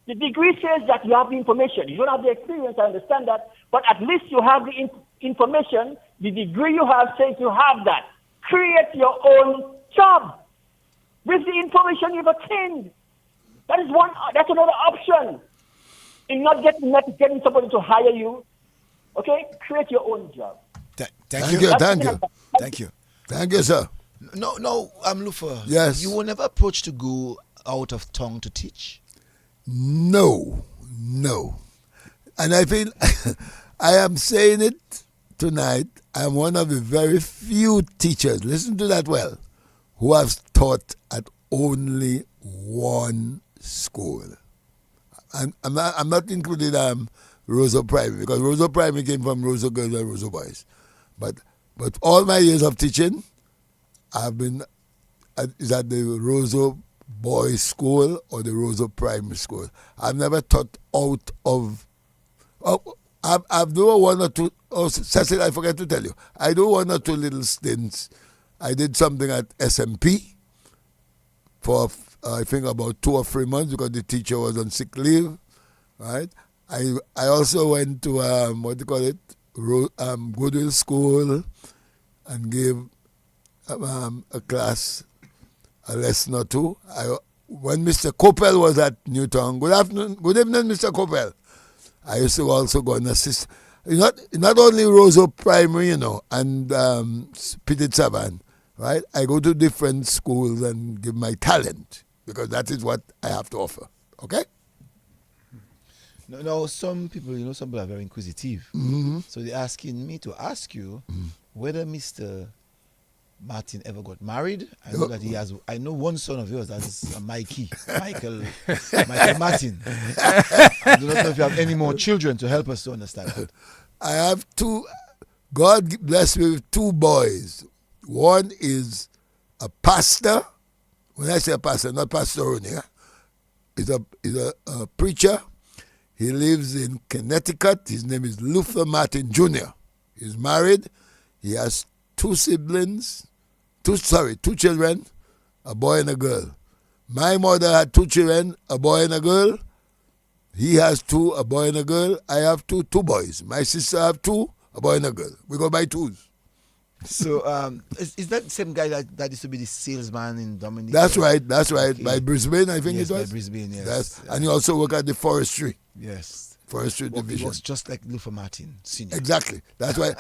The degree says that you have the information. You don't have the experience, I understand that. But at least you have the information. The degree you have says you have that. Create your own job with the information you've attained. That's another option. In not getting somebody to hire you. Okay? Create your own job. Thank you. Thank you, sir. No, Lufa. Yes. You were never approached to go out of town to teach? No. And I feel I am saying it tonight. I am one of the very few teachers, listen to that well, who have taught at only one school. And I'm not including Roso Primary, because Roso Primary came from Roso Girls and Roso Boys. But all my years of teaching, I've been at the Roso Boys School or the Roso Primary School. I've never taught out of. I've done one or two. Oh, Cecil, I forgot to tell you. I do one or two little stints. I did something at SMP for I think about 2 or 3 months because the teacher was on sick leave, right? I also went to Goodwill School and gave a class, a lesson or two. When Mr. Coppell was at Newtown, good evening, Mr. Coppell. I used to also go and assist. Not only Roso Primary, and Petit Savan, right? I go to different schools and give my talent because that is what I have to offer. Okay? No, some people, some people are very inquisitive. Mm-hmm. So they're asking me to ask you whether Mr. Martin ever got married. I know that he has. I know one son of yours, that's Michael Martin. I do not know if you have any more children to help us to understand that. I have 2. God bless me with 2 boys. One is a pastor. When I say a pastor, not Pastor Rooney. He's a preacher. He lives in Connecticut. His name is Luther Martin Jr. He's married. He has 2 siblings, two children, a boy and a girl. My mother had 2 children, a boy and a girl. He has 2, a boy and a girl. I have 2 boys. My sister have 2, a boy and a girl. We go by 2s. So, is that the same guy that used to be the salesman in Dominica? That's right. Okay. By Brisbane, I think Yes, it was. by Brisbane, yes. And you also work at the forestry. Yes. Forestry Well, division. he was just like Luther Martin, Senior. Exactly. That's why.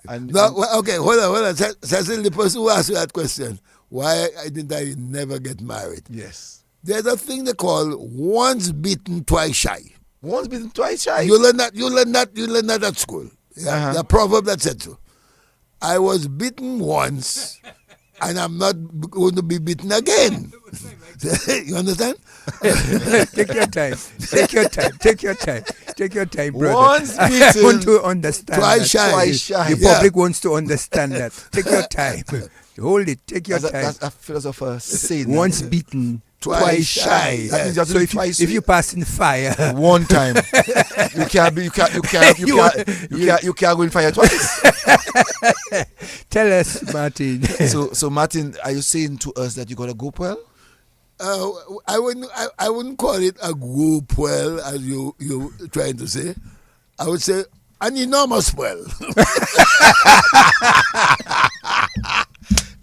And, Okay, hold on. Cecil, the person who asked you that question, why didn't I never get married? yes. There's a thing they call once bitten, twice shy. Once bitten, twice shy. You learn that at school. Yeah? The proverb that said so. I was bitten once, and I'm not going to be bitten again. You understand? Take your time, brother. Once I bitten, want to understand twice that. shy. Twice shy. The public wants to understand that. Take your time. Hold it. Take your time. That's a philosopher saying. Once beaten, twice shy. That means you have to So be if twice you pass in fire, one time, you can't go in fire twice. tell us, Martin. So Martin, are you saying to us that you got a go well? I wouldn't call it a group well, as you trying to say. I would say an enormous well.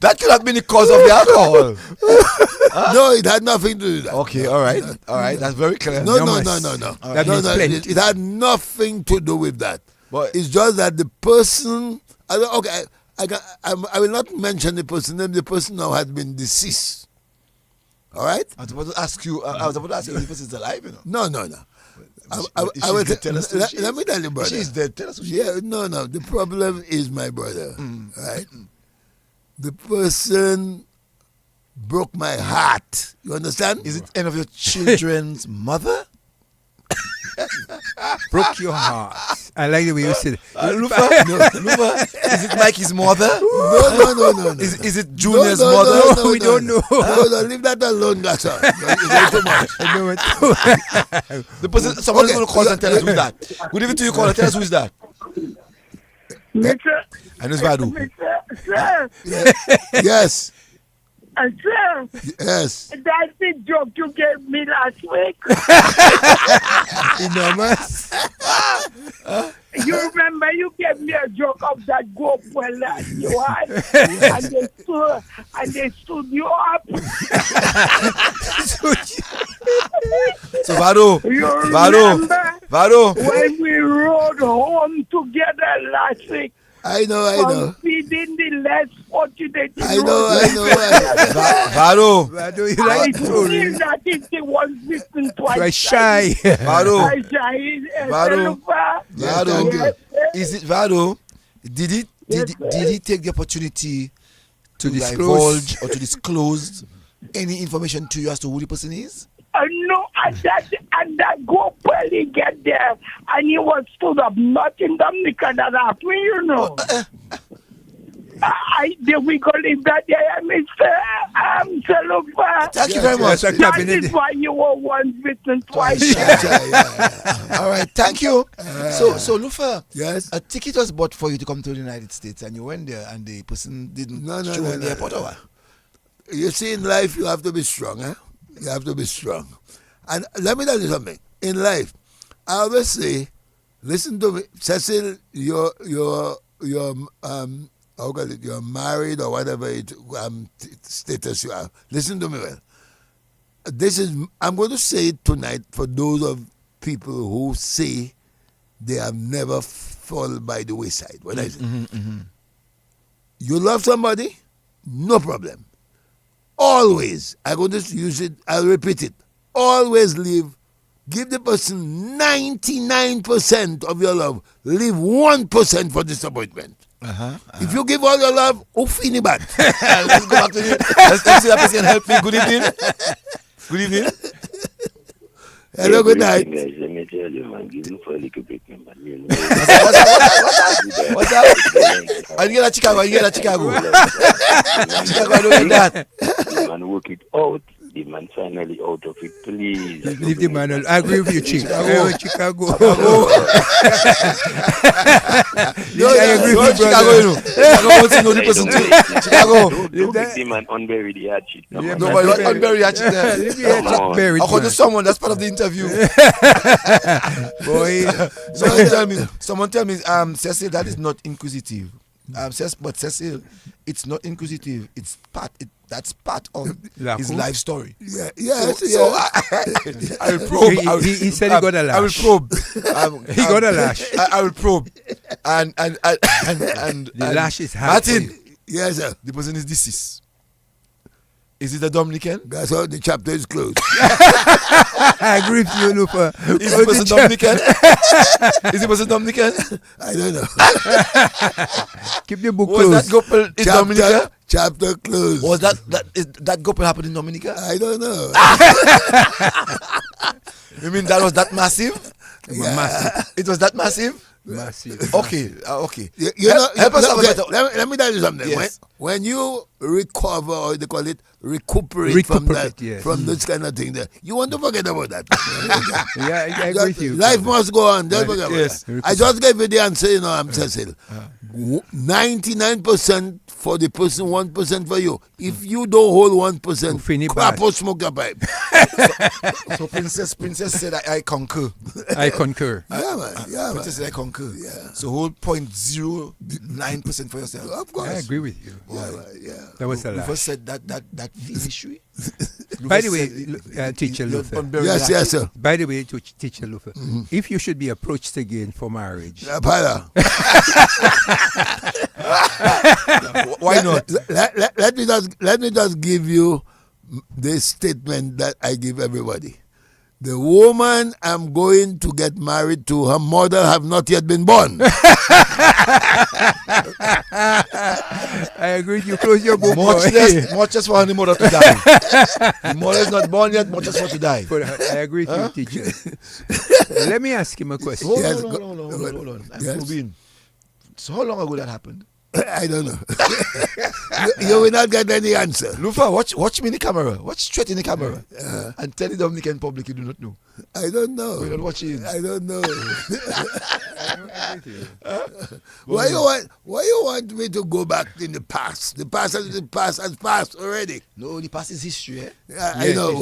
That could have been the cause of the alcohol. No, it had nothing to do with that. Okay, all right, that's very clear. No. That means plenty. It had nothing to do with that. But It's just that the person. I will not mention the person name. The person now has been deceased. All right. I was about to ask you if the person is alive. You know. No. Let Let me tell you, brother. She's dead. Tell us who she is. Yeah, no. The problem is my brother, right? The person broke my heart. You understand? Is it any of your children's mother? Broke your heart. I like the way you said it. Lufa, is it Mikey's mother? No. Is it Junior's No, mother? no, we don't know. No, leave that alone, Gasa. You're too much. The person, someone's going to call and tell us who's that. We'll leave it to you, call and tell us who's that. Mr. And who's Vadu? Sir, Yes. sir, Yes. that's the joke you gave me last week. Enormous. You remember you gave me a joke of that goat well that you had, and they stood you up. So Vadu, You remember Vadu. when we rode home together last week? I know. From feeding the less fortunate. I know. Vadu, Vadu, you I like feel story. that it's the one written twice. Twice shy. Vadu, Twice shy. Vadu. Vadu. Yes, Is it Vadu? Did he take the opportunity to disclose. divulge or to disclose any information to you as to who the person is? No, and that go barely get there, and he was stood up, not in Dominica that happened, you know. We go leave that there, Mr. Salufa. Thank you very much. That is why you were once bitten twice. All right, thank you. So Lufa, Yes. a ticket was bought for you to come to the United States, and you went there, and the person didn't show in the airport, or what? You see, in life, you have to be strong, eh? You have to be strong. And let me tell you something. In life, I always say, listen to me, Cecil, you're how call it, you're married or whatever status you have. Listen to me well. I'm going to say it tonight for those of people who say they have never fallen by the wayside. What I say? You love somebody, no problem. Always, I'm going to use it, I'll repeat it. Always give the person 99% of your love. Leave 1% for disappointment. If you give all your love, fini bad. Let's go back to you. Let's see that person help me. Good evening. Good evening. Hello, good night. Let me tell you, man, give you for a little bit, man. What's up? I get a Chicago. Chicago, I don't get that. Man, work it out. the man finally out of it, please. Leave the man alone. I agree with you, Chicago. Chicago. I agree with you, Chicago. Chicago wants to know the person too. Chicago. Don't make the man unbury the hatchet. No, but you unbury hatchet there. According to someone, that's part of the interview. Boy. Someone tell me, Cecil, that is not inquisitive. But Cecil, it's not inquisitive. That's part of his life story. Yeah. I will probe. He said he got a lash. I will probe. He got a lash. I will probe. And the lash is hard. Martin. Yes, sir. The person is deceased. Is it a Dominican? That's how the chapter is closed. I agree with you, Lupa. Is the person Dominican? Is the person Dominican? I don't know. Keep the book Was closed. that couple in Dominica? Chapter closed. Was that couple happened in Dominica? I don't know. You mean that was that massive? Massive. It was that massive? Massive. Okay. Help us let me tell you something. Yes. When you recover, or they call it recuperate from that, yes. from this kind of thing, there, you want to forget about that. Yeah, I agree with you. Life must go on. Don't forget about that. I just gave you the answer, I'm Cecil. 99% for the person, 1% for you. If you don't hold 1%, crap or smoke your pipe. So Princess said I concur. I concur. Yeah, man. Princess said I concur. Yeah. So hold 0.09% for yourself. Of course. I agree with you. Yeah. That was a You lash. first said that history. By the way, Teacher Luther. Yes, sir. By the way, Teacher Luther, if you should be approached again for marriage, why not? Let me just give you this statement that I give everybody. The woman I'm going to get married to, her mother have not yet been born. I agree. You close your book. Much less for the mother to die. The mother is not born yet, much less for to die. But I agree with you, teacher. Let me ask him a question. Hold on. I'm probing. So how long ago that happened? I don't know. you will not get any answer. Lufa, watch me in the camera. Watch straight in the camera. And tell the Dominican public you do not know. I don't know. We're not watching. I don't know. Why you want me to go back in the past? The past has passed already. No, the past is history. I know.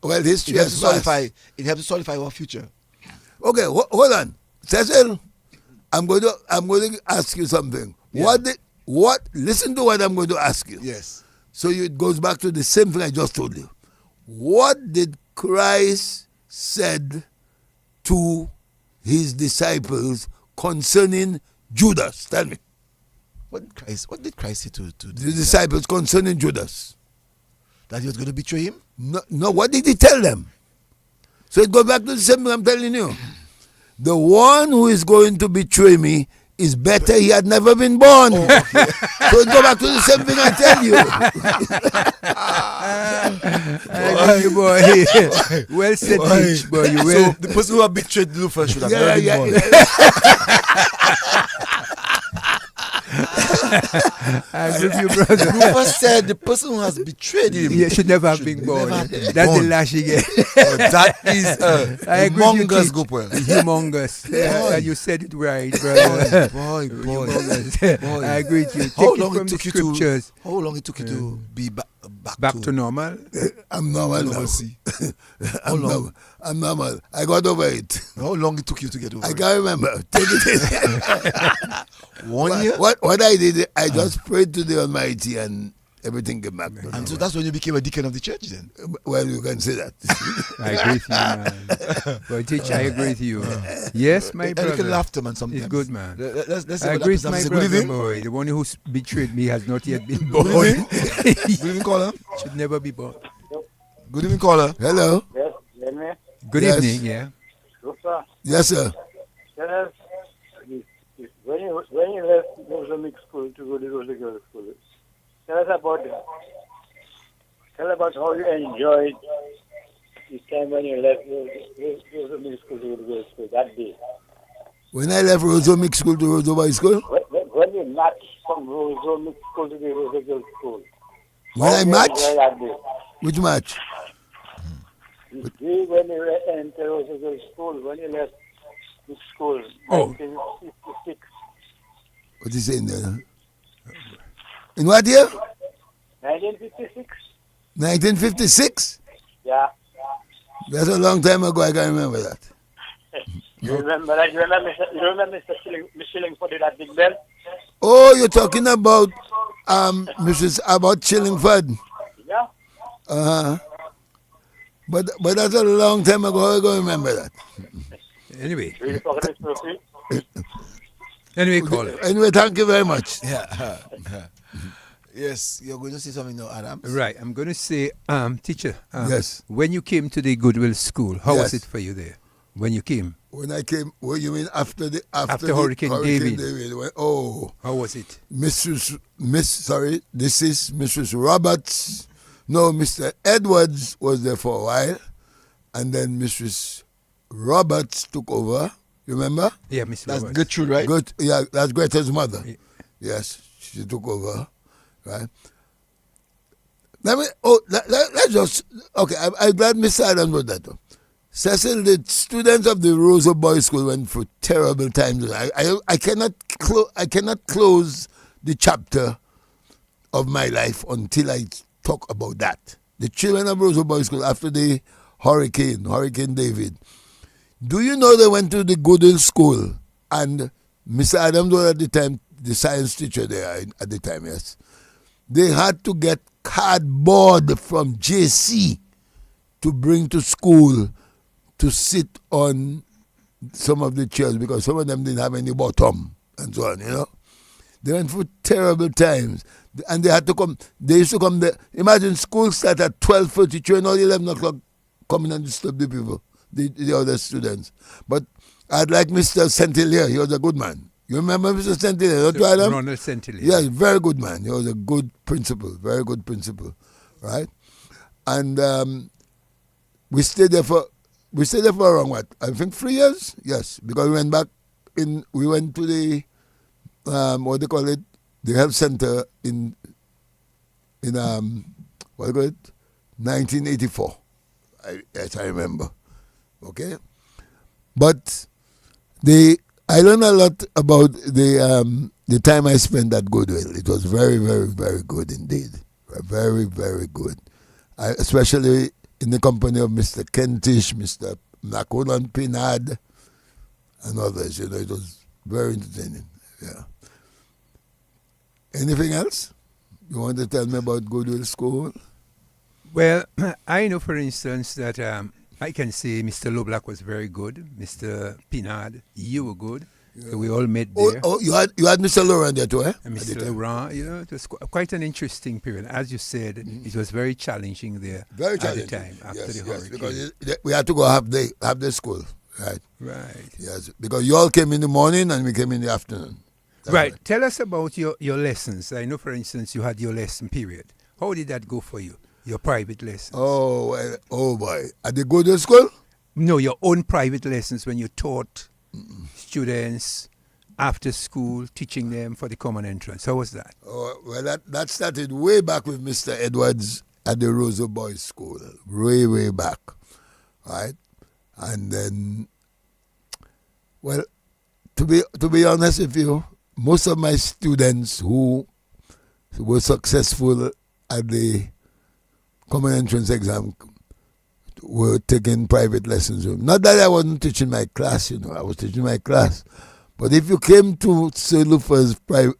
Well, history has passed. It helps to solidify our future. Okay, hold on, Cecil. I'm going to ask you something. Yeah. Listen to what I'm going to ask you. Yes. So it goes back to the same thing I just told you. What did Christ said to his disciples concerning Judas? Tell me. What did Christ say to the disciples concerning Judas? That he was going to betray him? No, what did he tell them? So it goes back to the same thing I'm telling you. The one who is going to betray me is better he had never been born. So it go back to the same thing I tell you. Boy. Well said, Teach, boy. So the person who had betrayed Lufa should have never been born. I agree with you, brother. Lufa said the person who has betrayed him should never have been born. That's the lash again. That is humongous, Gopal. Humongous. Yeah, you said it right, brother. Boy. I agree with you. How long it took you to be back to normal? I'm normal now. I'm normal. I got over it. How long it took you to get over it? I can't remember. Take it. 1 year? What I did, I just prayed to the Almighty and everything came back. And so that's when you became a deacon of the church then? Well, you can say that. I agree with you, man. But Teacher, I agree with you. Yes, my brother. You can laugh to man sometimes. It's good, man. Let's I agree with my brother, boy. The one who betrayed me has not yet been born. Good evening, caller. Should never be born. Good evening, caller. Hello. Yes, Good evening, yeah. Yes, sir. Yes. When you left Roso Mixed School to go to Roso Girls School, tell us about that. Tell about how you enjoyed this time when you left Roso Mixed School to go to Girls School that day. When I left Roso Mixed School to Roso Boys School? When you matched from Roso Mixed School to the Roso Girls School. When I matched? Which match? The day when you entered Roso school, when you left the school, Oh. 1956. What is saying there? In what year? 1956? 1956? Yeah. That's a long time ago. I can remember that. You remember that? You remember Mr. Schilling for that big bell? Oh, you're talking about Mrs. about Chillingford. Yeah. But that's a long time ago. How I going to remember that? Anyway. Really forget it, Anyway, call it. Anyway, thank you very much. Yeah. Yes, you're going to say something now, Adams? Right, I'm going to say, teacher, yes. When you came to the Goodwill School, how was Yes. it for you there? When you came? When I came, what you mean after the Hurricane David? How was it? this is Mrs. Roberts. No, Mr. Edwards was there for a while, and then Mrs. Roberts took over. Remember? Yeah, Miss That's Roberts. Gertrude, right? That's Greta's mother. Yeah. Yes, she took over, right? Let's just, okay, I'm glad Mr. Adams wrote that. Cecil, the students of the Roso Boys School went through terrible times. I cannot close the chapter of my life until I talk about that. The children of Roso Boys School after the Hurricane David. Do you know they went to the Goodwill School, and Mr. Adams was at the time the science teacher there at the time, yes. They had to get cardboard from JC to bring to school to sit on some of the chairs because some of them didn't have any bottom and so on, you know. They went through terrible times. And they had to come, they used to come there. Imagine school start at 12:30, and all 11 o'clock coming and disturb the people, the other students. But I'd like Mr. Centilier, he was a good man. You remember Mr. Centilier? Ronald Centilier. Yeah, very good man. He was a good principal, very good principal, right? And we stayed there for around what? I think 3 years. Yes, because we went to the what they call it, the health center in 1984. Yes, I remember. Okay, but I learned a lot about the time I spent at Goodwill. It was very, very, very good indeed. Very, very good. Especially in the company of Mr. Kentish, Mr. Lakou and Pinard, and others. You know, it was very entertaining. Yeah. Anything else you want to tell me about Goodwill School? Well, I know, for instance, that I can say Mr. Loblack was very good. Mr. Pinard, you were good. Yeah. So we all met there. Oh, you had Mr. Laurent there too, eh? And Mr. Laurent, you know, it was quite an interesting period. As you said, it was very challenging there very at the time after the hurricane. Because we had to go half day school, right? Right. Yes, because you all came in the morning and we came in the afternoon. Right. Tell us about your lessons. I know, for instance, you had your lesson period. How did that go for you? Your private lessons? Oh, well, oh boy. At the Goodwill School? No, your own private lessons when you taught students after school, teaching them for the common entrance. How was that? Oh, well, that started way back with Mr. Edwards at the Roso Boys School. Way, way back. Right? And then, well, to be honest with you, most of my students who were successful at the common entrance exam were taking private lessons. Not that I wasn't teaching my class, you know, I was teaching my class. But if you came to Sir Lufa's private,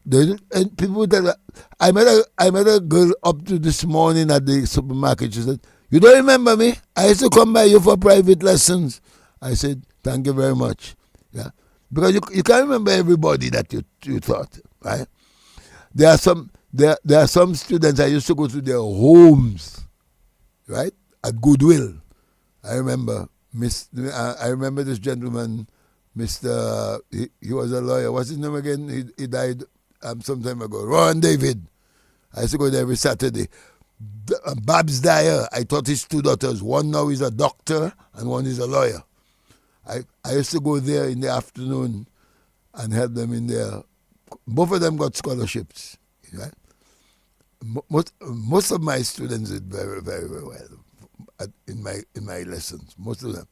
and people would tell, I met a girl up to this morning at the supermarket. She said, "You don't remember me? I used to come by you for private lessons." I said, "Thank you very much." Yeah. Because you can't remember everybody that you taught, right? There are some students I used to go to their homes, right? At Goodwill. I remember this gentleman, Mr. He was a lawyer. What's his name again? He died some time ago. Ron David. I used to go there every Saturday. Babs Dyer. I taught his two daughters. One now is a doctor and one is a lawyer. I used to go there in the afternoon and help them in there. Both of them got scholarships. Right? Most of my students did very, very, very well. in my lessons, most of them.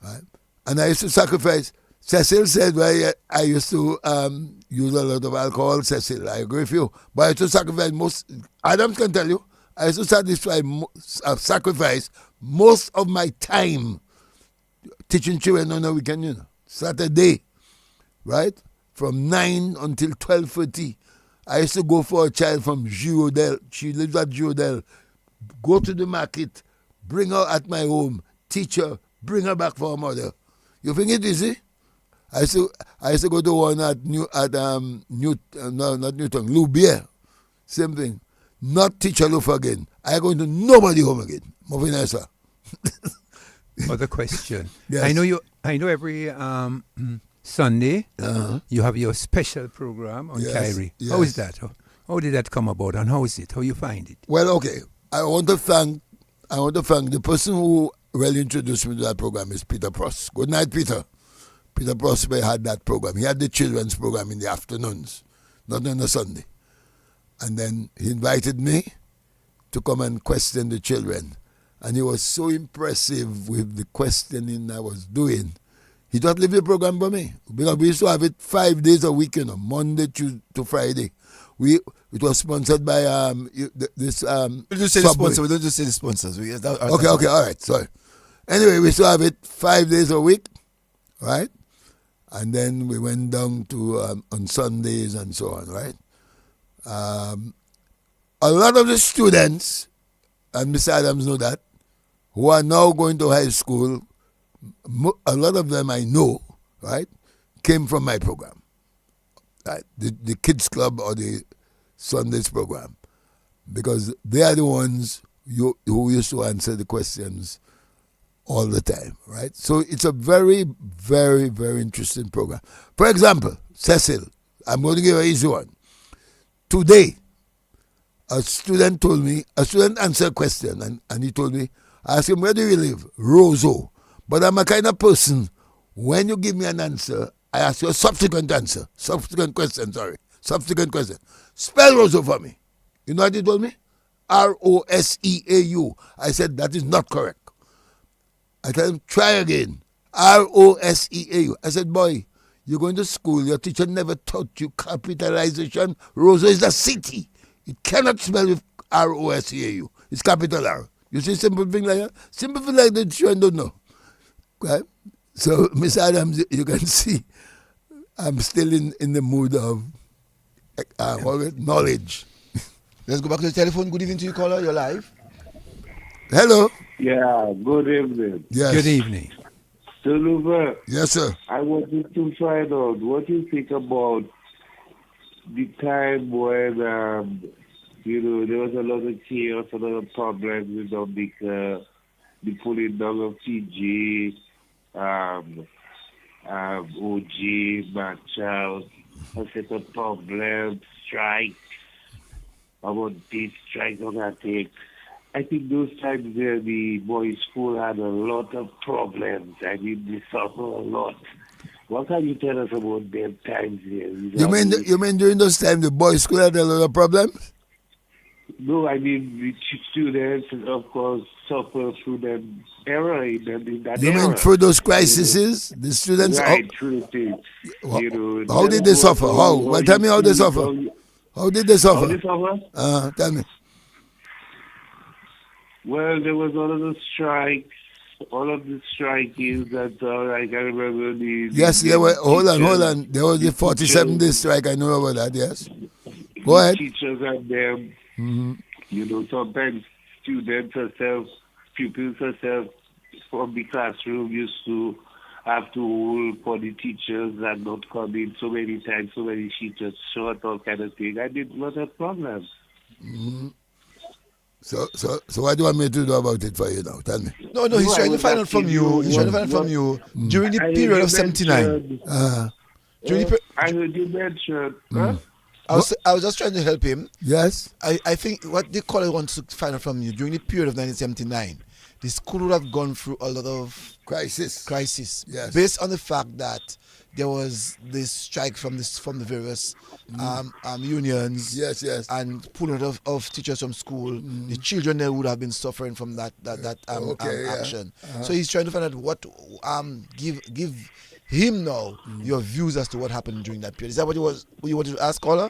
Right? And I used to sacrifice. Cecil said, well, I used to use a lot of alcohol, Cecil. I agree with you. But I used to sacrifice most, Adams can tell you, I used to sacrifice most of my time teaching children on the weekend, Saturday, right? From 9 until 12:30. I used to go for a child from Girodel. She lives at Girodel. Go to the market, bring her at my home, teach her, bring her back for her mother. You think it easy? I used to go to one at Loubier. Same thing. Not teach her loaf again. I go into nobody home again. Moving nicer. Other question. Yes. I know every Sunday you have your special program on Kyrie. Yes. How is that? How did that come about, and how is it? How you find it? Well, okay. I want to thank the person who really introduced me to that program is Peter Pross. Good night, Peter. Peter Prosper had that program. He had the children's program in the afternoons, not on a Sunday. And then he invited me to come and question the children. And he was so impressive with the questioning I was doing. He just leave the program for me. Because we used to have it 5 days a week, Monday to Friday. It was sponsored by this We don't say the sponsor. We don't just say the sponsors. Okay, all right, sorry. Anyway, we used to have it 5 days a week, right? And then we went down to on Sundays and so on, right? A lot of the students, and Mr. Adams know that, who are now going to high school, a lot of them I know, right, came from my program, right? The kids club or the Sundays program, because they are the ones who used to answer the questions all the time, right? So it's a very, very, very interesting program. For example, Cecil, I'm going to give an easy one. Today, a student answered a question, and he told me, I asked him, where do you live? Roso. But I'm a kind of person, when you give me an answer, I ask you a subsequent question. Spell Roso for me. You know what he told me? Roseau. I said, that is not correct. I tell him, try again. Roseau. I said, boy, you're going to school. Your teacher never taught you capitalization. Roso is a city. It cannot spell with Roseau. It's capital R. You see simple thing like that? Simple thing like that, you don't know. Right? So, Miss Adams, you can see I'm still in the mood of knowledge. Let's go back to the telephone. Good evening to you, caller. You're live. Hello. Yeah, good evening. Yes. Good evening. Silver, Yes, sir. I wanted to find out what you think about the time when, there was a lot of chaos, a lot of problems with Dominica, the pulling down of TG, OG, Marshall, a set of problems, strikes, about this strike on that take. I think those times there, the boys' school had a lot of problems. I mean, they suffer a lot. What can you tell us about them times there? You mean during those times the boys' school had a lot of problems? No, I mean the students, of course, suffer through that era. In that You era. mean through those crises, the students? Right, through things. How did they suffer? How? Well, tell me how they suffer. How did they suffer? How they suffer? Tell me. Well, there was all of the strikes, all of the strikings that I can remember the... Yes, there were. Hold on. There was the 47-day strike. I know about that, yes. Go ahead. Teachers and them, sometimes students herself, pupils herself from the classroom used to have to hold for the teachers and not come in so many times, so many teachers short, all kind of thing. I did not have problems. Mm-hmm. So what do you want me to do about it for you now? Tell me. No, he's trying to find out from you. During the period of 79. I heard you mention. I was just trying to help him. Yes. I think what the caller wants to find out from you during the period of 1979. the school would have gone through a lot of crisis. Yes. Based on the fact that there was this strike from the various unions. Yes. And pulling out of teachers from school. The children there would have been suffering from that action. So he's trying to find out what give him now your views as to what happened during that period. Is that what you wanted to ask, caller?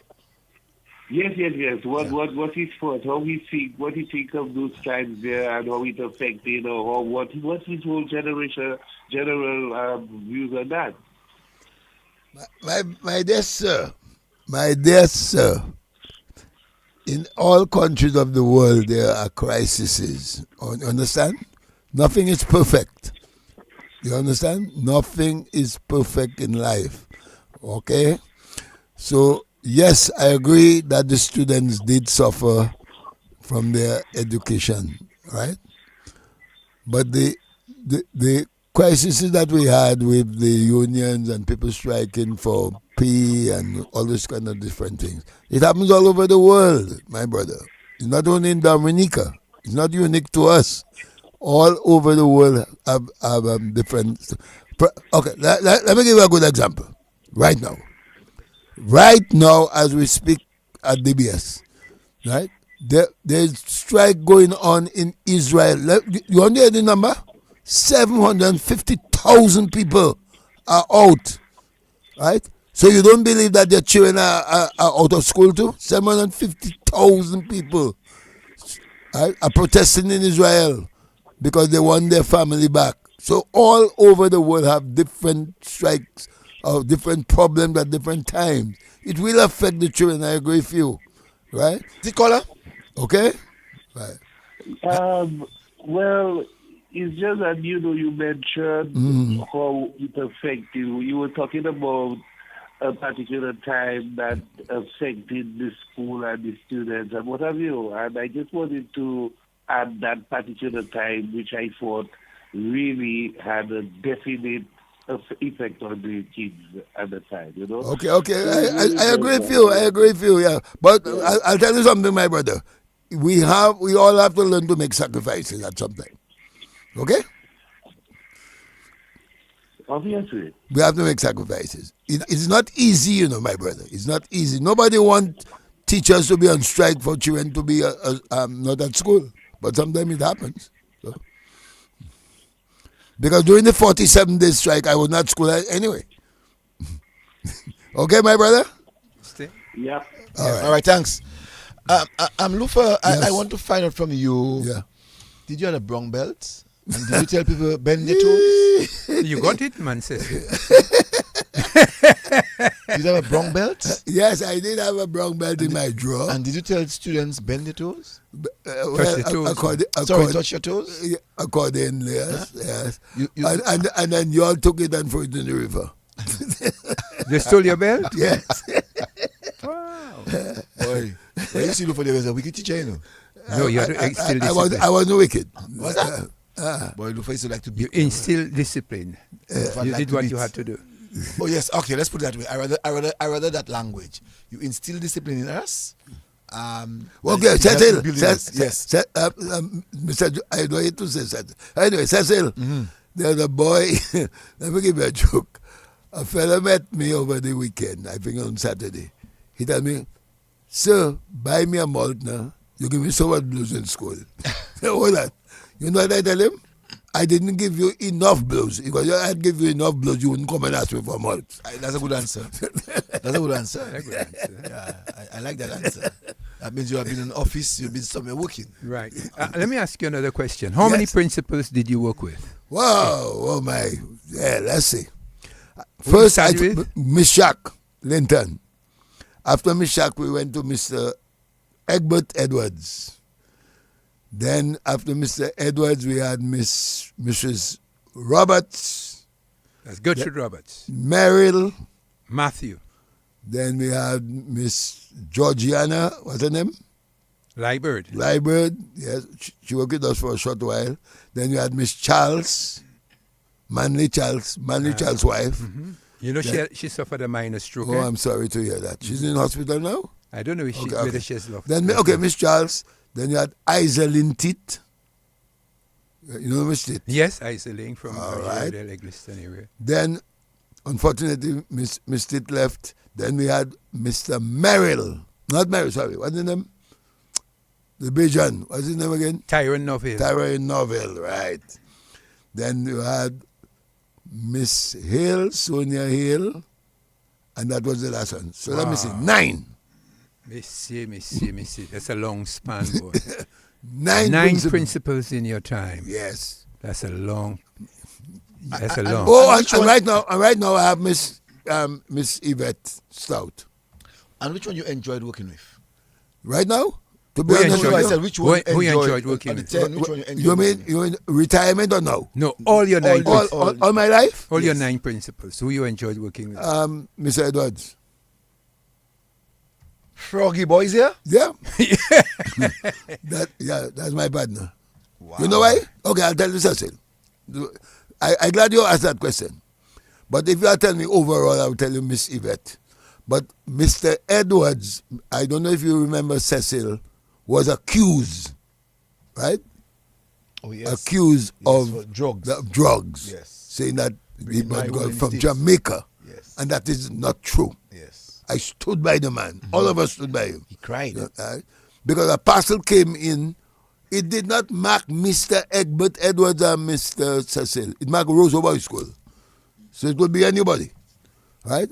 Yes. What his thought? What he think of those times there, and how it affected, or what's his whole general views on that? My dear sir, in all countries of the world there are crises. You understand? Nothing is perfect. You understand? Nothing is perfect in life. Okay? So, yes, I agree that the students did suffer from their education, right? But the crises that we had with the unions and people striking for pay and all this kind of different things, it happens all over the world, my brother. It's not only in Dominica. It's not unique to us. All over the world have different... Okay, let me give you a good example. Right now, as we speak at DBS, right? There's strike going on in Israel. You want to hear the number? 750,000 people are out, right? So you don't believe that their children are out of school too? 750,000 people are protesting in Israel because they want their family back. So all over the world have different strikes or different problems at different times. It will affect the children, I agree with you, right? The caller? Okay? Right. Well, it's just that, you mentioned how it affected you. You were talking about a particular time that affected the school and the students and what have you. And I just wanted to add that particular time, which I thought really had a definite effect on the kids at the time, Okay. I agree with you, yeah. But I'll tell you something, my brother. We all have to learn to make sacrifices at some time. Okay? Obviously. We have to make sacrifices. It's not easy, my brother. It's not easy. Nobody wants teachers to be on strike for children to be not at school. But sometimes it happens. So. Because during the 47-day strike, I was not at school anyway. Okay, my brother? Yep. All right, thanks. Lufa, Yes. I want to find out from you. Yeah. Did you have a brown belt? And did you tell people bend their toes? You got it, man, Cecil. Did you have a brown belt? Yes, I did have a brown belt in my drawer. And did you tell students bend their toes? Touch the toes. Touch your toes? Accordingly, yes. You And then you all took it and threw it in the river. They stole your belt? Yes. Wow. Boy, when you see Lufa, there was a wicked teacher, No, you have to instill discipline. I wasn't wicked. What's that? Boy, Lufa used to like to be. You instill discipline. You did what you had to do. Oh yes, okay. Let's put it that way. I rather that language. You instill discipline in us. Okay, Cecil. Yes. Mr. I don't hate to say Cecil. Anyway, Cecil. There's a boy. Let me give you a joke. A fella met me over the weekend. I think on Saturday. He told me, "Sir, buy me a malt now. You give me so much blues in school." Hold on. You know what I tell him? I didn't give you enough blues. Because if I'd give you enough blues, you wouldn't come and ask me for malt. That's a good answer. That's a good answer. Yeah, I like that answer. That means you have been in office, you've been somewhere working. Right. Let me ask you another question. How many principals did you work with? Wow. Oh, my. Yeah, let's see. First, Miss Shack Linton. After Miss Shack, we went to Mr. Egbert Edwards. Then, after Mr. Edwards, we had Mrs. Roberts. That's Gertrude Roberts. Merrill. Matthew. Then we had Miss Georgiana, what's her name? Liebird. Yes. She worked with us for a short while. Then we had Miss Charles, Manly Charles' wife. Mm-hmm. You know, she suffered a minor stroke. Oh, I'm sorry to hear that. She's in hospital now? I don't know whether she has left. Then, Miss Charles. Then you had Isa Lintit. You know Miss Tit? Yes, I used to link from All right. Eggleston area. Then, unfortunately, Miss Tit left. Then we had Mr. Merrill. Not Merrill, sorry. What's his name? The Bijan. What's his name again? Tyrone Noville. Tyrone Noville, right. Then you had Miss Hill, Sonia Hill, and that was the last one. So let me see. 9. Missy. That's a long span, boy. 9 principles in your time. Yes. That's a long. That's a long. Oh, and right now I have Miss Yvette Stout. And which one you enjoyed working with? Right now? To be Who honest enjoyed- with I said which one who you enjoyed working of the with? 10, which one you enjoyed you working mean retirement or no? No, all your 9 All- principles. All my life? All your 9 principles. Who you enjoyed working with? Mr. Edwards. Froggy boys here? Yeah. That's my partner. Wow. You know why? Okay, I'll tell you, Cecil. I'm glad you asked that question. But if you are telling me overall, I will tell you Miss Yvette. But Mr. Edwards, I don't know if you remember Cecil, was accused, right? Oh, yes. Accused of for drugs. Drugs. Yes. Saying that he Bringing was marijuana from in the Jamaica. Yes. And that is not true. Yes. I stood by the man. All of us stood by him. He cried. Because a parcel came in, it did not mark Mr. Egbert Edwards or Mr. Cecil. It marked Roso Boys School. So it could be anybody, right?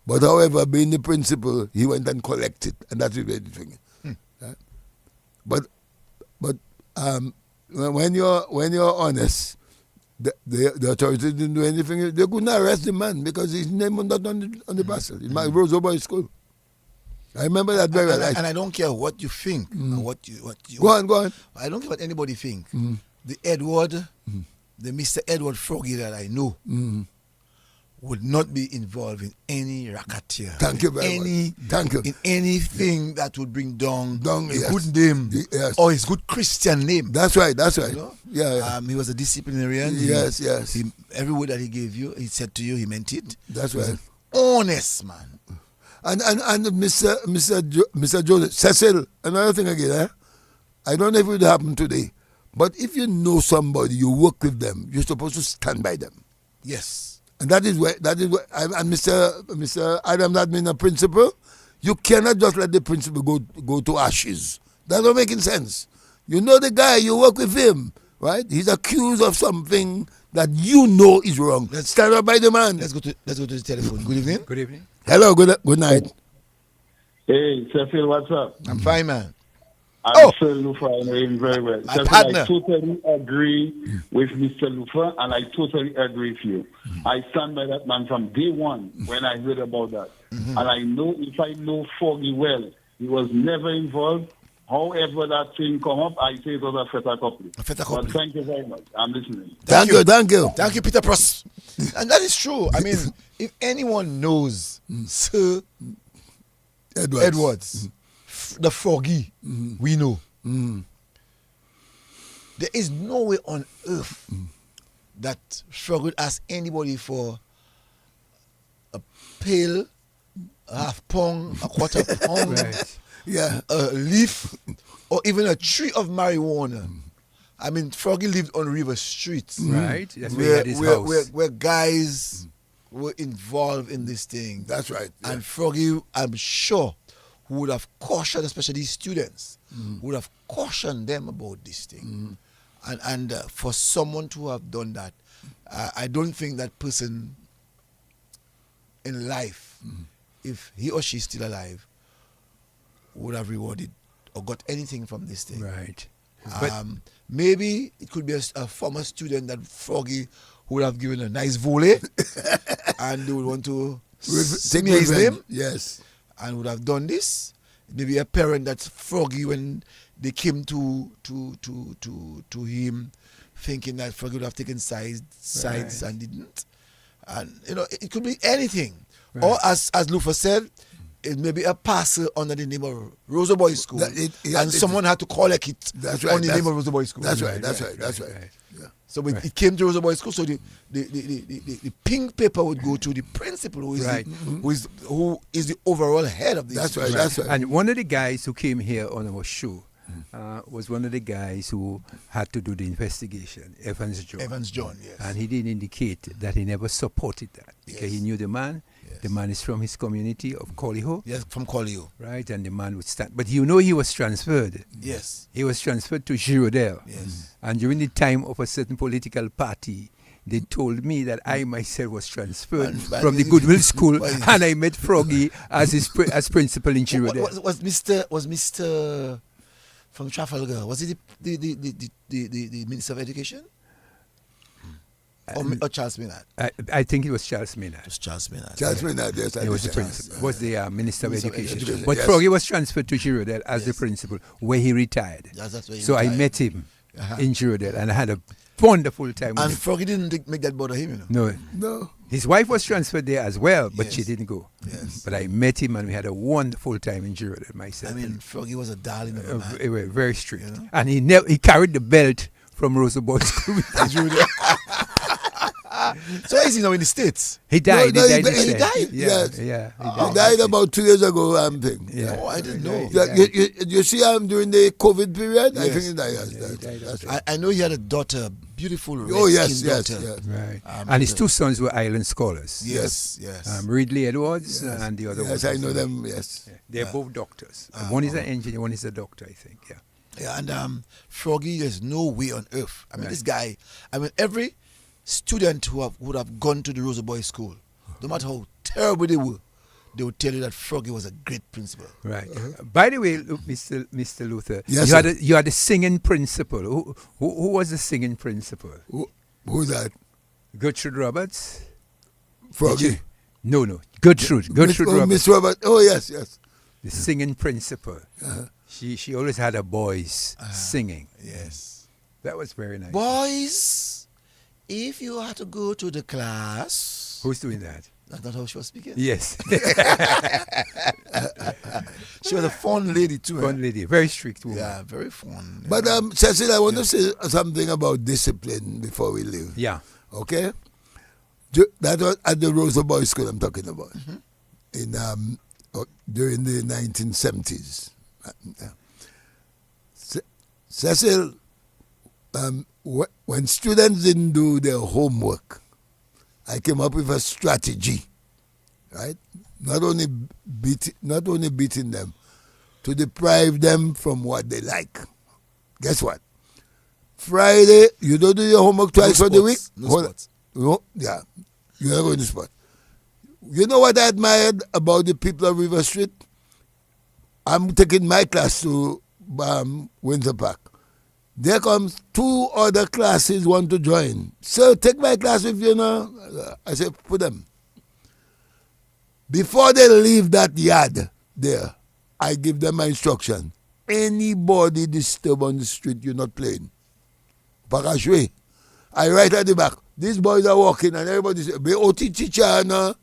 But however, being the principal, he went and collected, and that's the thing. Right? But when you're honest, the authorities didn't do anything. They couldn't arrest the man because his name was not on the parcel. It marked Roso Boys School. I remember that very well. And I don't care what you think. What you Go on. I don't care what anybody think. The Edward, the Mr. Edward Froggy that I know would not be involved in any racketeer. Thank you very much. Thank you. In anything that would bring down his yes. good name or his good Christian name. That's right. You know? Yeah. He was a disciplinarian. Yes. Every word that he gave you, he said to you, he meant it. That's right. Honest man. And Mr. Joseph, Cecil, another thing again, I don't know if it would happen today, but if you know somebody, you work with them, you're supposed to stand by them. Yes. And that is where, and Mr. Adams had been a principal, you cannot just let the principal go to ashes. That's not making sense. You know the guy, you work with him, right? He's accused of something that you know is wrong. Let's stand up by the man. Let's go to the telephone. Good evening. Good evening. Hello, good night. Hey, Cecil, what's up? I'm fine, man. I'm Sir Lufa, I know him very well. My Cecil, partner. I totally agree with Mr. Lufa, and I totally agree with you. I stand by that man from day one when I heard about that. And I know, if I know Foggy well, he was never involved. However that thing come up, I say it was a fait accompli. But thank you very much. I'm listening. Thank you. Thank you, Peter Pross. And that is true. I mean, if anyone knows Sir Edwards, the Froggy, we know. There is no way on earth that Frog would ask anybody for a pail, a half pong, a quarter pong, a leaf, or even a tree of marijuana. I mean, Froggy lived on River Street. Right. That's where he had his house. Where guys were involved in this thing. That's right. Yeah. And Froggy, I'm sure, who would have cautioned, especially students, would have cautioned them about this thing. And for someone to have done that, I don't think that person in life, if he or she is still alive, would have rewarded or got anything from this thing. Right. Maybe it could be a former student that Froggy would have given a nice volley and they would want to smear his name. Yes. And would have done this. Maybe a parent that Froggy, when they came to him, thinking that Froggy would have taken sides and didn't. And you know, it could be anything. Right. Or as Lufa said, it may be a parcel under the name of Roso Boys School, and someone had to collect it on the name of Roso Boys School. That's right. Yeah. So it came to Roso Boys School. So the pink paper would go to the principal, who is the overall head of this. That's right. And one of the guys who came here on our show was one of the guys who had to do the investigation, Evans John. Evans John, yes. And he did indicate that he never supported that because he knew the man. Yes. The man is from his community of Coliho. Yes, from Coliho. Right, and the man would stand. But you know he was transferred. Yes. He was transferred to Girondel. Yes. And during the time of a certain political party, they told me that I myself was transferred from the Goodwill School, and I met Froggy as principal in Girondel. Was Mr. from Trafalgar? Was he the Minister of Education? Or Charles Maynard? I think it was Charles Maynard. It was Charles Maynard. Charles Maynard, yes. He was the principal. Was the Minister of Education. But But Froggy was transferred to Girondel as the principal, where he retired. That's where he so retired. I met him in Girondel, and I had a wonderful time with And him. Froggy didn't make that bother him, you know. No. His wife was transferred there as well, but she Yes. didn't go. Yes. But I met him, and we had a wonderful time in Girondel myself. I mean, Froggy was a darling of a man. They were very strict. You know? And he carried the belt from Roso Boys School. So is he now in the States? He died. No, he died. he this died? time. Yes. Yeah. He died about 2 years ago, I'm thinking. Yeah. Oh, I didn't know. Yeah, you see him during the COVID period? I Yes. think he died. Yes, that's right. I know he had a daughter, beautiful red Oh, yes, skin yes, daughter. yes. Right. And his two sons were island scholars. Yes, yes. Ridley Edwards and the other one. Yes, I know them, yes. Yeah. They're both doctors. One is an engineer, one is a doctor, I think. Yeah. Yeah, and Froggy, there's no way on earth. I mean, this guy, every student who would have gone to the Roso Boys School, no matter how terrible they were, they would tell you that Froggy was a great principal. Right. By the way, look, Mr. Luther, Yes, you had a singing principal. Who was the singing principal? Who's that? Gertrude Roberts? Froggy. No. Gertrude Roberts. Miss Robert. Oh, yes. The singing principal. She always had her boys singing. Yes. That was very nice. Boys, if you had to go to the class... Who's doing that? That's not how she was speaking? Yes. She was a fun lady too. Fun lady. Very strict woman. Yeah, very fun. But Cecil, I want to say something about discipline before we leave. Yeah. Okay? That was at the Roso Boys School I'm talking about. In during the 1970s. Cecil, when students didn't do their homework, I came up with a strategy, right? Not only beating them, to deprive them from what they like. Guess what? Friday, you don't do your homework twice for the week? No sports. Yeah, you're not going to sport. You know what I admired about the people of River Street? I'm taking my class to Windsor Park. There comes 2 other classes want to join. So take my class with you now. I say, put them. Before they leave that yard there, I give them my instruction. Anybody disturb on the street, you're not playing. Pakashwe. I write at the back. These boys are walking and everybody says, be OT teacher now.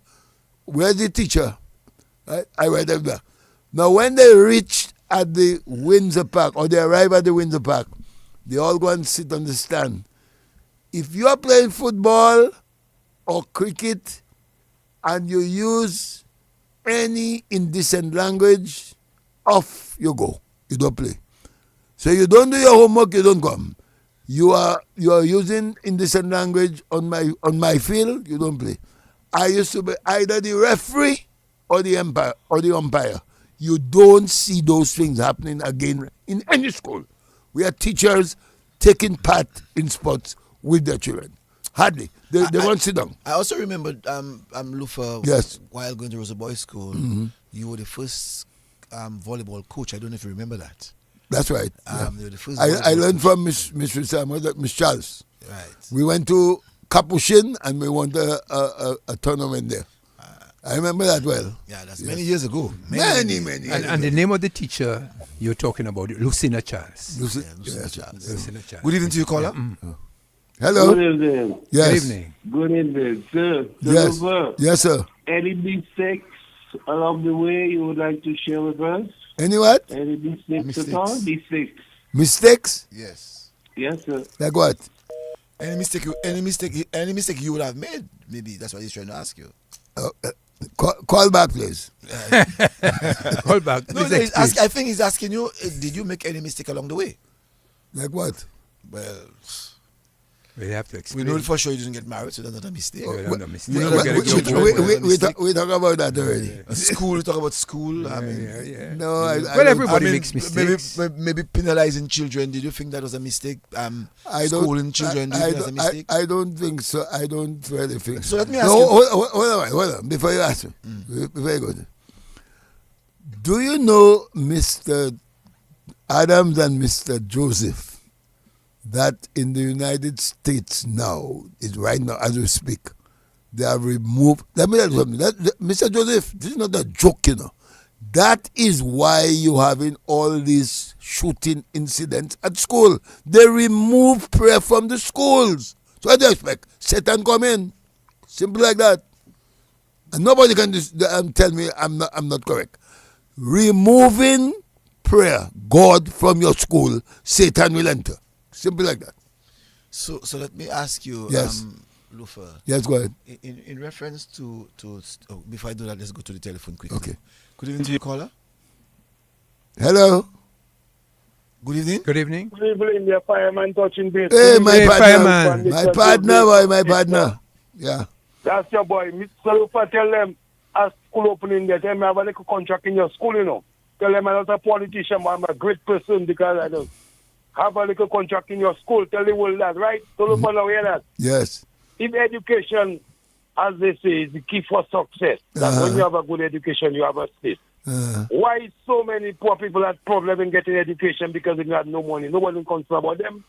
Where's the teacher? Right? I write at the back. Now when they reach at the Windsor Park or they arrive at the Windsor Park, they all go and sit on the stand. If you are playing football or cricket and you use any indecent language, off you go. You don't play. So you don't do your homework, you don't come. You are using indecent language on my field, you don't play. I used to be either the referee or the umpire. You don't see those things happening again in any school. We are teachers taking part in sports with their children. Hardly. They won't sit down. I also remember, Lufa, Yes. while going to Roso Boys School, you were the first volleyball coach. I don't know if you remember that. That's right. You were the first I volleyball learned coach. from Miss Charles. Right. We went to Capuchin and we won a tournament there. I remember that well. Yeah, that's many years ago. Many years And ago. the name of the teacher you're talking about, Lucina Charles. Lucina Charles. Lucina Charles. Good evening to you, caller. Hello. Good evening. Yes. Good evening. Good evening, sir. Yes. Silver, Yes, sir. any mistakes along the way you would like to share with us? Any what? Any mistakes at all? Mistakes. Mistakes? Yes. Yes, sir. Like what? Any mistake you would have made? Maybe that's what he's trying to ask you. Call back, please. Call back. No, Please explain. I think he's asking you, did you make any mistake along the way? Like what? Well, We have to we explain. know for sure you didn't get married, so that's not a mistake. Oh, that's a mistake. We- You we- don't get a we- good we- job. We talk about that already. School, you talk about school. I mean, Yeah. No, I Well, don't- everybody I mean, makes mistakes. maybe penalizing children. Did you think that was a mistake? Schooling children, do you think that's a mistake? I don't think so. I don't really think So let me ask no, you- hold on. Before you ask me, before you go there. Do you know Mr. Adams and Mr. Joseph that in the United States now, is right now as we speak, they have removed. Let me tell you something. Mr. Joseph, this is not a joke, you know. That is why you're having all these shooting incidents at school. They remove prayer from the schools. So what do you expect? Satan come in. Simple like that. And nobody can tell me I'm not correct. Removing prayer, God, from your school, Satan will enter. Simple like that. So let me ask you, Yes. Lufa. Yes, go ahead. In reference to before I do that, let's go to the telephone quickly. Okay. Good evening to your caller. Hello. Good evening. Good evening. Good evening, the fireman touching base. Hey, my Hey, partner. fireman. My partner, boy, my partner. Yeah. That's your boy. Mr. Lufa, tell them a school opening there. Tell me I have a little contract in your school, you know. Tell them I'm not a politician, but I'm a great person because I don't have a little contract in your school. Tell the world that, right? So Lufa, now hear that. Yes. If education, as they say, is the key for success, that when you have a good education, you have a state. Why so many poor people have problem in getting education because they have no money? Nobody concerned about them.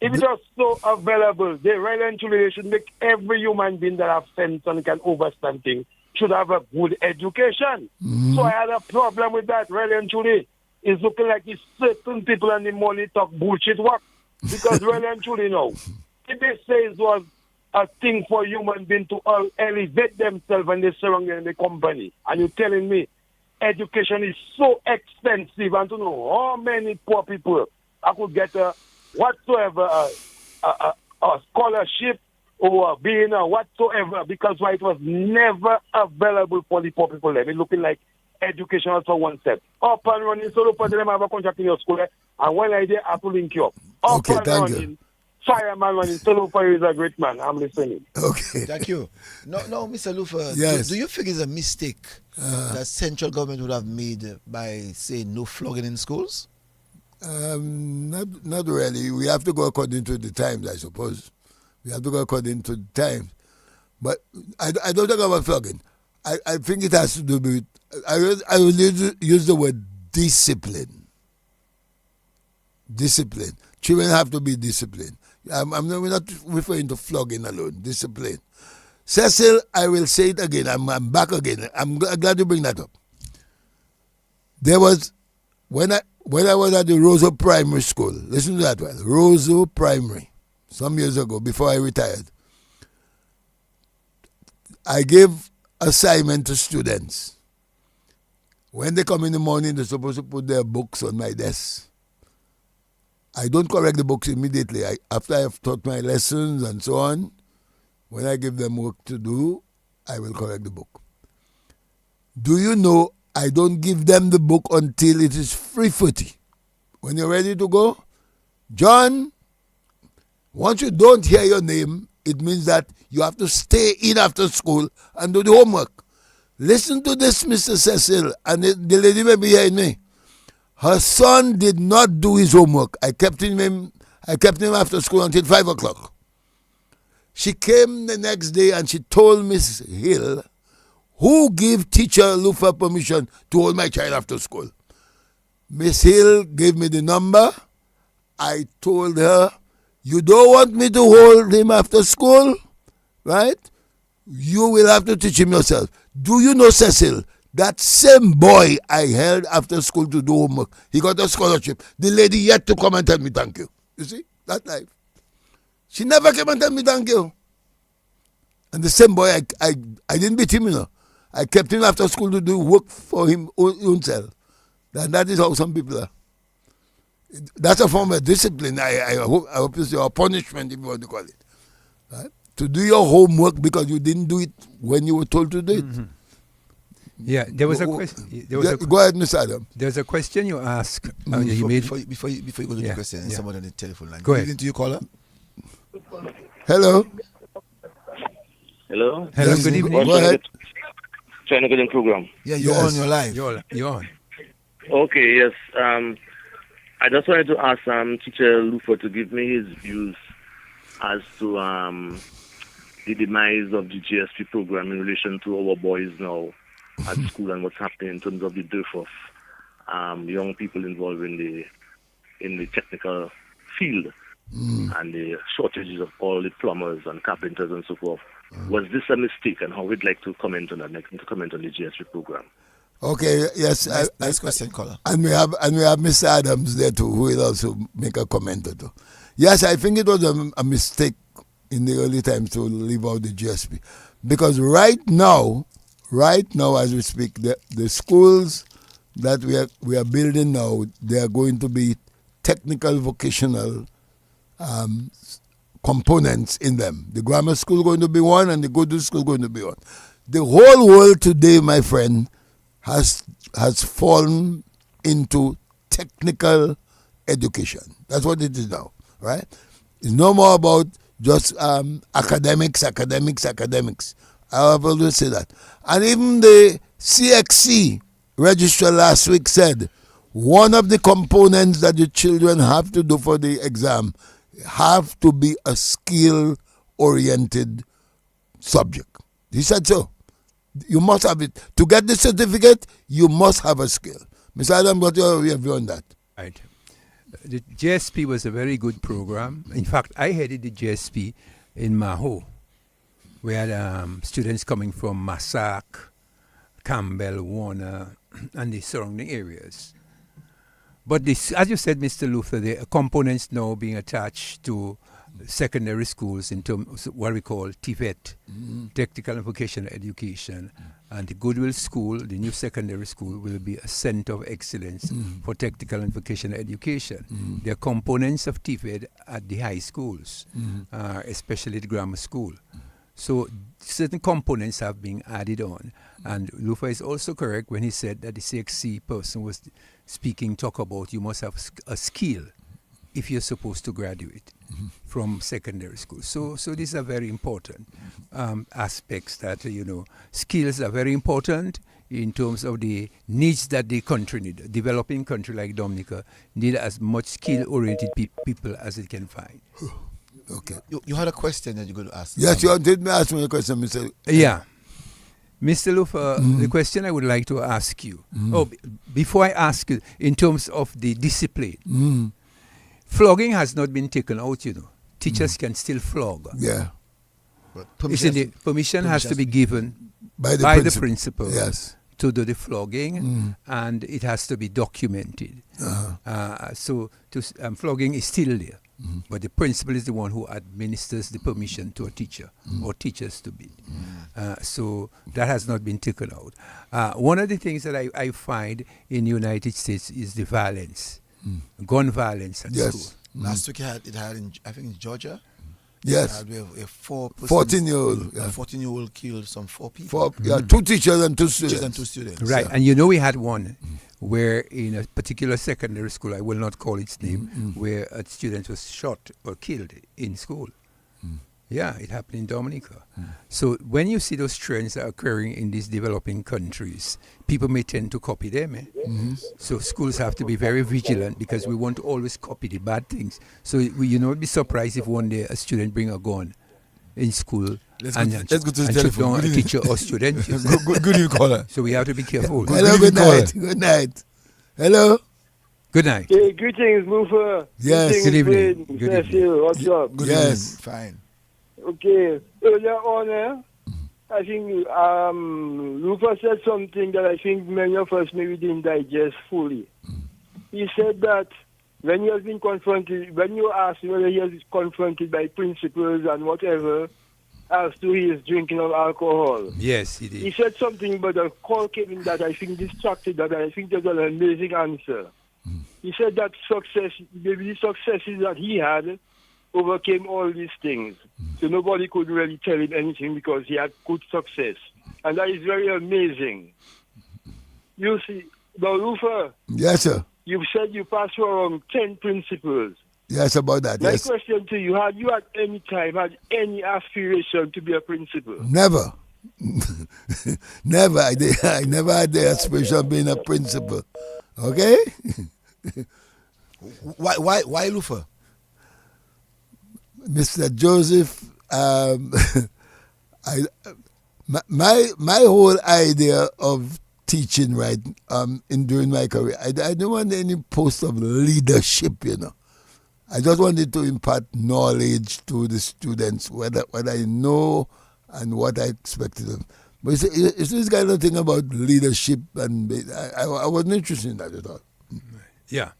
If it was so available, they really and truly should make every human being that have sense and can understand things should have a good education. So I had a problem with that, really and truly. It's looking like it's certain people and the money talk bullshit work. Because really and truly now, if they say it was a thing for human beings to all elevate themselves and they surrounding the company, and you're telling me education is so expensive, and to know how many poor people I could get a scholarship or being a whatsoever, because why it was never available for the poor people there. It's looking like education for one step. Up and running, so look for them have a contract in your school, and when I did, I could link you up. Up Okay, and thank running, you. fireman running, so look for you is a great man. I'm listening. Okay. Thank you. No, Mr. Lufa, Yes. do you think it's a mistake that central government would have made by saying no flogging in schools? Not really. We have to go according to the times, I suppose. We have to go according to the times. But I don't talk about flogging. I think it has to do with, I will use the word discipline. Discipline. Children have to be disciplined. We're not referring to flogging alone. Discipline. Cecil, I will say it again. I'm back again. I'm glad you bring that up. There was, when I was at the Roso Primary School, listen to that one, Roso Primary, some years ago, before I retired, I gave assignment to students. When they come in the morning, they're supposed to put their books on my desk. I don't correct the books immediately. After I have taught my lessons and so on, when I give them work to do, I will correct the book. Do you know I don't give them the book until it is 3:30? When you're ready to go, John, once you don't hear your name, it means that you have to stay in after school and do the homework. Listen to this, Mr. Cecil, and the lady may be hearing me. Her son did not do his homework. I kept him after school until 5 o'clock. She came the next day and she told Miss Hill, who gave teacher Lufa permission to hold my child after school. Miss Hill gave me the number. I told her, you don't want me to hold him after school, right? You will have to teach him yourself. Do you know, Cecil, that same boy I held after school to do homework, he got a scholarship. The lady yet to come and tell me thank you. You see, that life. She never came and tell me thank you. And the same boy, I didn't beat him, you know. I kept him after school to do work for him himself. That is how some people are. That's a form of discipline. I hope it's your punishment, if you want to call it. Right? to do your homework because you didn't do it when you were told to do it. Yeah, there was a question. Go ahead, Mr. Adam. There's a question you asked. Before you go to the question, someone on the telephone line. Go ahead. Into your caller. Hello. Hello? Hello, Yes, good evening. Go ahead. Trying to get in program. Yeah, you're Yes. on your live. You're on. Okay, yes. I just wanted to ask Teacher Lufa to give me his views as to the demise of the GSP program in relation to our boys now at school and what's happening in terms of the dearth of young people involved in the technical field and the shortages of all the plumbers and carpenters and so forth. Was this a mistake, and how we'd like to comment on that, to comment on the GSP program? Okay, yes. Nice question, caller. And we have Mr. Adams there too, who will also make a comment or two. Yes, I think it was a mistake in the early times to leave out the GSP. Because right now as we speak, the schools that we are building now, they are going to be technical vocational components in them. The grammar school going to be one, and the good school going to be one. The whole world today, my friend, has fallen into technical education. That's what it is now, right? It's no more about just academics. I have always said that. And even the CXC registrar last week said one of the components that the children have to do for the exam have to be a skill-oriented subject. He said so. You must have it. To get the certificate, you must have a skill. Mr. Adam, what your view on that? Right. The GSP was a very good program. In fact, I headed the GSP in Maho. We had students coming from Massac, Campbell, Warner, and the surrounding areas. But this, as you said, Mr. Luther, the components now being attached to secondary schools in terms of what we call TVET, Technical and Vocational Education, and the Goodwill School, the new secondary school, will be a center of excellence for technical and vocational education. There are components of TVET at the high schools, especially the grammar school. So certain components have been added on. And Lufa is also correct when he said that the CXC person was talk about you must have a skill if you're supposed to graduate from secondary school. So these are very important aspects that, skills are very important in terms of the needs that the country need. A developing country like Dominica need as much skill-oriented people as it can find. Okay. You had a question that you're going to ask. Yes, you did ask me a question, Mr. Yeah. Mr. Lufa, the question I would like to ask you, before I ask you, in terms of the discipline, flogging has not been taken out, Teachers can still flog. Yeah. But permission has to be given by the principal yes. to do the flogging, and it has to be documented. So flogging is still there. But the principal is the one who administers the permission to a teacher or teachers to be. So that has not been taken out. One of the things that I find in the United States is the violence, gun violence at school. Last week it had in, I think in Georgia. Yes. We have a 14-year-old. A 14-year-old killed some 4 people. Two teachers and two students. Right, and we had one where in a particular secondary school, I will not call its name, where a student was shot or killed in school. Yeah, it happened in Dominica. So when you see those trends that are occurring in these developing countries, people may tend to copy them. So schools have to be very vigilant because we want to always copy the bad things. So we not be surprised if one day a student bring a gun in school let's go to the telephone. A teacher or student. Good evening, caller. So we have to be careful. Hello, good night. Good night. Hello. Good night. Hey, greetings, Lufa. Yes. Good evening. Good Cecil, what's up? Good Yes. evening. Fine. Okay. Earlier on, I think Lufa said something that I think many of us maybe didn't digest fully. He said that when he has been confronted, when you ask whether he has been confronted by principals and whatever as to his drinking of alcohol. Yes, he did. He said something about a call came in that I think distracted that, and I think that's an amazing answer. He said that success, maybe the successes that he had overcame all these things. So nobody could really tell him anything because he had good success. And that is very amazing. You see, now, Luther, Yes, sir. you said you passed for around 10 principles. Yes, about that. My Yes. question to you, had you at any time had any aspiration to be a principal? Never. Never. I never had the aspiration of being a principal. Okay? Why Lufa? Mr. Joseph, my whole idea of teaching, right, during my career, I don't want any post of leadership, you know. I just wanted to impart knowledge to the students, what I know and what I expected of them. But it's this kind of thing about leadership, and I wasn't interested in that at all. Yeah.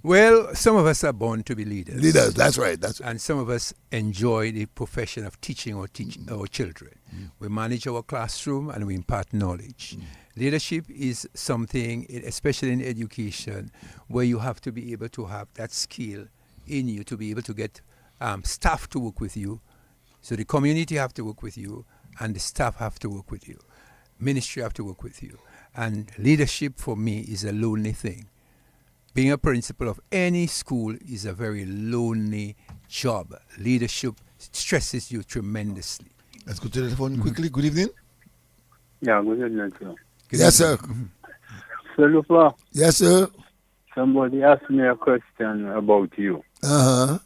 Well, some of us are born to be leaders. Leaders, that's right. And some of us enjoy the profession of teaching our children. We manage our classroom and we impart knowledge. Leadership is something, especially in education, where you have to be able to have that skill in you to be able to get staff to work with you. So the community have to work with you, and the staff have to work with you. Ministry have to work with you. And leadership for me is a lonely thing. Being a principal of any school is a very lonely job. Leadership stresses you tremendously. Let's go to the phone quickly. Good evening. Yeah, good evening, sir. Yes, sir. Sir Lufa, Yes, sir. somebody asked me a question about you. Uh-huh.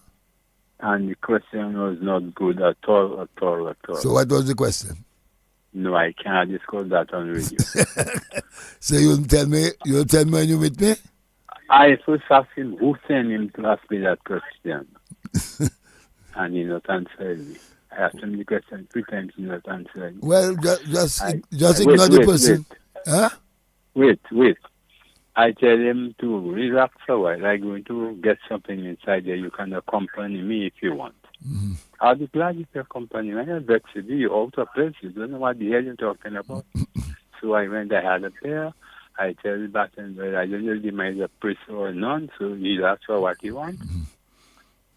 And the question was not good at all. So what was the question? No, I cannot discuss that on radio. So you'll tell me when you meet me? I first asked him who sent him to ask me that question. And he not answered me. I asked him the question 3 times, he not answered me. Well, just ignore the person. Huh? Wait. I tell him to relax a while. I'm going to get something inside there. You can accompany me if you want. Mm-hmm. I'll be glad if you accompany me. I'm vexed with you out of place. You don't know what the hell you're talking about. So I went, I had a beer. I tell the bartender, I don't know if he might a priest or none, so he asked for what he wants.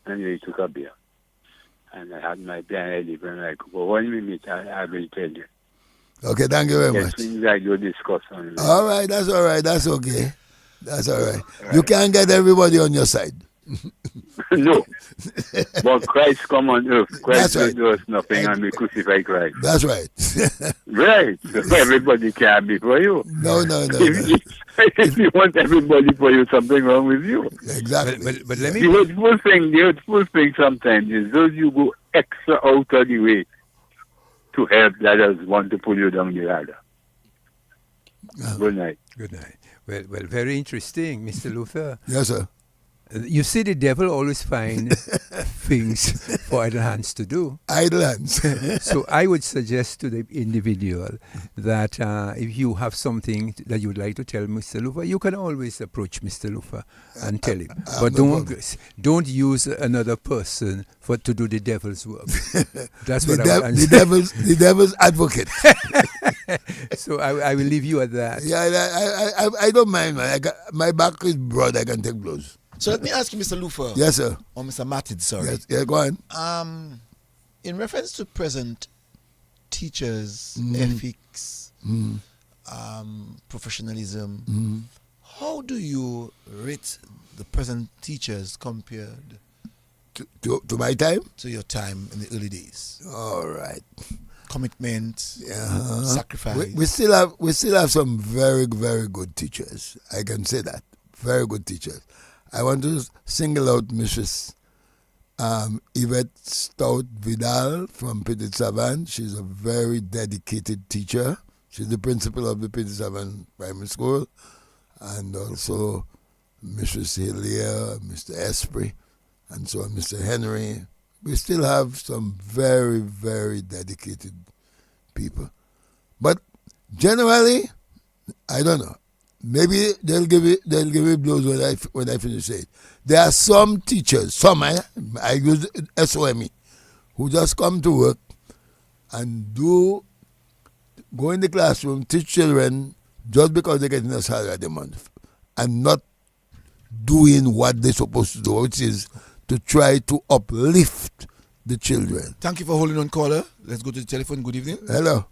And he took a beer. And I had my beer and I leave him like, well, when we meet, I will tell you. Okay, thank you very much. Things I do discuss on. All right, that's all right. That's okay. That's all right. You can't get everybody on your side. No. But Christ come on earth. Christ That's right. will do us nothing and we crucify Christ. That's right. Right. So everybody can be for you. No. If you want everybody for you, something wrong with you. Exactly. But let me... The hurtful thing sometimes is those you go extra out of the way to help the others want to pull you down the ladder. Good night. Good night. Well, very interesting, Mr. Luther. Yes, sir. You see, the devil always finds things for idle hands to do. Idle hands. So I would suggest to the individual that if you have something that you would like to tell Mr. Luther, you can always approach Mr. Luther and tell him. But don't use another person to do the devil's work. That's what I would answer. The devil's advocate. So I will leave you at that. Yeah, I don't mind, man. My back is broad. I can take blows. So let me ask you, Mr. Lufa. Yes, sir. Or Mr. Martin, sorry. Yes, yeah, go on. In reference to present teachers, ethics, professionalism, how do you rate the present teachers compared to my time? To your time in the early days. All right. Commitment, sacrifice. We still have some very, very good teachers. I can say that. Very good teachers. I want to single out Mrs. Yvette Stout Vidal from Petit Savan. She's a very dedicated teacher. She's the principal of the Petit Savan Primary School. And also Mrs. Hilaire, Mr. Esprit, and so on, Mr. Henry. We still have some very, very dedicated people. But generally, I don't know. Maybe they'll give it blows when I finish it. There are some teachers, I use SOME, who just come to work and go in the classroom, teach children just because they're getting a salary at the month, and not doing what they're supposed to do, which is to try to uplift the children. Thank you for holding on, caller. Let's go to the telephone. Good evening. Hello.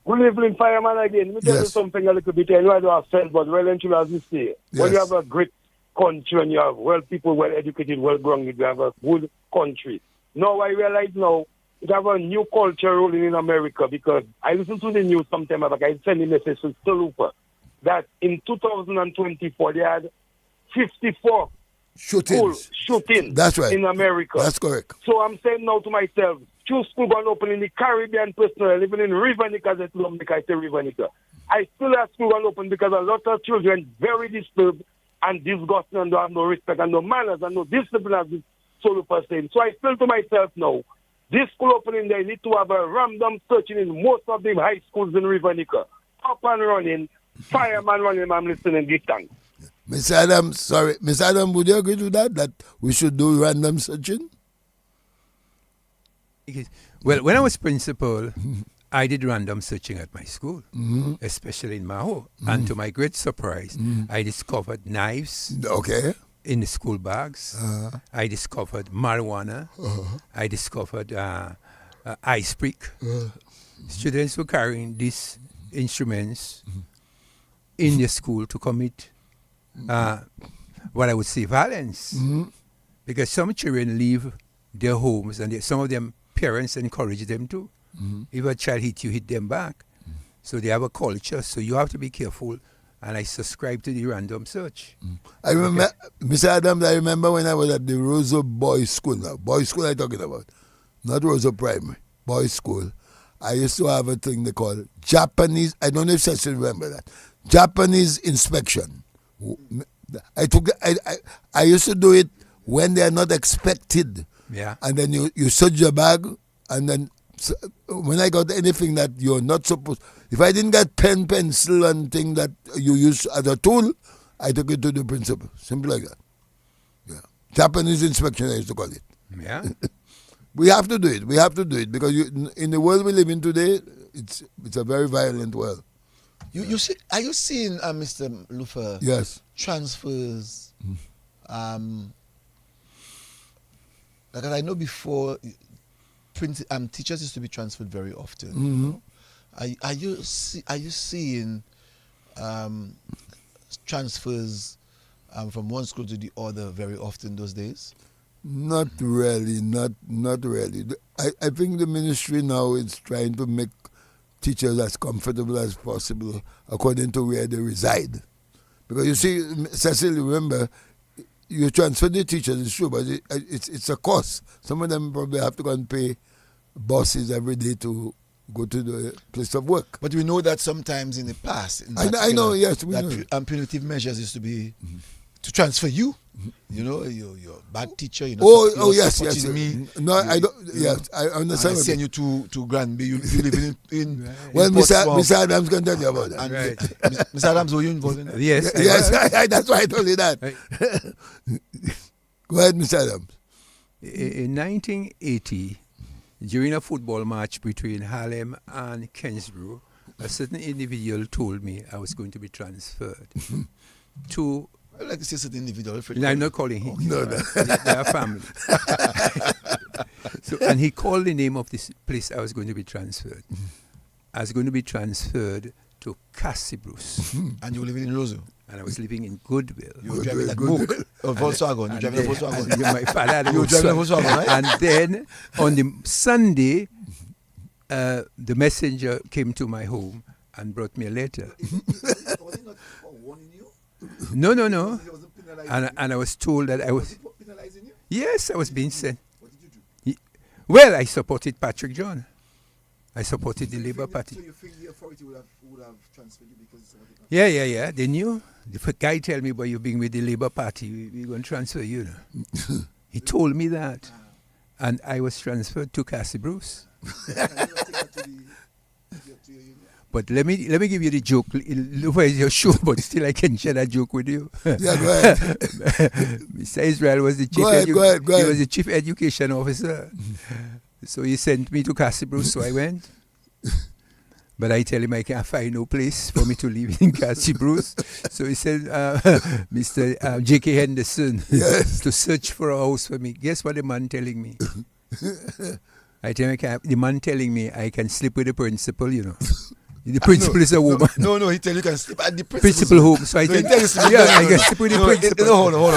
Good evening, fireman again. Let me tell you something a little bit. I know I don't have sense, but well and truly, as you say, when you have a great country and you have people, well educated, well grounded, you have a good country. Now I realize now it have a new culture rolling in America, because I listen to the news sometime back. I send a message to Salupa that in 2024 they had 54 shootings. That's right. In America. That's correct. So I'm saying now to myself, two schools going to open in the Caribbean personally, living in Dominica, Dominica, I say Dominica. I still have school going to open because a lot of children very disturbed and disgusting and don't have no respect and no manners and no discipline, as the Salupa saying. So I feel to myself now, this school opening, they need to have a random searching in most of the high schools in Rivernica. Up and running, fireman running, I'm listening, give thanks. Miss Adam, would you agree to that? That we should do random searching? Well, when I was principal, I did random searching at my school, especially in Maho. And to my great surprise, I discovered knives. Okay. In the school bags. I discovered marijuana. I discovered ice pick. Students were carrying these instruments in the school to commit what I would say violence. Because some children leave their homes and some of them parents encourage them to. If a child hit you, hit them back. So they have a culture. So you have to be careful. And I subscribe to the random search. I remember, Mr. Adams, I remember when I was at the Roso boys school now. Boys school I'm talking about. Not Roso primary. Boys school. I used to have a thing they call Japanese, I don't know if Cecil remember that. Japanese inspection. I used to do it when they are not expected. Yeah. And then you search your bag, and then when I got anything that you're not supposed, if I didn't get pen, pencil, and thing that you use as a tool, I took it to the principal. Simple like that. Yeah. Japanese inspection, I used to call it. Yeah. We have to do it. We have to do it because in the world we live in today, it's a very violent world. You see? Are you seeing, Mr. Lufa? Yes. Transfers. Like I know before, teachers used to be transferred very often. Are you seeing transfers from one school to the other very often those days? Not really, not really. I think the ministry now is trying to make teachers as comfortable as possible according to where they reside. Because you see, Cecil, remember, you transfer the teachers, it's true, but it's a cost. Some of them probably have to go and pay buses every day to go to the place of work. But we know that sometimes in the past, I know, yes, we know. Punitive measures used to be to transfer you. You know, you're a bad teacher. You're not yes. Me. No, I don't. Yes, I understand. I send you to Granby. You live in well, Mr. Adams can tell you about that. And right. Mr. Adams, were you involved in that? Yes. That's why I told you that. Right. Go ahead, Mr. Adams. In 1980, during a football match between Harlem and Kensborough, a certain individual told me I was going to be transferred to. I like to say certain individual. No, I'm not calling him. No. They are family. And he called the name of this place I was going to be transferred. I was going to be transferred to Cassibruce. And you were living in Roso? And I was living in Goodwill. You were driving that book of Volkswagen. You driving a Volkswagen. My father had a you were driving a Volkswagen, right? And then on the Sunday, the messenger came to my home and brought me a letter. Was he not warning you? No. And I was told that I was. Penalizing you? Yes, I was being sent. What did you do? Well, I supported Patrick John. I supported the Labour Party. So you think the authority would have transferred you because? Yeah. They knew. The guy tell me, "But you're being with the Labour Party. We're going to transfer you." He told me that, and I was transferred to Cassibruce. But let me give you the joke. It's your show, but still I can share that joke with you. Yeah, go ahead. Mr. Israel was the chief. Go ahead. He was the chief education officer. So he sent me to Cassibruce, so I went. But I tell him I can't find no place for me to live in Cassie Bruce. So he said, Mr. J.K. Henderson, to search for a house for me. Guess what the man telling me? I tell him the man telling me I can sleep with the principal, you know. The principal is a woman. No, he tell you can sleep at the principal home. So I tell I can sleep with the principal. Hold on.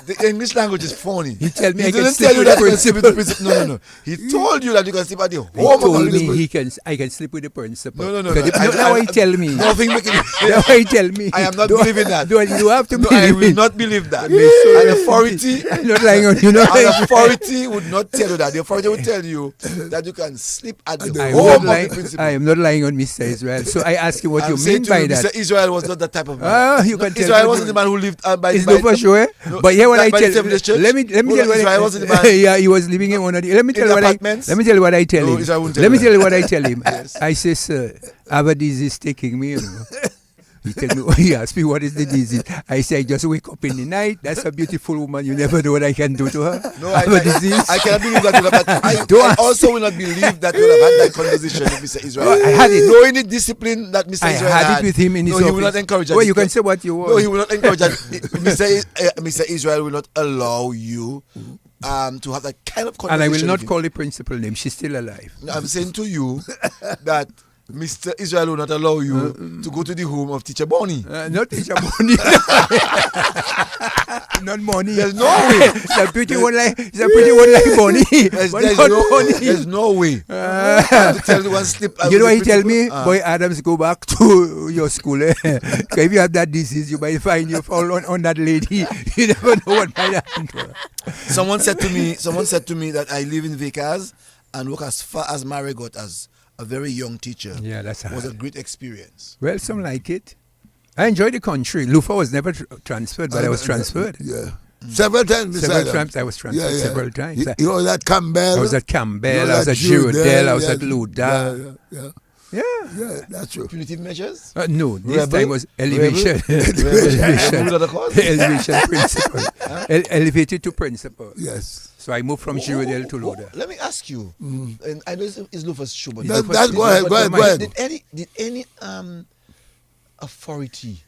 The English language is phony. He tell me he I can sleep with the principal. No. He told you that you can sleep at the home. He told me I can sleep with the principal. No. Now he tell me. Nothing making. Now he tell me. I am not believing that. You have to believe I will not believe that. An authority. I'm not lying on you. An authority would not tell you that. The authority would tell you that you can sleep at the home of the principal. I am not lying on Mr. Israel. So I ask him what you mean by that. Mr. Israel was not that type of man. You can tell Israel wasn't the man who lived by it's not for sure. But here what I tell you. Let me tell you what Israel wasn't the man. Yeah, he was living in one of the. Let me tell you what I tell him. Let me tell you what I tell him. I say, sir, I have a disease taking me, you know. He tell me, he asked me what is the disease. I say, I just wake up in the night. That's a beautiful woman. You never know what I can do to her. No, I cannot believe that you have had. I also will not believe that you have had that conversation with Mr. Israel. I had it. Knowing the discipline that Mr. Israel had. I had it with him in his office. No, he will not encourage that. Well, you can say what you want. No, he will not encourage that. Mr. Israel will not allow you to have that kind of conversation. And I will not call the principal name. She's still alive. No, I'm saying to you that Mr. Israel will not allow you to go to the home of Teacher Bonnie. Not Teacher Bonnie. Not Bonnie. There's no way. It's a pretty one like Bonnie. There's no way. To tell you one slip. You know what he tell me? Boy, Adams, go back to your school. If you have that disease, you might find you fall on that lady. You never know what might happen to her. Someone said to me that I live in Vickers and work as far as Marigot as a very young teacher. Yeah, that's was a great experience. Well, some like it. I enjoyed the country. Lufa was never transferred, but I was transferred. Yeah. Several times. Several times I was transferred. Several times. You was at Campbell. I was at Campbell. I was at Girardel. I was at Luda. Yeah, that's true. Punitive measures? No, this time was elevation. Elevation principle. Elevated to principal. Yes. So I moved from Girardel to Luda. Let me ask you. And I know it's Lufa's show, but go ahead. Did any authority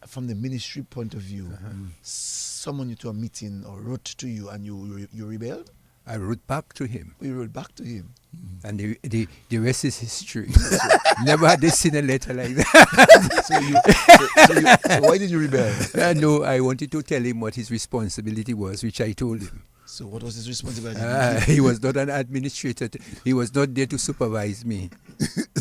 from the ministry point of view summon you to a meeting or wrote to you and you rebelled? I wrote back to him. We wrote back to him. And the rest is history. Never had they seen a letter like that. So why did you rebel? No, I wanted to tell him what his responsibility was, which I told him. So what was his responsibility? He was not an administrator. He was not there to supervise me.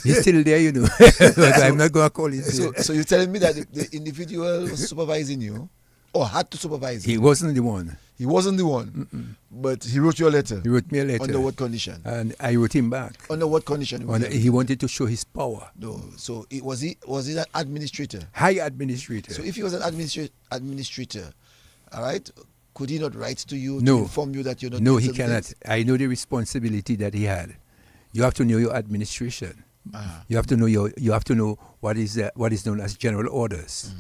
He's still there, you know. But I'm not going to call him. So you're telling me that the individual was supervising you? Or had to supervise you? He wasn't the one. He wasn't the one. But he wrote you a letter. He wrote me a letter. Under what condition? And I wrote him back. Under what condition? He wanted to show his power. No. So was he an administrator? High administrator. So if he was an administrator, all right, could he not write to you to inform you that you're not? No, he cannot. I know the responsibility that he had. You have to know your administration. You have to know You have to know what is known as general orders.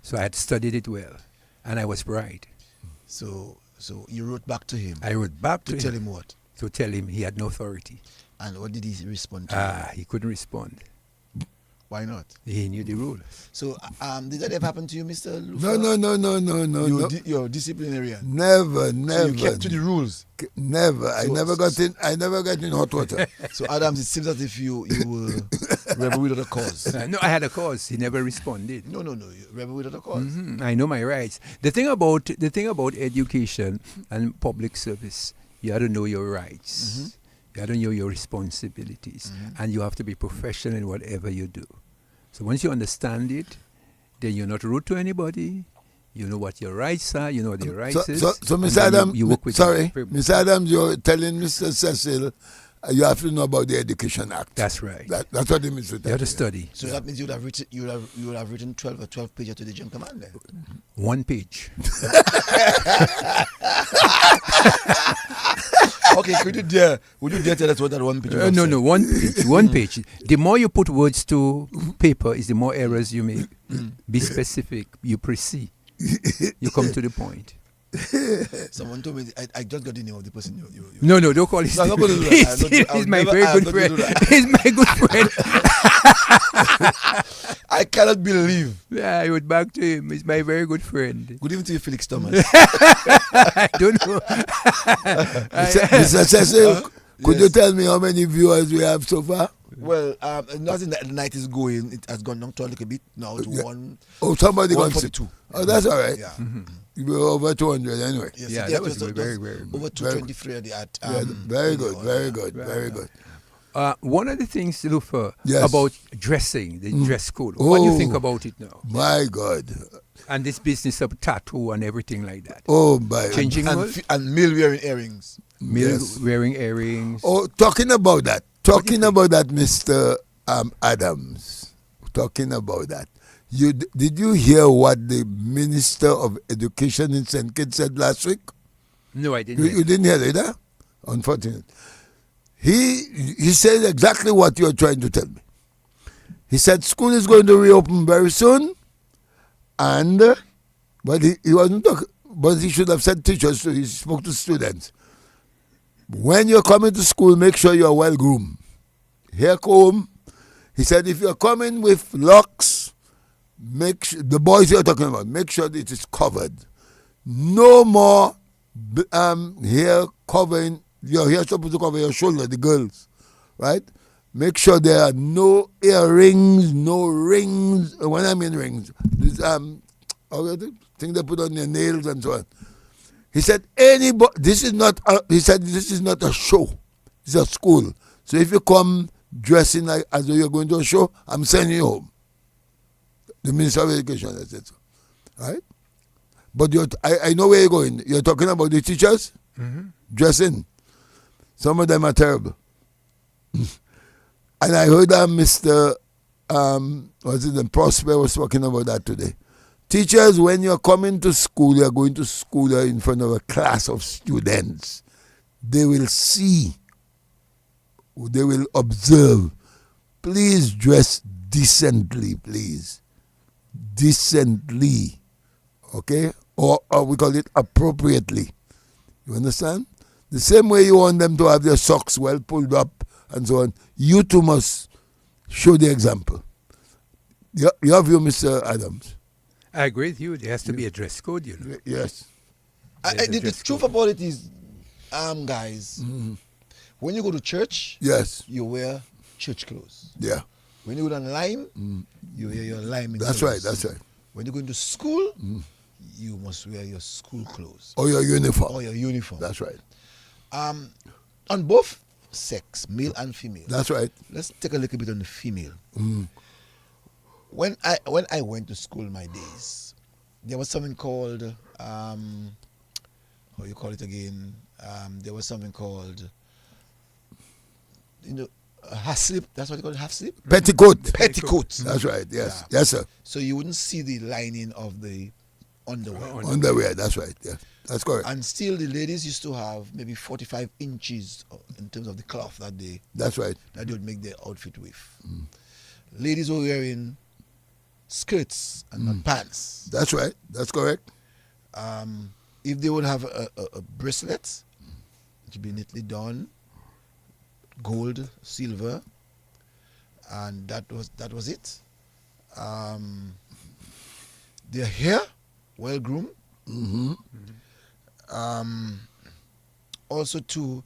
So I had studied it well, and I was right. So you wrote back to him. I wrote back to tell him what? To tell him he had no authority. And what did he respond to? He couldn't respond. Why not? He knew the rules. So did that ever happen to you, Mr. Lufa? No. You're disciplinarian. Never. So you kept to the rules. Never. I never got in hot water. So Adams, it seems as if you were rebel without a cause. No, I had a cause. He never responded. No. You rebel without a cause. I know my rights. The thing about education and public service, you have to know your rights. You have to know your responsibilities, and you have to be professional in whatever you do. So once you understand it, then you're not rude to anybody. You know what your rights are. You know what your rights is. So Mr. Adams, Mr. Adams, you're telling Mr. Cecil you have to know about the Education Act. That's right. That's what it means. You have to study. So that means you would have written 12 pages to the Gen Commander. 1 page. Okay, would you dare tell us what that 1 page was? No, 1 page. 1 page. The more you put words to paper is the more errors you make. Be specific. You proceed. You come to the point. Someone told me, I just got the name of the person. No, don't call his No, I'm name. not going to do that. He's my very good friend. He's my good friend. I cannot believe. Yeah, I would back to him. He's my very good friend. Good evening to you, Felix Thomas. I don't know. Mr. Cecil, could you tell me how many viewers we have so far? Well, nothing that the night is going. It has gone down to a little bit now to one. Oh, somebody got 142. Oh, that's all right. Yeah. You were over 200 anyway. Yes, Yeah, that was very, very good. over 223 at the at. Very good, very good, very good. One of the things to look for Yes. about dressing, the dress code. What do you think about it now? My God. And this business of tattoo and everything like that. Oh, my. Changing and, world? and male wearing earrings. Yes. Wearing earrings. Oh, talking about that, Mr. Adams, talking about that. Did you hear what the Minister of Education in St. Kitts said last week? No, I didn't. You didn't hear it, huh? Unfortunate. He said exactly what you're trying to tell me. He said school is going to reopen very soon, but he wasn't talking. But he should have said teachers. So he spoke to students. When you're coming to school, make sure you're well groomed. Hair comb. He said if you're coming with locks, make sure, the boys you're talking about, make sure that it is covered. No more hair covering. Your hair supposed to cover your shoulder, the girls, right? Make sure there are no earrings, no rings. When I mean rings, this thing they put on their nails and so on. He said this is not a show. It's a school. So if you come dressing like as though you're going to a show, I'm sending you home. The Minister of Education has said so, right? But I know where you're going. You're talking about the teachers dressing. Some of them are terrible. And I heard that Mr. Prosper was talking about that today. Teachers, when you're coming to school, you're going to school, you're in front of a class of students. They will see, they will observe. Please dress decently, please. Decently. Okay? Or we call it appropriately. You understand? The same way you want them to have their socks well pulled up and so on, you too must show the example. Your view, Mr. Adams? I agree with you. There has to be a dress code, you know. Yes. The truth about it is, guys, when you go to church, yes, you wear church clothes. Yeah. When you go to lime, you wear your lime. That's clothes. right, that's right. When you go into school, you must wear your school clothes. Or your uniform. Or your uniform. That's right. On both sex, male and female. That's right. Let's take a little bit on the female. When I went to school my days, there was something called how you call it again? There was something called a half slip. That's what you call it, half slip. Petticoat. Petticoat. That's right. Yes. Yeah. Yes, sir. So you wouldn't see the lining of the underwear. Underwear. That's right. Yeah. That's correct. And still, the ladies used to have maybe 45 inches in terms of the cloth that they. That's right. That they would make their outfit with. Ladies were wearing skirts and not pants. That's right. That's correct. If they would have a bracelet, it would be neatly done, gold, silver, and that was it. Their hair, well groomed. Also, too,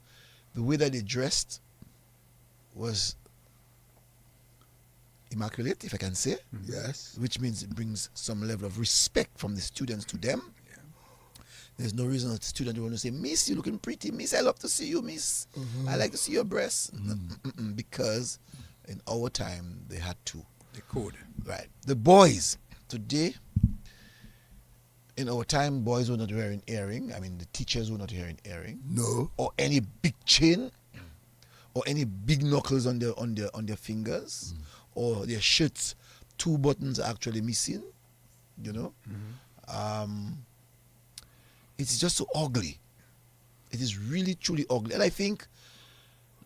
the way that they dressed was immaculate, if I can say. Yes. Which means it brings some level of respect from the students to them. Yeah. There's no reason that the student want to say, Miss, you're looking pretty. Miss, I love to see you, Miss. I like to see your breasts. Because in our time, they had to. The code. Right. The boys, today, in our time, boys were not wearing earring. I mean, the teachers were not wearing earring. No. Or any big chain, or any big knuckles on their fingers, or their shirts, 2 buttons are actually missing. You know, it's just so ugly. It is really truly ugly, and I think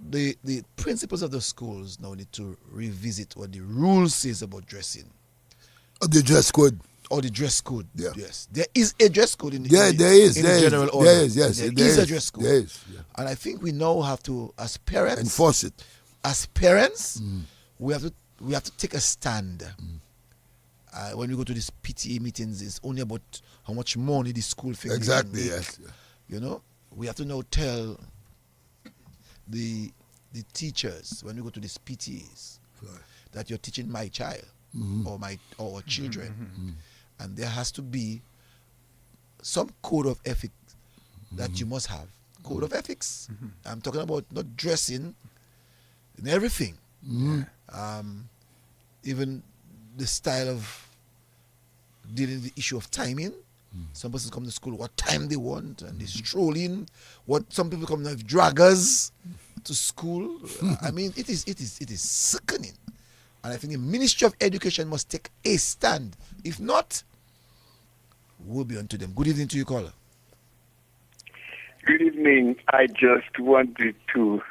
the principals of the schools now need to revisit what the rule says about dressing. The dress code. or the dress code. Yeah. Yes, there is a dress code in the There is. in the general order. There is. Yes, there there is a dress code. There is. Yeah. And I think we now have to, as parents, Enforce it. As parents, we have to take a stand. When we go to these PTA meetings, it's only about how much money the school thinks Exactly. they can make. Yes. You know, we have to now tell the teachers when we go to these PTAs that you're teaching my child or our children, and there has to be some code of ethics that you must have. Code of ethics. I'm talking about not dressing and everything. Even the style of dealing with the issue of timing. Some persons come to school what time they want and they stroll in. Some people come with draggers to school. I mean, it is sickening. And I think the Ministry of Education must take a stand. If not, we'll be on to them. Good evening to you, caller. Good evening. I just wanted to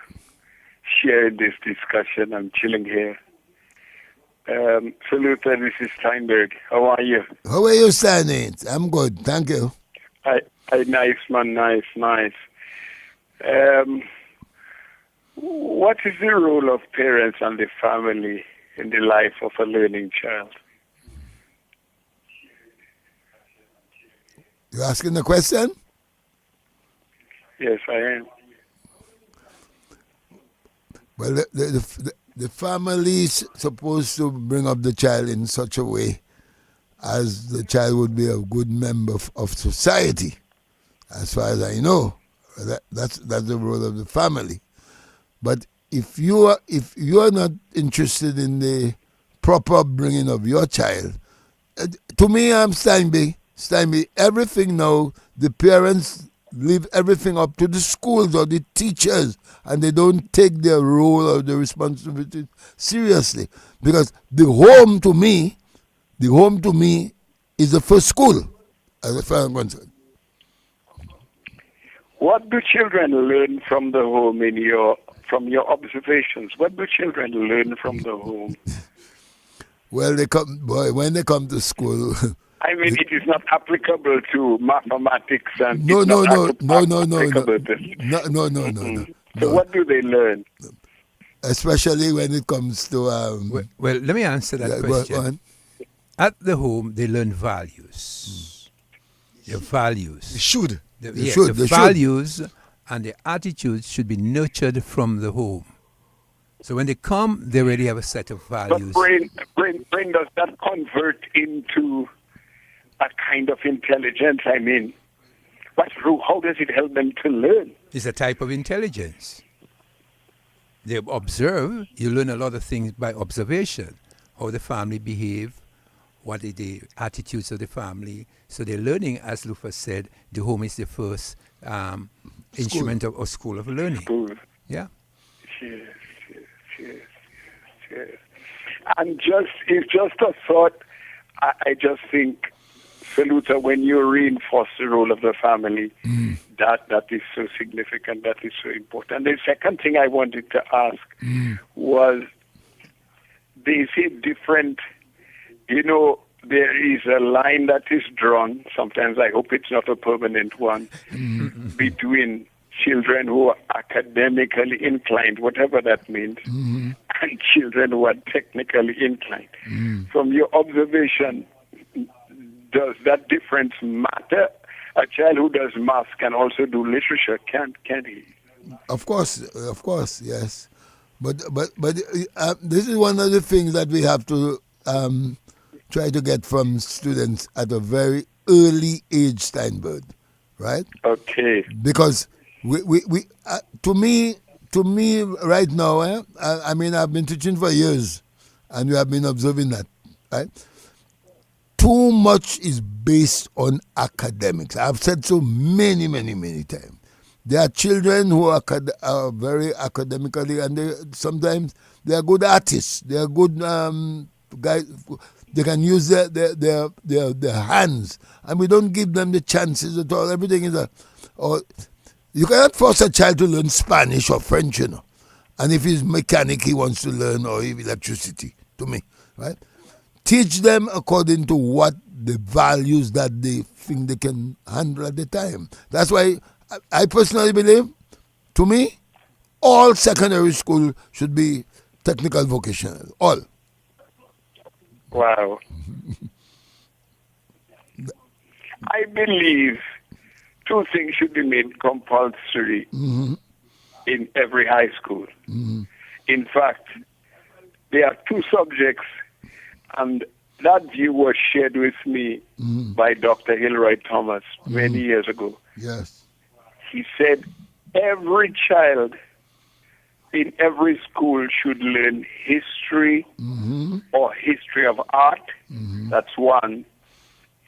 share this discussion. I'm chilling here. Salute, this is Steinberg. How are you? How are you, Stanley? I'm good. Thank you. Nice, man. Nice. What is the role of parents and the family in the life of a learning child? You asking the question? Yes, I am. Well, the family is supposed to bring up the child in such a way as the child would be a good member of society. As far as I know, that's the role of the family. But if you are not interested in the proper bringing of your child, to me, I'm Steinby. Everything now, the parents leave everything up to the schools or the teachers, and they don't take their role or the responsibility seriously. Because the home to me is the first school, as far as I'm concerned. What do children learn from the home from your observations? What do children learn from the home? Well, when they come to school. I mean, it is not applicable to mathematics and no. No. So what do they learn? Especially when it comes to well, let me answer that question. At the home, they learn values. Their values. They should. The values and the attitudes should be nurtured from the home. So when they come, they already have a set of values. But brain does that convert into a kind of intelligence? I mean, how does it help them to learn? It's a type of intelligence. They observe. You learn a lot of things by observation. How the family behave, what are the attitudes of the family. So they're learning, as Lufa said, the home is the first instrument or school of learning. School. Yeah. Yes. And it's just a thought. I just think, Saluta, when you reinforce the role of the family, that is so significant, that is so important. The second thing I wanted to ask was, they say different, there is a line that is drawn, sometimes I hope it's not a permanent one, between children who are academically inclined, whatever that means, and children who are technically inclined. From your observation, does that difference matter? A child who does math can also do literature, can't he? Of course, yes. But this is one of the things that we have to try to get from students at a very early age, Steinberg, right? Okay. Because we to me right now, I mean, I've been teaching for years, and we have been observing that, right? Too much is based on academics. I've said so many times. There are children who are very academically, and sometimes they are good artists. They are good guys. They can use their hands, and we don't give them the chances at all. Everything is you cannot force a child to learn Spanish or French, And if he's mechanic, he wants to learn, or electricity. To me, right? teach them according to what the values that they think they can handle at the time. That's why I personally believe, to me, all secondary school should be technical vocational. All. Wow. I believe two things should be made compulsory in every high school. In fact, there are two subjects, and that view was shared with me by Dr. Hilroy Thomas many years ago. Yes. He said every child in every school should learn history or history of art. That's one.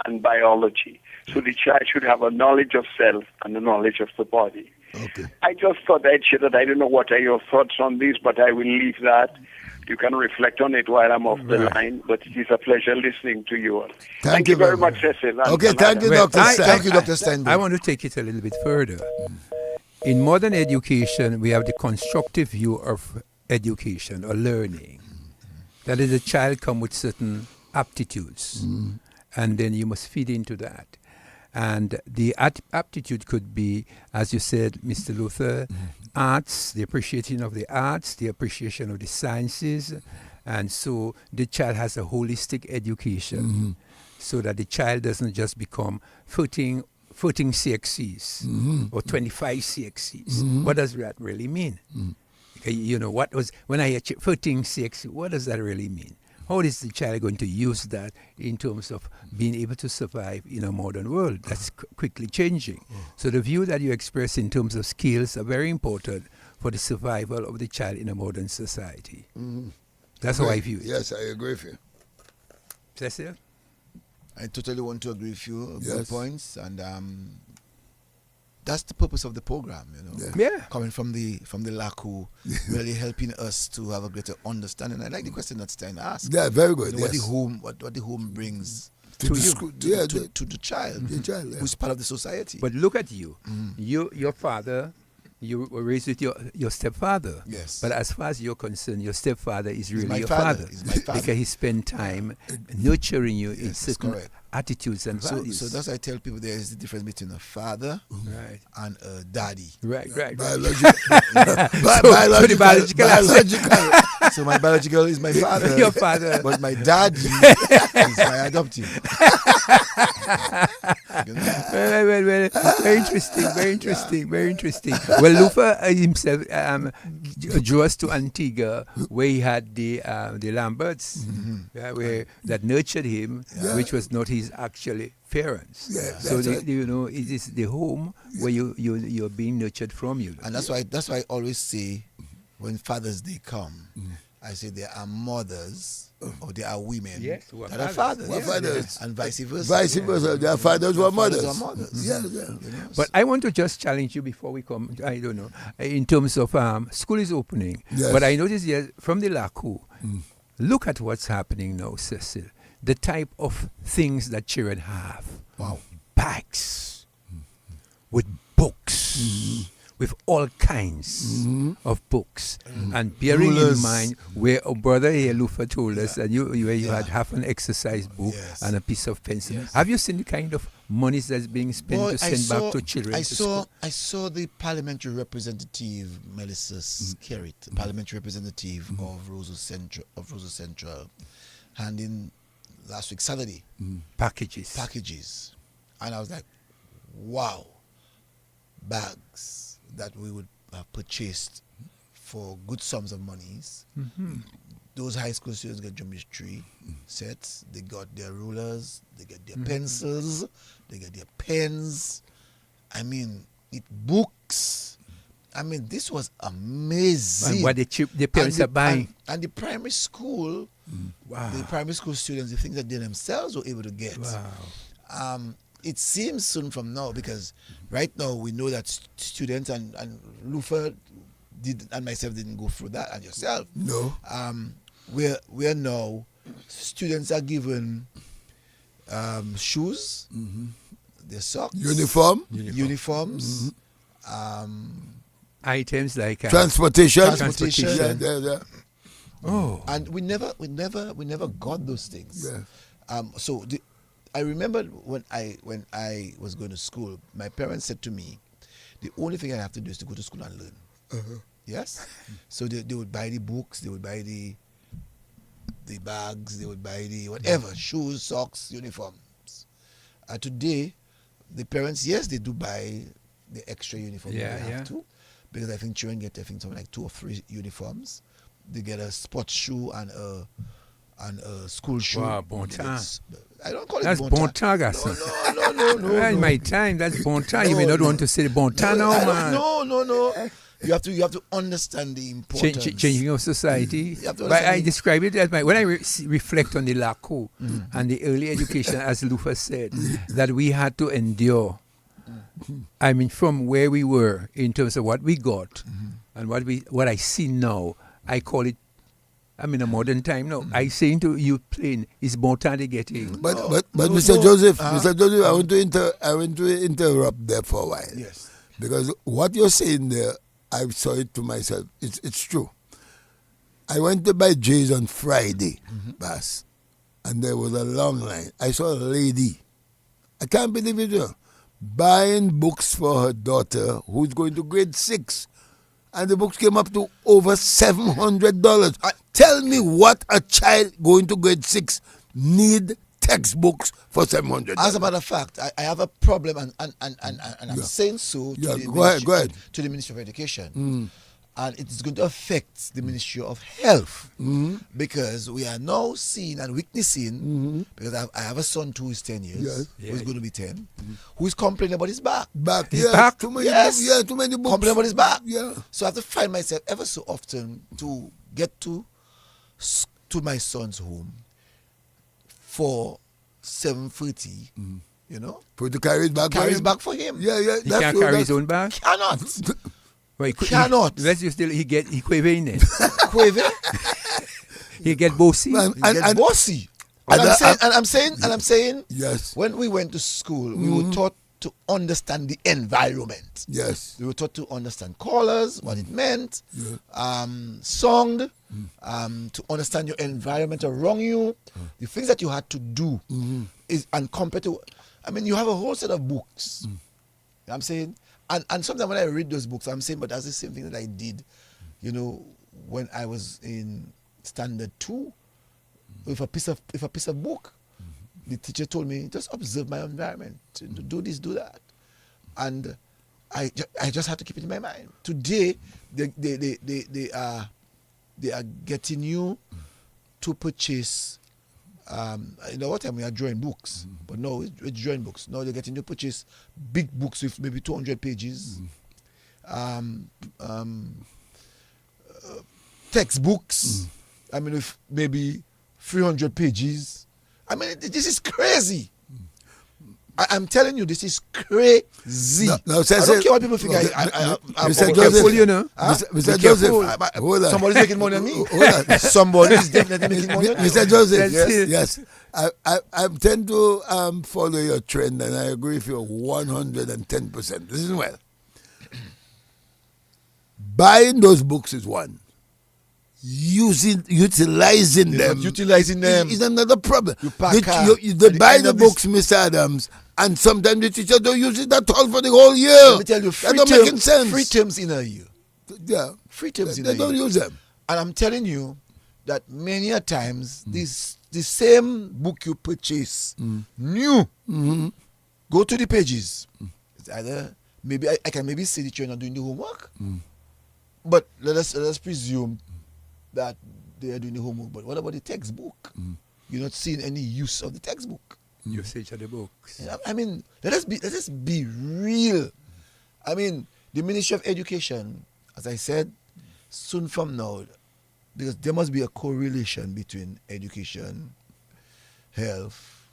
And biology. So the child should have a knowledge of self and a knowledge of the body. Okay. I just thought I'd share that. I don't know what are your thoughts on this, but I will leave that. You can reflect on it while I'm off the line, but it is a pleasure listening to you all. Thank you very much, Cecil. Okay, thank you, Dr. Stein. Thank you, Dr. Stein. I want to take it a little bit further. In modern education, we have the constructive view of education or learning. That is, a child come with certain aptitudes, and then you must feed into that. And the aptitude could be, as you said, Mr. Luther, arts, the appreciation of the arts, the appreciation of the sciences. And so the child has a holistic education so that the child doesn't just become 14 CXCs or 25 CXCs. What does that really mean? You know, when I hear 14 CXC, what does that really mean? How is the child going to use that in terms of being able to survive in a modern world that's quickly changing? So the view that you express in terms of skills are very important for the survival of the child in a modern society. That's how I view it. Yes, I agree with you. Cecil? I totally want to agree with you. Yes. Good points, and that's the purpose of the program, you know. Yeah. Coming from the Lakou, really helping us to have a greater understanding. I like the question that Stein asked. Yeah, very good. You know, Yes. what the home brings To the school, to the child, who's part of the society. But look at you. Your father, you were raised with your stepfather. Yes. But as far as you're concerned, your stepfather is really my your father. father. He's my father. Because he spent time nurturing you in Yes, certain correct. attitudes and values. So that's why I tell people there is the difference between a father and a daddy. Right. Biological. So the biological So my biological is my father. Your father. But my daddy is my adoptive. Well, very interesting. Well, Luther himself drew us to Antiga, where he had the Lamberts, that nurtured him, which was not his actually parents. So you know, it is the home where you're being nurtured from you. And that's why I always say, when Father's Day come, I say there are mothers or there are women that are fathers, and vice versa. Vice versa. Their fathers were mothers. Yeah. But I want to just challenge you before we come, I don't know, in terms of school is opening. Yes. But I noticed from the Lakou, look at what's happening now, Cecil. The type of things that children have. Wow. Bags with books. With all kinds of books, and bearing in mind where our brother here, Lufa, told us that you had half an exercise book and a piece of pencil. Have you seen the kind of monies that's being spent to send back to children? I saw the parliamentary representative, Melissa Skerrit, parliamentary representative of Roso Central, handing last week Saturday packages, and I was like, wow, bags that we would have purchased for good sums of monies. Those high school students get geometry sets, they got their rulers, they get their pencils, they get their pens. I mean, books. I mean, this was amazing. And what the parents are buying. And the primary school, the primary school students, the things that they themselves were able to get. Wow. It seems soon from now, because right now we know that students and Lufa and myself didn't go through that, and yourself. No. Where now students are given shoes, their socks, uniforms, items like transportation. Yeah. Oh. And we never got those things. Yeah. I remember when I was going to school, my parents said to me, the only thing I have to do is to go to school and learn. Yes? So they would buy the books, they would buy the bags, they would buy the whatever, shoes, socks, uniforms. Today, the parents, yes, they do buy the extra uniform. They have to, because I think children get something like 2 or 3 uniforms. They get a sports shoe and a school shoe. Wow, bon temps. I don't call it That's bon bon temps. temps, garçon. No. In my time, that's bon temps. You may not want to say bon temps now, man. No. You have to understand the importance. Changing of society. You have to But understand I describe it as when I reflect on the Lakou and the early education, as Lufa said, that we had to endure. I mean, from where we were in terms of what we got and what I see now, I call it. I'm in a modern time now. I saying to you plain, it's bon temps to get in. But Mr. Joseph, I want to interrupt there for a while. Yes. Because what you're saying there, I saw it to myself. It's true. I went to buy J's on Friday, Bass, and there was a long line. I saw a lady, I can't believe it, buying books for her daughter who's going to grade 6. And the books came up to over $700. Tell me what a child going to grade 6 need textbooks for $700. As a matter of fact, I have a problem, and I'm saying so to, to the Ministry of Education. And it is going to affect the Ministry of Health because we are now seeing and witnessing, because I have a son who is 10 years, who is going to be 10, who is complaining about his back. His back? Too many books. Too many books. Complaining about his back. Yeah. So I have to find myself ever so often to get to my son's home for 7:30, you know. For to carry it back carry his back for him. Yeah. He can't carry his own bag? Cannot. Well, cannot. Let's just still he quaver in it. Quaver? He get bossy. He get bossy. And I'm saying, yes. When we went to school, we were taught to understand the environment. Yes. We were taught to understand colors, what it meant, song, to understand your environment around you, the things that you had to do is, and compared to, I mean, you have a whole set of books. You know what I'm saying? And sometimes when I read those books, I'm saying, but that's the same thing that I did, you know, when I was in standard 2 with a piece of book. The teacher told me, just observe my environment, do this, do that. And I just had to keep it in my mind. Today, they are getting you to purchase, you know what time we are drawing books, but no, it's drawing books. No, they're getting you to purchase big books with maybe 200 pages, textbooks, I mean, with maybe 300 pages. I mean, this is crazy. I'm telling you, this is crazy. No, I don't care what people think. Mr. Joseph, you know. Mr. Joseph, hold on. Somebody's making money on me. Hold on. Somebody is definitely making money on me. Mr. Joseph, yes. I tend to follow your trend, and I agree with you 110%. Listen well. Buying those books is one. Utilizing them is another problem. They buy the books, Mr. Adams, and sometimes the teacher don't use it at all for the whole year. Let me tell you, that don't make sense. 3 terms in a year. Yeah, 3 terms in a year. They don't use them. And I'm telling you that many a times the same book you purchase new, go to the pages. It's either maybe I can maybe say that you're not doing the homework, but let us presume that they are doing the homework. But what about the textbook? You're not seeing any use of the textbook. Usage of the books. I mean, let us be real. I mean, the Ministry of Education, as I said, soon from now, because there must be a correlation between education, health,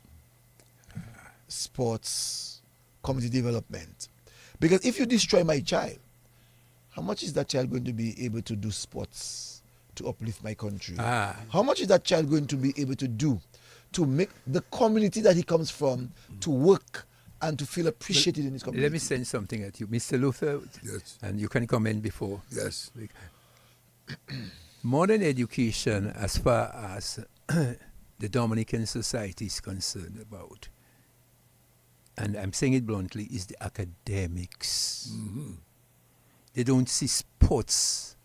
sports, community development. Because if you destroy my child, how much is that child going to be able to do sports to uplift my country? How much is that child going to be able to do to make the community that he comes from to work and to feel appreciated in his community? Let me send something at you, Mr. Luther, yes, and you can comment before. Yes. Modern education, as far as the Dominican society is concerned about, and I'm saying it bluntly, is the academics. Mm-hmm. They don't see sports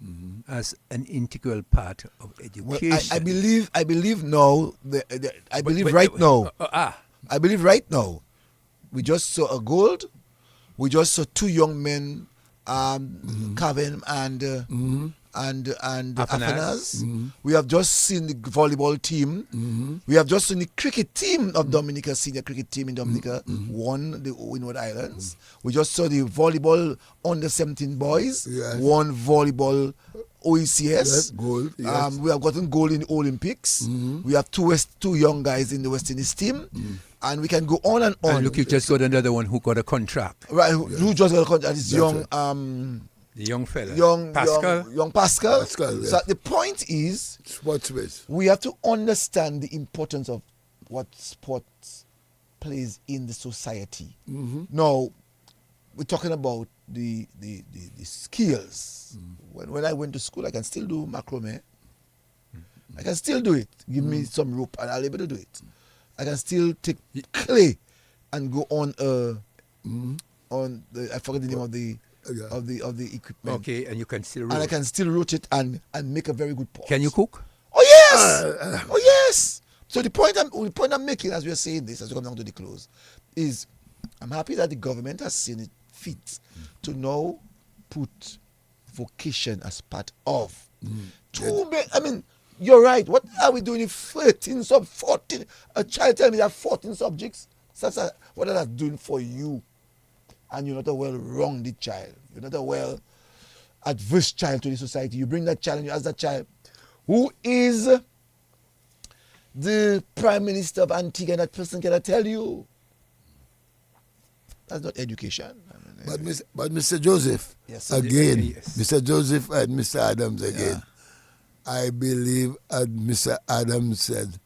as an integral part of education. Well, I believe now. I believe right now. I believe right now. We just saw a gold. We just saw two young men, Kevin and Afanas. We have just seen the volleyball team. We have just seen the cricket team of Dominica, senior cricket team in Dominica, won the Windward Islands. We just saw the volleyball under 17 boys, won volleyball OECS. Yes, gold. Yes. We have gotten gold in the Olympics. We have two young guys in the West Indies team. And we can go on and on. And look, you just got another one who got a contract. Right, who just got a contract. This young... the young fella. Young Pascal. Yeah. So the point is, sports. We have to understand the importance of what sports plays in the society. Now, we're talking about the skills. When I went to school, I can still do macrame. I can still do it. Give me some rope and I'll be able to do it. I can still take clay and go on I forget the name of the equipment. Okay, and you can still and I can still rotate and make a very good pot. Can you cook? Oh yes! Oh yes! So the point I'm making as we are saying this, as we come down to the close, is I'm happy that the government has seen it fit to now put vocation as part of. I mean, you're right. What are we doing if 14? A child tell me there are 14 subjects? What are that doing for you? And you're not a well-rounded child. You're not a well-adverse child to the society. You bring that child and you ask that child, who is the Prime Minister of Antiga? And that person cannot tell you. That's not education. But Mr. Joseph, Mr. Joseph and Mr. Adams again. I believe, as Mr. Adams said,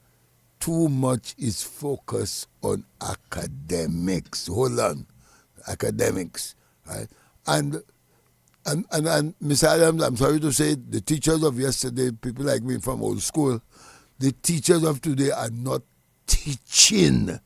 too much is focused on academics. Hold on. Academics, right? And Mr. Adams, I'm sorry to say, the teachers of yesterday, people like me from old school, the teachers of today are not teaching.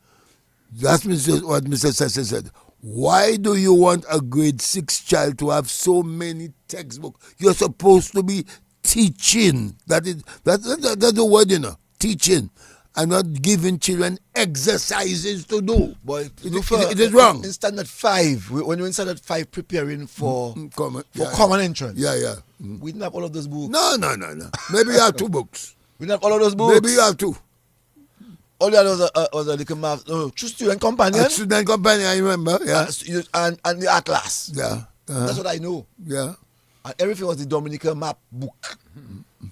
That's what Mr. Cecil said. Why do you want a grade 6 child to have so many textbooks? You're supposed to be teaching. That's the word, teaching. And not giving children exercises to do. But it is wrong. In standard 5, when you're in standard 5 preparing for common entrance. Yeah. We didn't have all of those books. No. Maybe you have 2 books. We didn't have all of those books. Maybe you have 2. All you had was a little math. True student companion. Student companion, I remember. Yeah. And the atlas. Yeah. That's what I know. Yeah. And everything was the Dominica map book.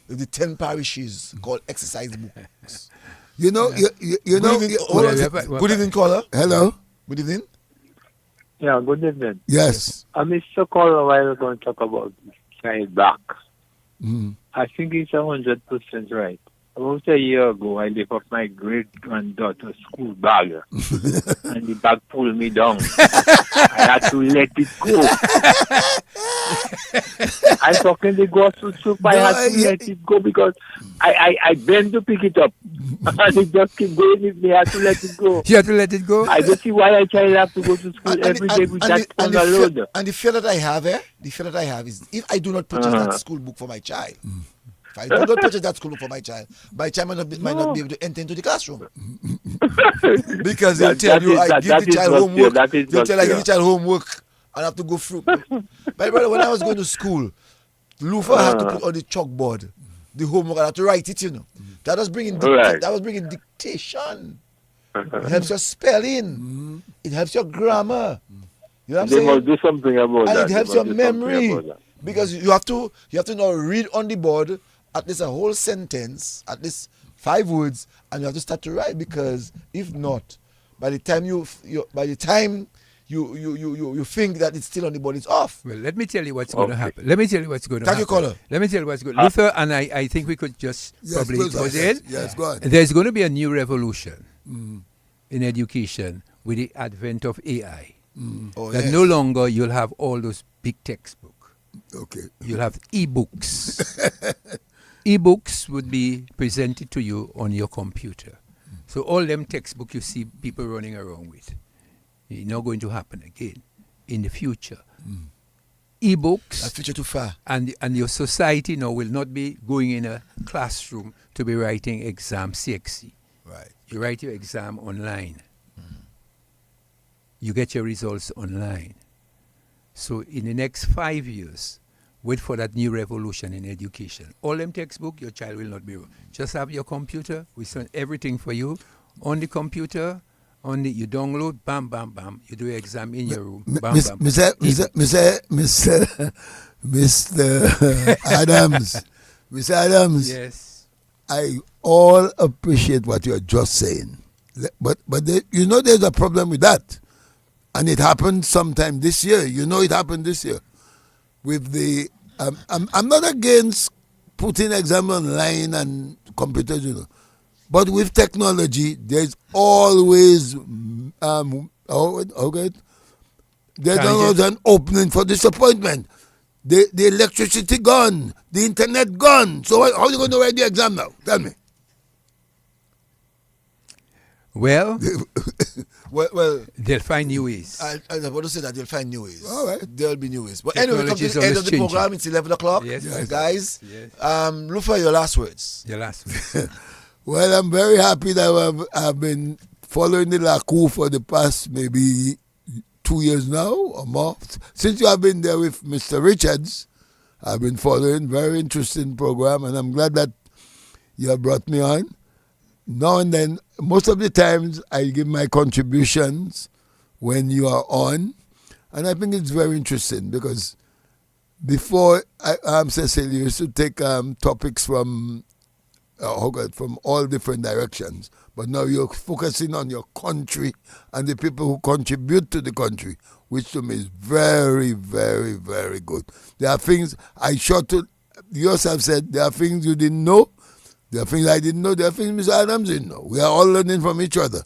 With the 10 parishes called exercise books. You know. Good evening, caller. Hello. Good evening. Yeah, good evening. Yes. Mr. Caller, while we're going to talk about child back, I think he's 100% right. About a year ago, I left up my great-granddaughter's school bag, and the bag pulled me down. I had to let it go. I talking the gospel soup, I had to let it go because I bent to pick it up. And it just keep going with me. I had to let it go. You had to let it go? I don't see why a child have to go to school every day with that on the load. And the fear that I have, is if I do not purchase that school book for my child, if I do not purchase that school book for my child might not be able to enter into the classroom. Because they'll tell you, I give the child homework. They'll tell I give the child homework and have to go through. My brother, when I was going to school, Lufa had to put on the chalkboard the homework. I had to write it, That was bringing dictation. It helps your spelling. It helps your grammar. You know what I'm saying? They must do something about that. And it helps your memory. Because you have to now read on the board at least a whole sentence, at least 5 words, and you have to start to write, because if not, by the time you think that it's still on the board, it's off. Well, let me tell you what's going to happen. Let me tell you what's going to happen. Thank you, caller. Let me tell you what's going to happen. Luther, and I think we could just probably close it. Yes, go ahead. There's going to be a new revolution in education with the advent of AI. No longer you'll have all those big textbooks. Okay. You'll have e-books. E-books would be presented to you on your computer. So all them textbooks you see people running around with, it's not going to happen again in the future. E-books. That future too far. And your society now will not be going in a classroom to be writing exam CXC. Right. You write your exam online. You get your results online. So in the next 5 years, wait for that new revolution in education. All them textbook, your child will not be. Just have your computer. We send everything for you on the computer. You download, bam, bam, bam. You do your exam in your room. Bam, bam. Mr. Adams. Mr. Adams. Yes. I all appreciate what you're just saying. But there's a problem with that. And it happened sometime this year. It happened this year. With the I'm not against putting exam online and computers, but with technology, there's always there's always an opening for disappointment. The electricity gone, the internet gone. So how are you going to write the exam now? Tell me. Well, well, they'll find new ways. I was about to say that they'll find new ways. All right. There'll be new ways. But anyway, we come to the end of the program. It's 11 o'clock. Yes. Guys. Yes. Lufa, your last words. Your last words. Well, I'm very happy that I've been following the Lakou for the past maybe 2 years now or more. Since you have been there with Mr. Richards, I've been following. Very interesting program, and I'm glad that you have brought me on. Now and then, most of the times, I give my contributions when you are on, and I think it's very interesting because before Cecil used to take topics from all different directions, but now you're focusing on your country and the people who contribute to the country, which to me is very, very, very good. There are things you yourself said, there are things you didn't know. There are things I didn't know. There are things Mr. Adams didn't know. We are all learning from each other.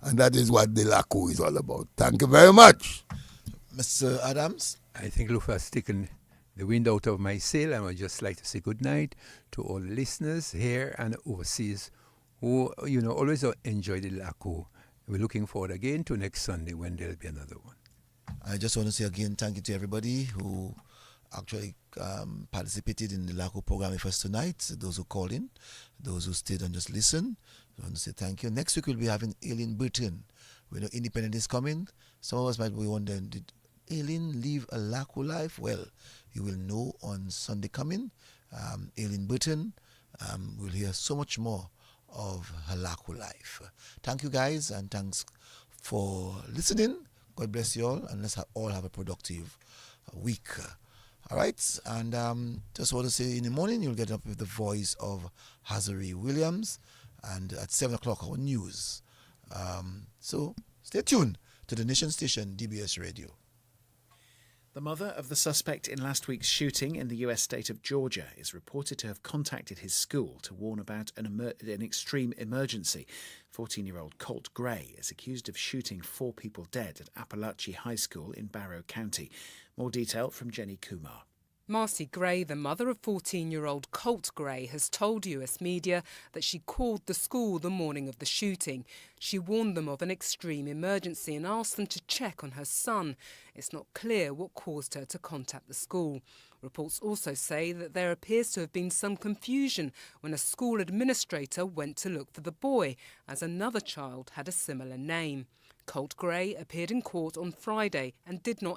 And that is what the Lakou is all about. Thank you very much. Mr. Adams? I think Lufa has taken the wind out of my sail. I would just like to say good night to all the listeners here and overseas who, always enjoy the Lakou. We're looking forward again to next Sunday when there'll be another one. I just want to say again thank you to everybody who actually participated in the Lakou program with us tonight, those who called in, those who stayed and just listened. I want to say thank you. Next week we'll be having Aileen Burton. We know Independence is coming. Some of us might be wondering, did Aileen live a Lakou life? Well, you will know on Sunday coming. Aileen Burton will hear so much more of her Lakou life. Thank you guys, and thanks for listening. God bless you all, and let's all have a productive week. All right, and just want to say in the morning you'll get up with the voice of Hazari Williams, and at 7 o'clock our news. So stay tuned to the Nation Station, DBS Radio. The mother of the suspect in last week's shooting in the US state of Georgia is reported to have contacted his school to warn about an extreme emergency. 14-year-old Colt Gray is accused of shooting 4 people dead at Appalachia High School in Barrow County. More detail from Jenny Kumar. Marcy Gray, the mother of 14-year-old Colt Gray, has told US media that she called the school the morning of the shooting. She warned them of an extreme emergency and asked them to check on her son. It's not clear what caused her to contact the school. Reports also say that there appears to have been some confusion when a school administrator went to look for the boy, as another child had a similar name. Colt Gray appeared in court on Friday and did not